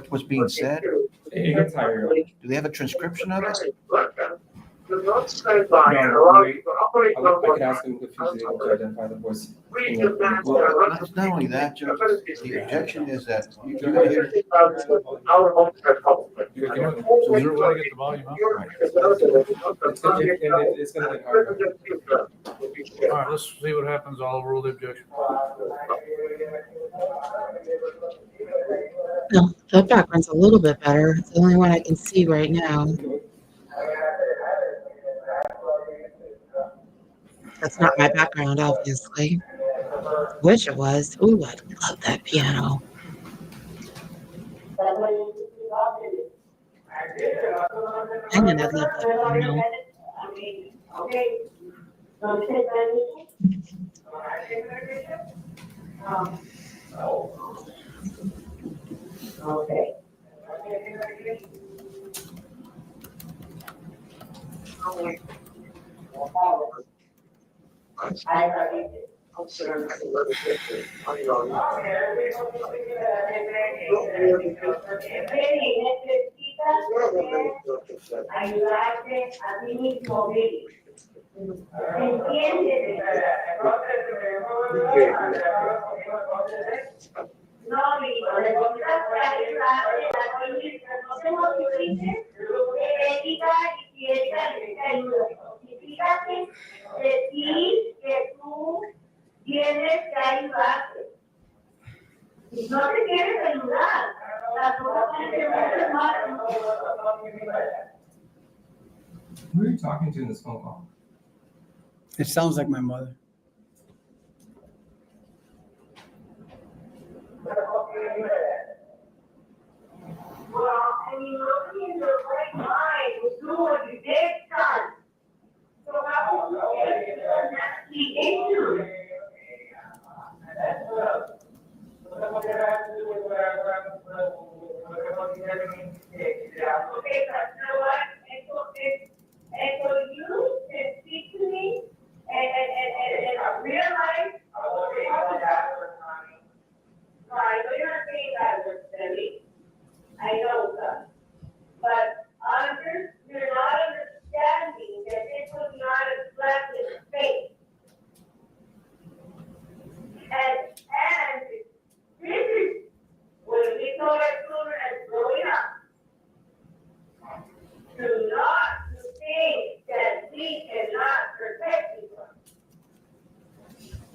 what's being said? It gets higher, Your Honor. Do they have a transcription of it? No, wait. I could ask him if he's able to identify the voice. Well, it's not only that, Judge. The objection is that you can hear. You can- So is there a way to get the volume up? It's gonna get harder. All right, let's see what happens. I'll overrule the objection. No, that background's a little bit better. It's the only one I can see right now. That's not my background, obviously. Wish it was. Ooh, I love that piano. And I love that piano. Okay. Ayudarte a ti mismo mismo. ¿Entiendes? No, mi hijo, necesitas ayudarte a ti mismo. No te mortifiques, ética y ética te ayuda. Y fíjate de ti que tú tienes que ayudarte. Si no te quieres ayudar, las cosas van a ser más. Who are you talking to in this phone call? It sounds like my mother. Well, I mean, looking in your right mind to do what you did, son. So how will you that's the issue? Okay, but you know what? And so you can speak to me and realize. Right, so you're not saying that word, Debbie. I know, son. But you're not understanding that this was not a slap in the face. And this is what we told our children as growing up. Do not think that we cannot protect you.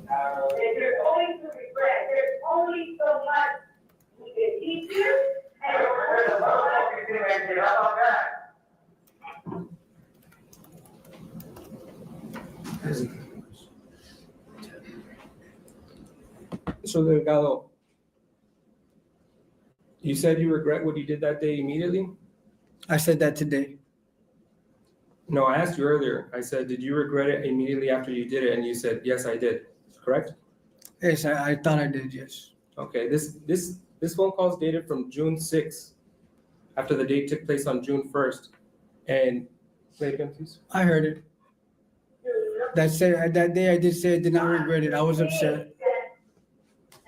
That you're going to regret. There's only so much we can teach you. So Delgado, you said you regret what you did that day immediately? I said that today. No, I asked you earlier. I said, did you regret it immediately after you did it? And you said, yes, I did. Correct? Yes, I thought I did, yes. Okay, this This phone call is dated from June 6th, after the date took place on June 1st. And play it again, please. I heard it. That day I did say I did not regret it. I was upset.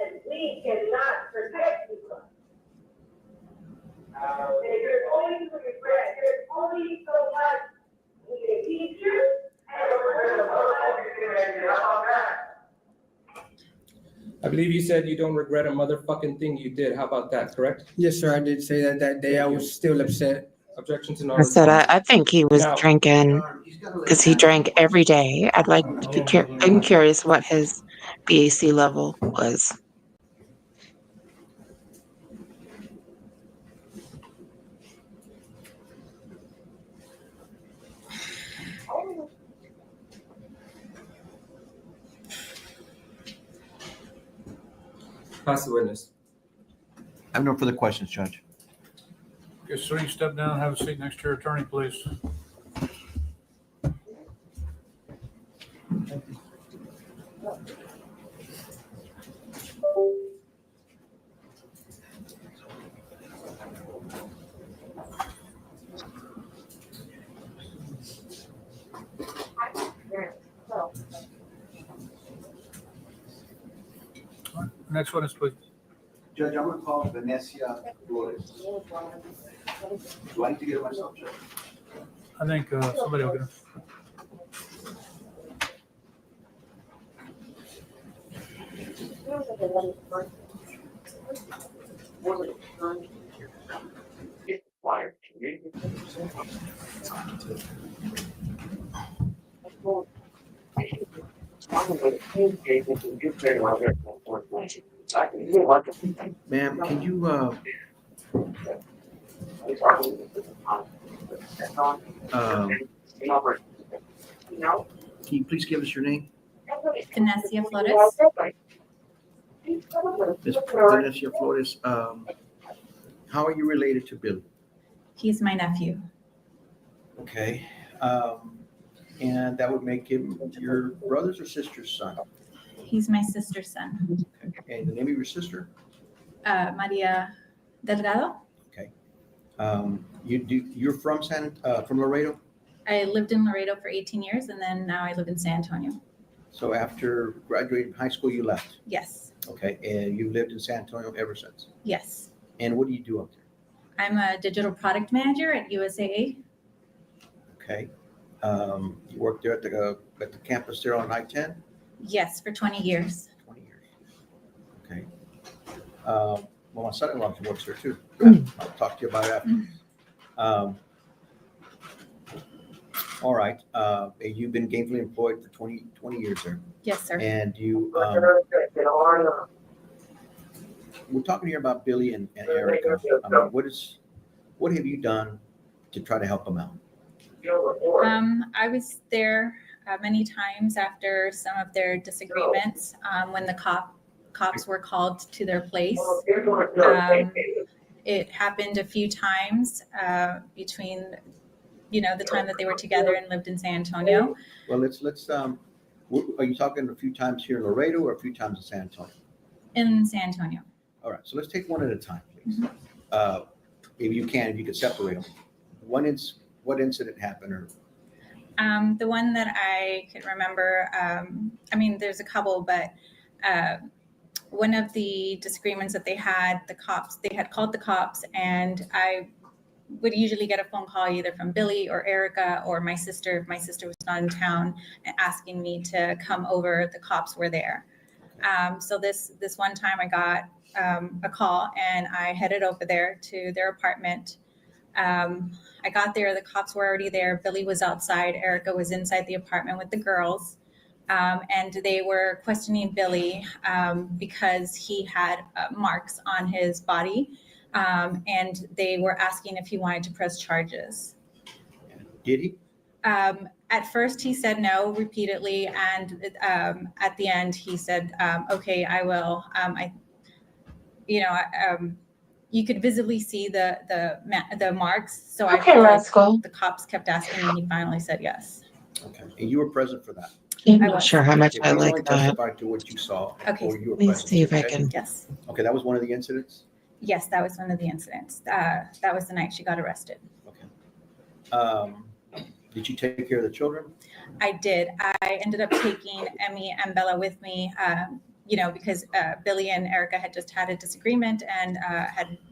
And we cannot protect you. There's only regret, there's only so much we can teach you I believe you said you don't regret a motherfucking thing you did. How about that, correct? Yes, sir, I did say that day. I was still upset. Objection to I said, non-response. I think he was Now- drinking because he drank every day. I'd like to be I'm curious what his BAC level was. Pass the witness. I have no further questions, Judge. Yes, sir, you step down and have a seat next to your attorney, please. All right, next witness, please. Judge, I'm gonna call Vanessa Flores. Do I need to get it myself, Judge? I think somebody will get him. Ma'am, can you, can you please give us your name? Vanessa Flores. Ms. Vanessa Flores, how are you related to Billy? He's my nephew. Okay, and that would make him your brother's or sister's son? He's my sister's son. And the name of your sister? Maria Delgado. Okay. You're from from Laredo? I lived in Laredo for 18 years, and then now I live in San Antonio. So after graduating high school, you left? Yes, Okay, and you've lived in San Antonio ever since? yes. And what do you do up there? I'm a digital product manager at USAA. Okay. You worked there at the campus there on I-10? Yes, for 20 years. 20 years. Okay. Well, my son-in-law works there too. I'll talk to you about it after. All right. You've been gainfully employed for 20 years there. Yes, sir. And you, we're talking here about Billy and Erica. I mean, what have you done to try to help them out? I was there many times after some of their disagreements when the cops were called to their place. It happened a few times between, the time that they were together and lived in San Antonio. Well, let's. Are you talking a few times here in Laredo or a few times in San Antonio? In San Antonio. All right. So let's take one at a time, please. If you could separate them. What incident happened? Or The one that I could remember, there's a couple, but one of the disagreements that they had called the cops, and I would usually get a phone call either from Billy or Erica or my sister, if my sister was not in town, asking me to come over. The cops were there. So this one time I got a call, and I headed over there to their apartment. I got there, the cops were already there. Billy was outside. Erica was inside the apartment with the girls. And they were questioning Billy because he had marks on his body. And they were asking if he wanted to press charges. did he? At first, he said no repeatedly. And at the end, he said, okay, I will. You could visibly see the marks. So Okay, I feel like Rascal. the cops kept asking, and he finally said yes. Okay. And you were present for that? I'm I not was. sure how much If I you like only that. testify to what you saw. Okay. Or you were Let me present. see if I okay? can. Yes. Okay, that was one of the incidents? Yes, that was one of the incidents. That was the night she got arrested. Did you take care of the children? I did. I ended up taking Emmy and Bella with me, because Billy and Erica had just had a disagreement and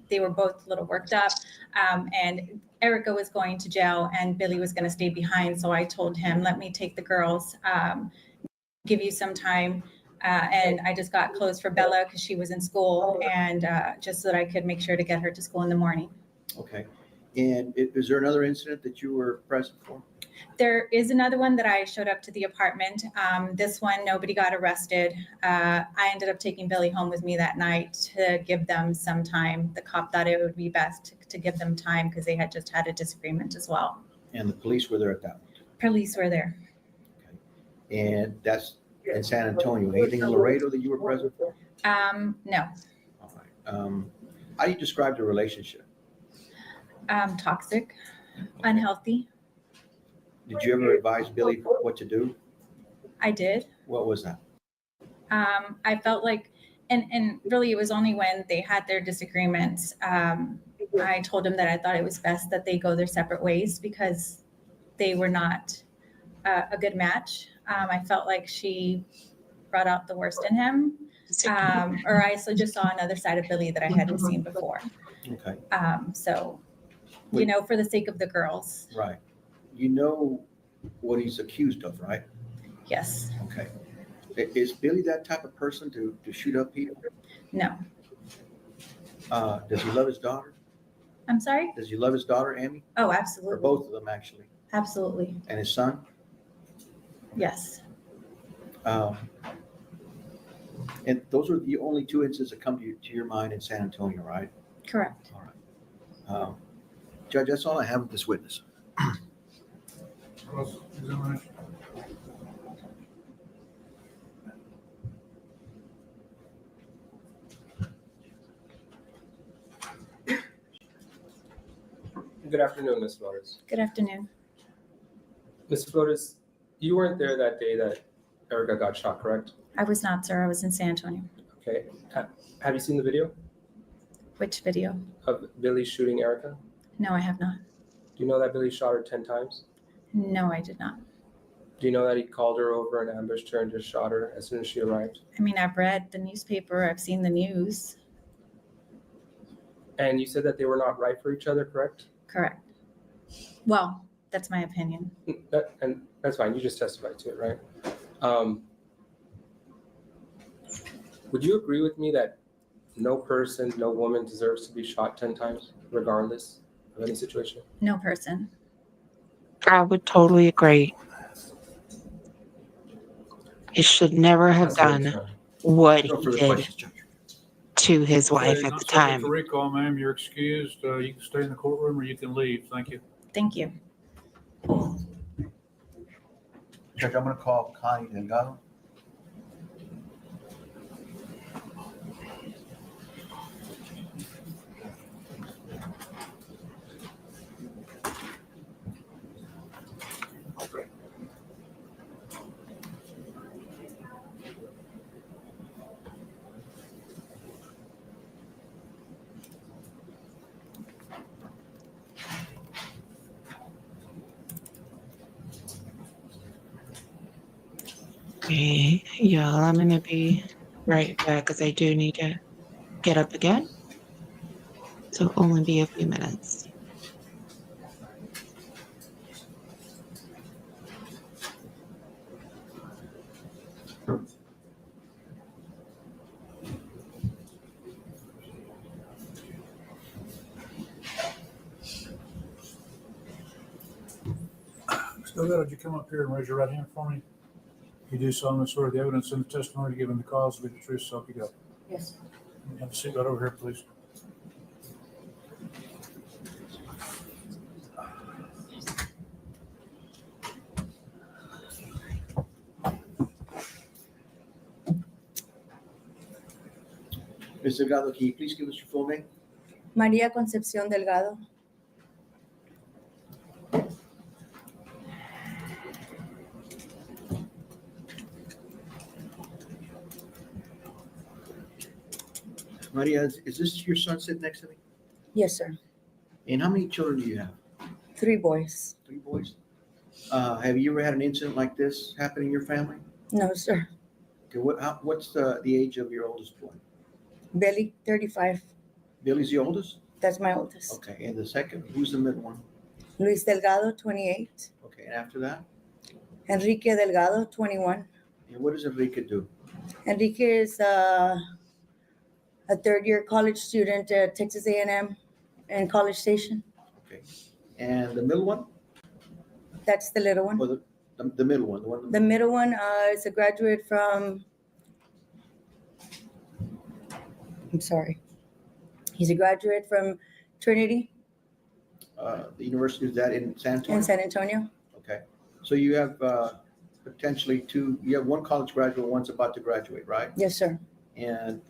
they were both a little worked up. And Erica was going to jail and Billy was going to stay behind. So I told him, let me take the girls, give you some time. And I just got clothes for Bella because she was in school and just so that I could make sure to get her to school in the morning. Okay. And is there another incident that you were present for? There is another one that I showed up to the apartment. This one, nobody got arrested. I ended up taking Billy home with me that night to give them some time. The cop thought it would be best to give them time because they had just had a disagreement as well. And the police were there at that point? Police were there. Okay. And that's in San Antonio. Anything in Laredo that you were present for? No. All right. How do you describe the relationship? Toxic, unhealthy. Did you ever advise Billy what to do? I did. What was that? I felt like, and really it was only when they had their disagreements. I told him that I thought it was best that they go their separate ways because they were not a good match. I felt like she brought out the worst in him. Or I just saw another side of Billy that I hadn't seen before. Okay. So, Wait. For the sake of the girls. Right. You know what he's accused of, right? Yes. Okay. Is Billy that type of person to shoot up people? No. Does he love his daughter? I'm sorry? Does he love his daughter, Amy? Oh, Or absolutely. both of them, actually? Absolutely. And his son? Yes. And those are the only two incidents that come to your mind in San Antonio, right? Correct. All right. Judge, that's all I have with this witness. Cross-examination. Good afternoon, Ms. Flores. Good afternoon. Ms. Flores, you weren't there that day that Erica got shot, correct? I was not, sir. I was in San Antonio. Okay. Have you seen the video Which video? of Billy shooting Erica? No, I have not. Do you know that Billy shot her 10 times? No, I did not. Do you know that he called her over and ambushed her and just shot her as soon as she arrived? I mean, I've read the newspaper. I've seen the news. And you said that they were not right for each other, correct? Correct. Well, that's my opinion. And that's fine. You just testified to it, right? Would you agree with me that no person, no woman deserves to be shot 10 times, regardless of any situation? No person. I would totally agree. He should never have That's done what what No he further did questions, Judge. to his wife Okay, at not the subject time. to recall, ma'am. You're excused. You can stay in the courtroom or you can leave. Thank you. Thank you. Judge, I'm going to call Connie Delgado. Okay, y'all, I'm gonna be right back because I do need to get up again. So it'll only be a few minutes. Delgado, would you come up here and raise your right hand for me? You do solemnly swear the evidence in the testimony given the cause will be the truth, so help you God. Yes. Have a seat right over here, please. Ms. Delgado, can you please give us your full name? María Concepción Delgado. Maria, is this your son sitting next to me? Yes, sir. And how many children do you have? 3 boys. 3 boys? Have you ever had an incident like this happen in your family? No, sir. Okay, what's the age of your oldest boy? Billy, 35. Billy's the oldest? That's my oldest. Okay, and the second, who's the middle one? Luis Delgado, 28. Okay, and after that? Enrique Delgado, 21. And what does Enrique do? Enrique is a 3rd-year college student at Texas A&M in College Station. Okay, and the middle one? That's the little one. Or the middle one? The middle one is a graduate from, I'm sorry. He's a graduate from Trinity The university is that in San Antonio? in San Antonio. Okay, so you have potentially you have one college graduate, one's about to graduate, right? Yes, sir. And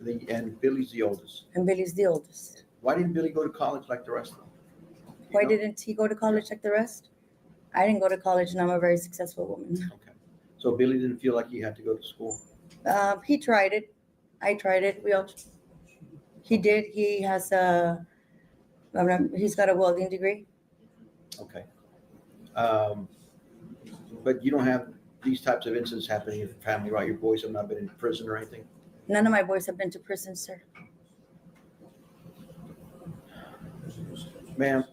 Billy's the oldest. And Billy's the oldest. Why didn't Billy go to college like the rest of them? Why didn't he go to college like the rest? I didn't go to college and I'm a very successful woman. Okay, so Billy didn't feel like he had to go to school. He tried it. I tried it. He did. He has he's got a welding degree. Okay. But you don't have these types of incidents happening in your family, right? Your boys have not been in prison or anything? None of my boys have been to prison, sir. Ma'am,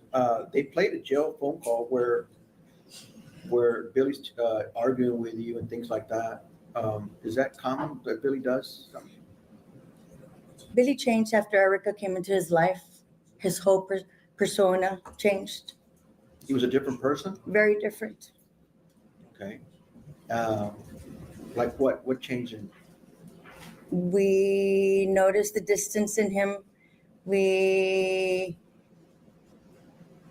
they played a jail phone call where Billy's arguing with you and things like that. Is that common that Billy does? Billy changed after Erica came into his life. His whole persona changed. He was a different person? Very different. Okay. Like what? What changed in? We noticed the distance in him.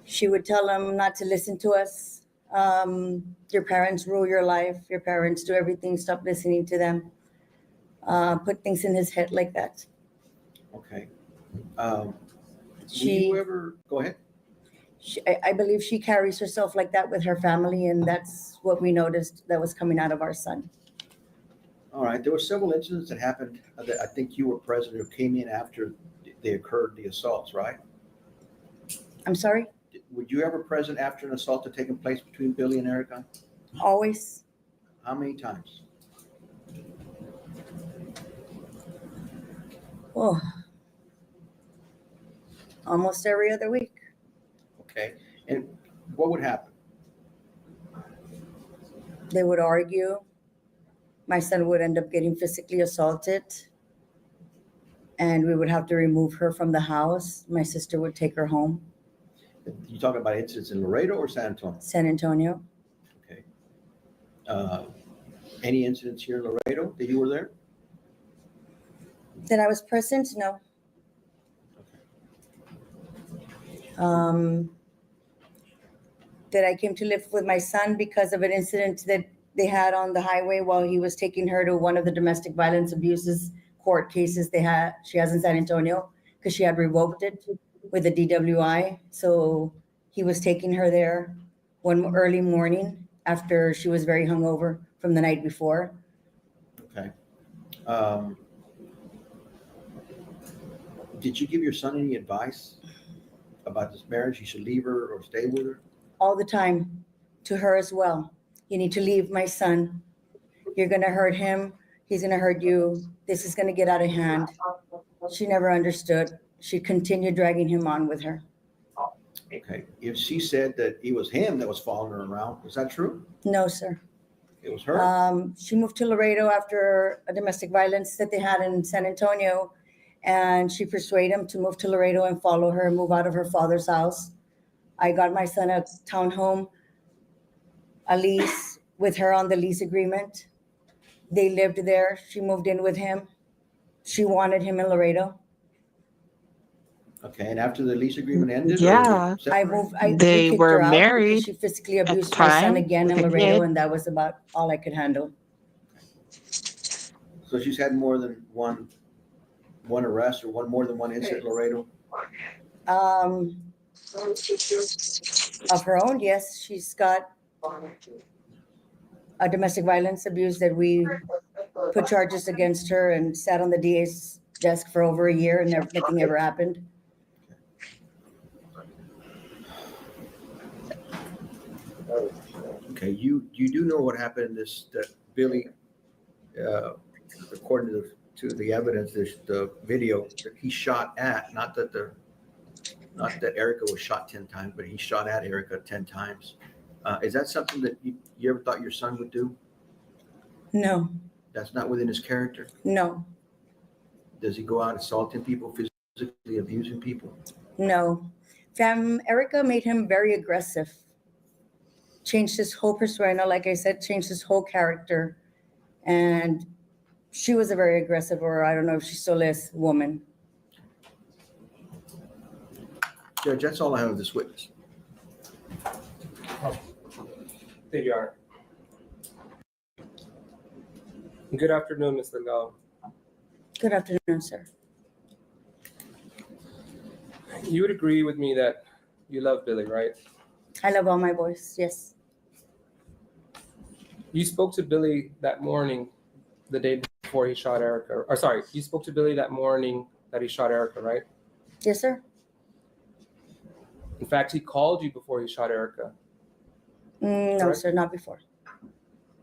She would tell him not to listen to us. Your parents rule your life. Your parents do everything. Stop listening to them. Put things in his head like that. Okay. Will you ever go ahead? I believe she carries herself like that with her family, and that's what we noticed that was coming out of our son. All right. There were several incidents that happened that I think you were present or came in after they occurred, the assaults, right? I'm sorry? Were you ever present after an assault had taken place between Billy and Erica? Always. How many times? Oh, almost every other week. Okay. And what would happen? They would argue. My son would end up getting physically assaulted, and we would have to remove her from the house. My sister would take her home. You talking about incidents in Laredo or San Antonio? San Antonio. Okay. Any incidents here in Laredo that you were there? That I was present? No. That I came to live with my son because of an incident that they had on the highway while he was taking her to one of the domestic violence abuses court cases she has in San Antonio, because she had revoked it with a DWI. So he was taking her there one early morning after she was very hungover from the night before. Okay. Did you give your son any advice about this marriage? He should leave her or stay with her? All the time, to her as well. You need to leave my son. You're going to hurt him. He's going to hurt you. This is going to get out of hand. She never understood. She continued dragging him on with her. Okay. If she said that it was him that was following her around, is that true? No, sir. It was her? She moved to Laredo after a domestic violence that they had in San Antonio, and she persuaded him to move to Laredo and follow her, move out of her father's house. I got my son a townhome, a lease with her on the lease agreement. They lived there. She moved in with him. She wanted him in Laredo. Okay, and after the lease agreement ended? Yeah. They we kicked were her out because married she physically at the abused my son time again in with a Laredo, kid. and that was about all I could handle. So she's had more than one arrest or more than one incident in Laredo? Of her own, yes. She's got a domestic violence abuse that we put charges against her and sat on the DA's desk for over a year and nothing ever happened. Okay, you do know what happened, that Billy, according to the evidence, the video, that he shot at, not that Erica was shot 10 times, but he shot at Erica 10 times. Is that something that you ever thought your son would do? No, That's not within his character? no, Does he go out assaulting people, physically abusing people? no. Erica made him very aggressive. Changed his whole persona, like I said, changed his whole character. And she was a very aggressive, or I don't know if she still is, woman. Judge, that's all I have of this witness. Thank you, Your Honor. Good afternoon, Mr. Delgado. Good afternoon, sir. You would agree with me that you love Billy, right? I love all my boys, yes. You spoke to Billy that morning, the day before he shot Erica. Or sorry, you spoke to Billy that morning that he shot Erica, right? Yes, sir. In fact, he called you before he shot Erica. No, Correct? sir, not before.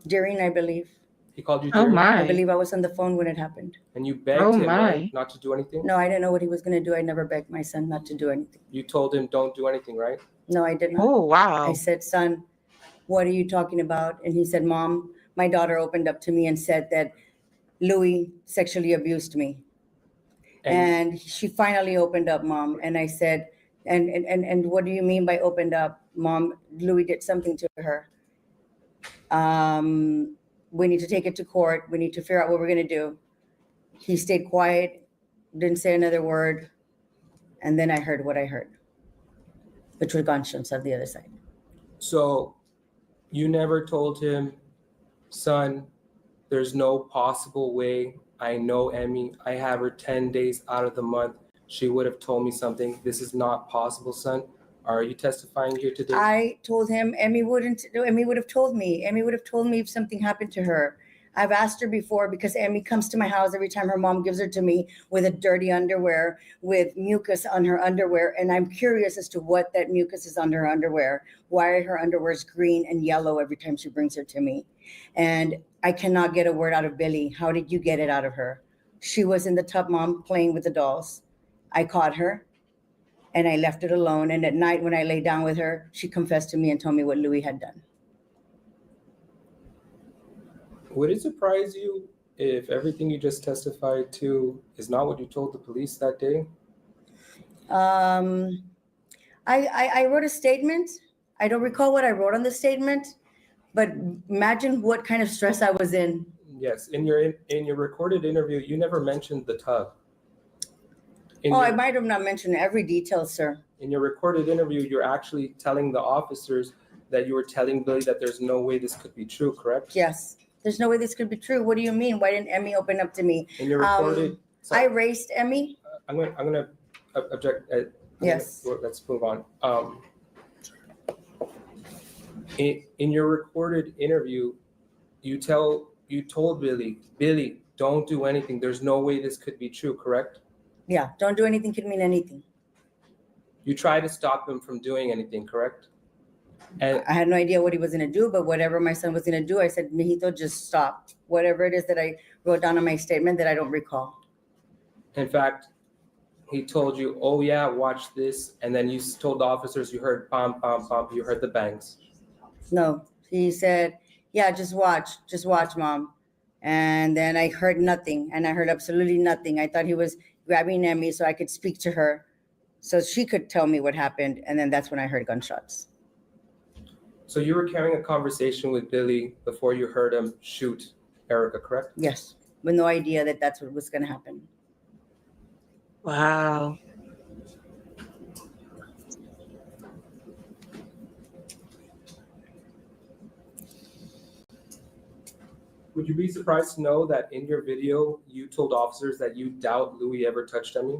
During, I believe. He called you Oh during, I my. believe I was on the phone when it happened. and you begged Oh him, my. right, not to do anything? No, I didn't know what he was going to do. I never begged my son not to do anything. You told him, don't do anything, right? No, I did not. Oh, I wow. said, son, what are you talking about? And he said, Mom, my daughter opened up to me and said that Louis sexually abused me. And she finally opened up, Mom. And I said, and what do you mean by opened up? Mom, Louis did something to her. We need to take it to court. We need to figure out what we're going to do. He stayed quiet, didn't say another word. And then I heard what I heard, which were gunshots on the other side. So you never told him, son, there's no possible way. I know Emmy. I have her 10 days out of the month. She would have told me something. This is not possible, son. Are you testifying here today? I told him Emmy would have told me. Emmy would have told me if something happened to her. I've asked her before because Emmy comes to my house every time her mom gives her to me with a dirty underwear, with mucus on her underwear. And I'm curious as to what that mucus is on her underwear. Why her underwear is green and yellow every time she brings her to me. And I cannot get a word out of Billy. How did you get it out of her? She was in the tub, Mom, playing with the dolls. I caught her and I left it alone. And at night when I lay down with her, she confessed to me and told me what Louis had done. Would it surprise you if everything you just testified to is not what you told the police that day? I wrote a statement. I don't recall what I wrote on the statement, but imagine what kind of stress I was in. Yes, in your recorded interview, you never mentioned the tub. I might have not mentioned every detail, sir. In your recorded interview, you're actually telling the officers that you were telling Billy that there's no way this could be true, correct? Yes. There's no way this could be true. What do you mean? Why didn't Emmy open up to me? In your recorded, I raised Emmy. I'm gonna object. Yes. Let's move on. In your recorded interview, you told Billy, don't do anything. There's no way this could be true, correct? Yeah, don't do anything could mean anything. You tried to stop him from doing anything, correct? And I had no idea what he was going to do, but whatever my son was going to do, I said, Mijito, just stop. Whatever it is that I wrote down on my statement that I don't recall. in fact, he told you, oh yeah, watch this. And then you told the officers you heard pom, pom, pom, you heard the bangs. No, he said, yeah, just watch, Mom. And then I heard nothing, and I heard absolutely nothing. I thought he was grabbing Emmy so I could speak to her, so she could tell me what happened. And then that's when I heard gunshots. So you were carrying a conversation with Billy before you heard him shoot Erica, correct? Yes, with no idea that that's what was going to happen. Wow. Would you be surprised to know that in your video, you told officers that you doubt Louis ever touched Emmy?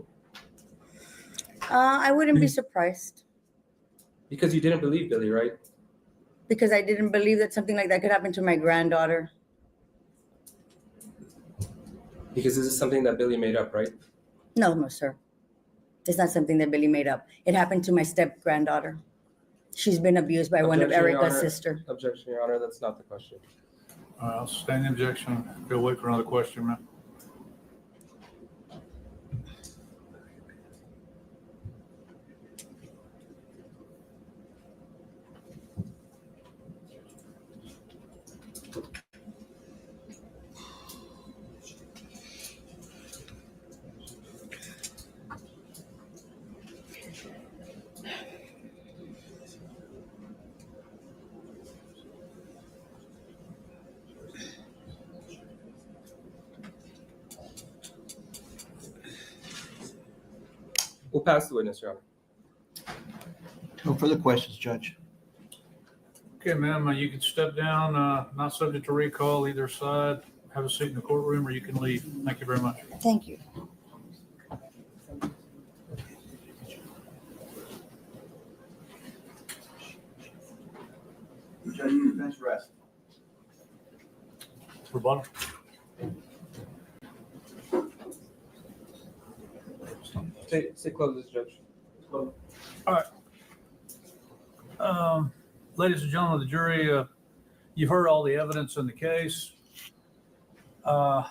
I wouldn't be surprised. Because you didn't believe Billy, right? Because I didn't believe that something like that could happen to my granddaughter. Because this is something that Billy made up, right? No, sir. It's not something that Billy made up. It happened to my step granddaughter. She's been abused by one of Objection, Your Erica's Honor. sister. Objection, Your Honor, that's not the question. I'll sustain the objection. Go wait for another question, ma'am. We'll pass the witness, Your Honor. No further questions, Judge. Okay, ma'am, you can step down, not subject to recall either side. Have a seat in the courtroom or you can leave. Thank you very much. Thank you. Judge, your defense rest. Rebuttal. Stay close, Judge. Ladies and gentlemen of the jury, you've heard all the evidence in the case.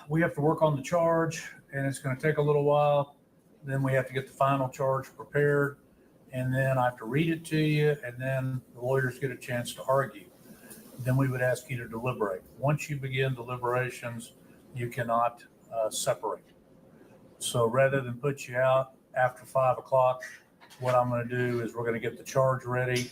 We have to work on the charge and it's going to take a little while. Then we have to get the final charge prepared and then I have to read it to you and then the lawyers get a chance to argue. Then we would ask you to deliberate. Once you begin deliberations, you cannot separate. So rather than put you out after 5 o'clock, what I'm going to do is we're going to get the charge ready.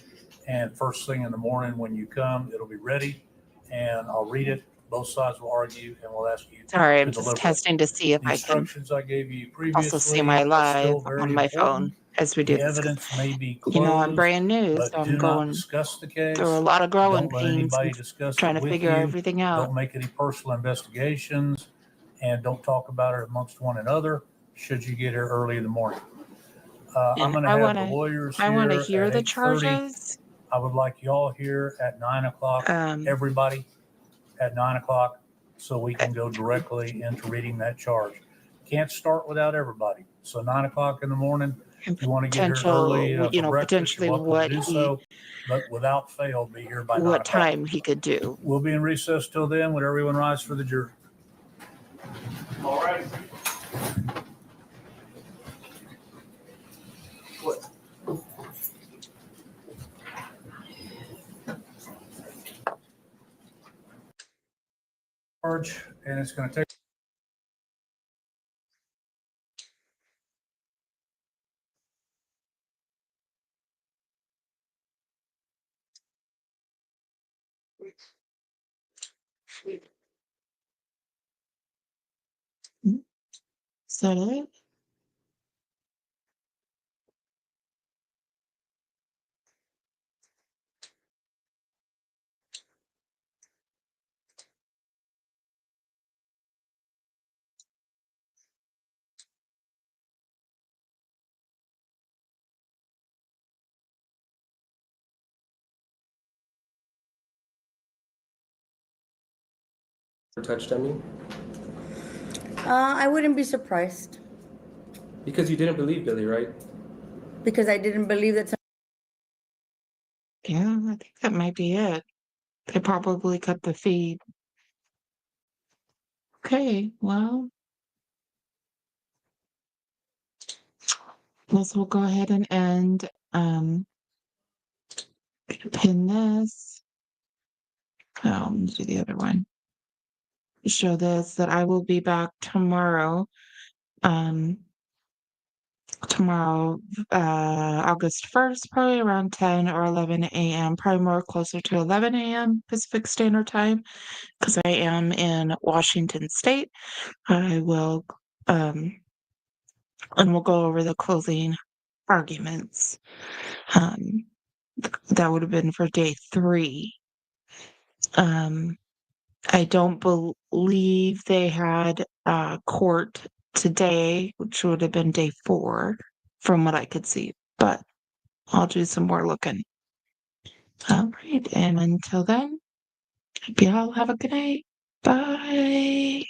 And first thing in the morning when you come, it'll be ready and I'll read it. Both sides will argue and we'll ask you. Sorry, to I'm just deliberate. testing to see if The I can instructions I gave you previously also see my are live still very on my phone important. as we do The this. evidence may be You know, I'm closed, brand new, but so do I'm not going discuss the case. through a lot of growing Don't let pains anybody and discuss trying it to with figure you. everything out. Don't make any personal investigations and don't talk about it amongst one another should you get here early in the morning. I'm And going to have the lawyers I want to here hear at the 8:30. charges. I would like you all here at 9 o'clock, everybody at 9 o'clock, so we can go directly into reading that charge. Can't start without everybody. So 9 o'clock in the morning, if you want to get here early for breakfast, potentially you're welcome what to do so. But without fail, be here by 9 what o'clock. time he could do. We'll be in recess till then. Would everyone rise for the jury? All right. Charge, and it's going to take. Is that it? Touched on me? I wouldn't be surprised Because you didn't believe Billy, right? because I didn't believe that. Yeah, I think that might be it. They probably cut the feed. Okay, well, we'll go ahead and end. Pin this. Let me do the other one. Show this that I will be back tomorrow. Tomorrow, August 1st, probably around 10 or 11 a.m., probably more closer to 11 a.m. Pacific Standard Time, because I am in Washington State. I will, and we'll go over the closing arguments. That would have been for day 3. I don't believe they had court today, which would have been day 4 from what I could see, but I'll do some more looking. All right, and until then, hope you all have a good night. Bye.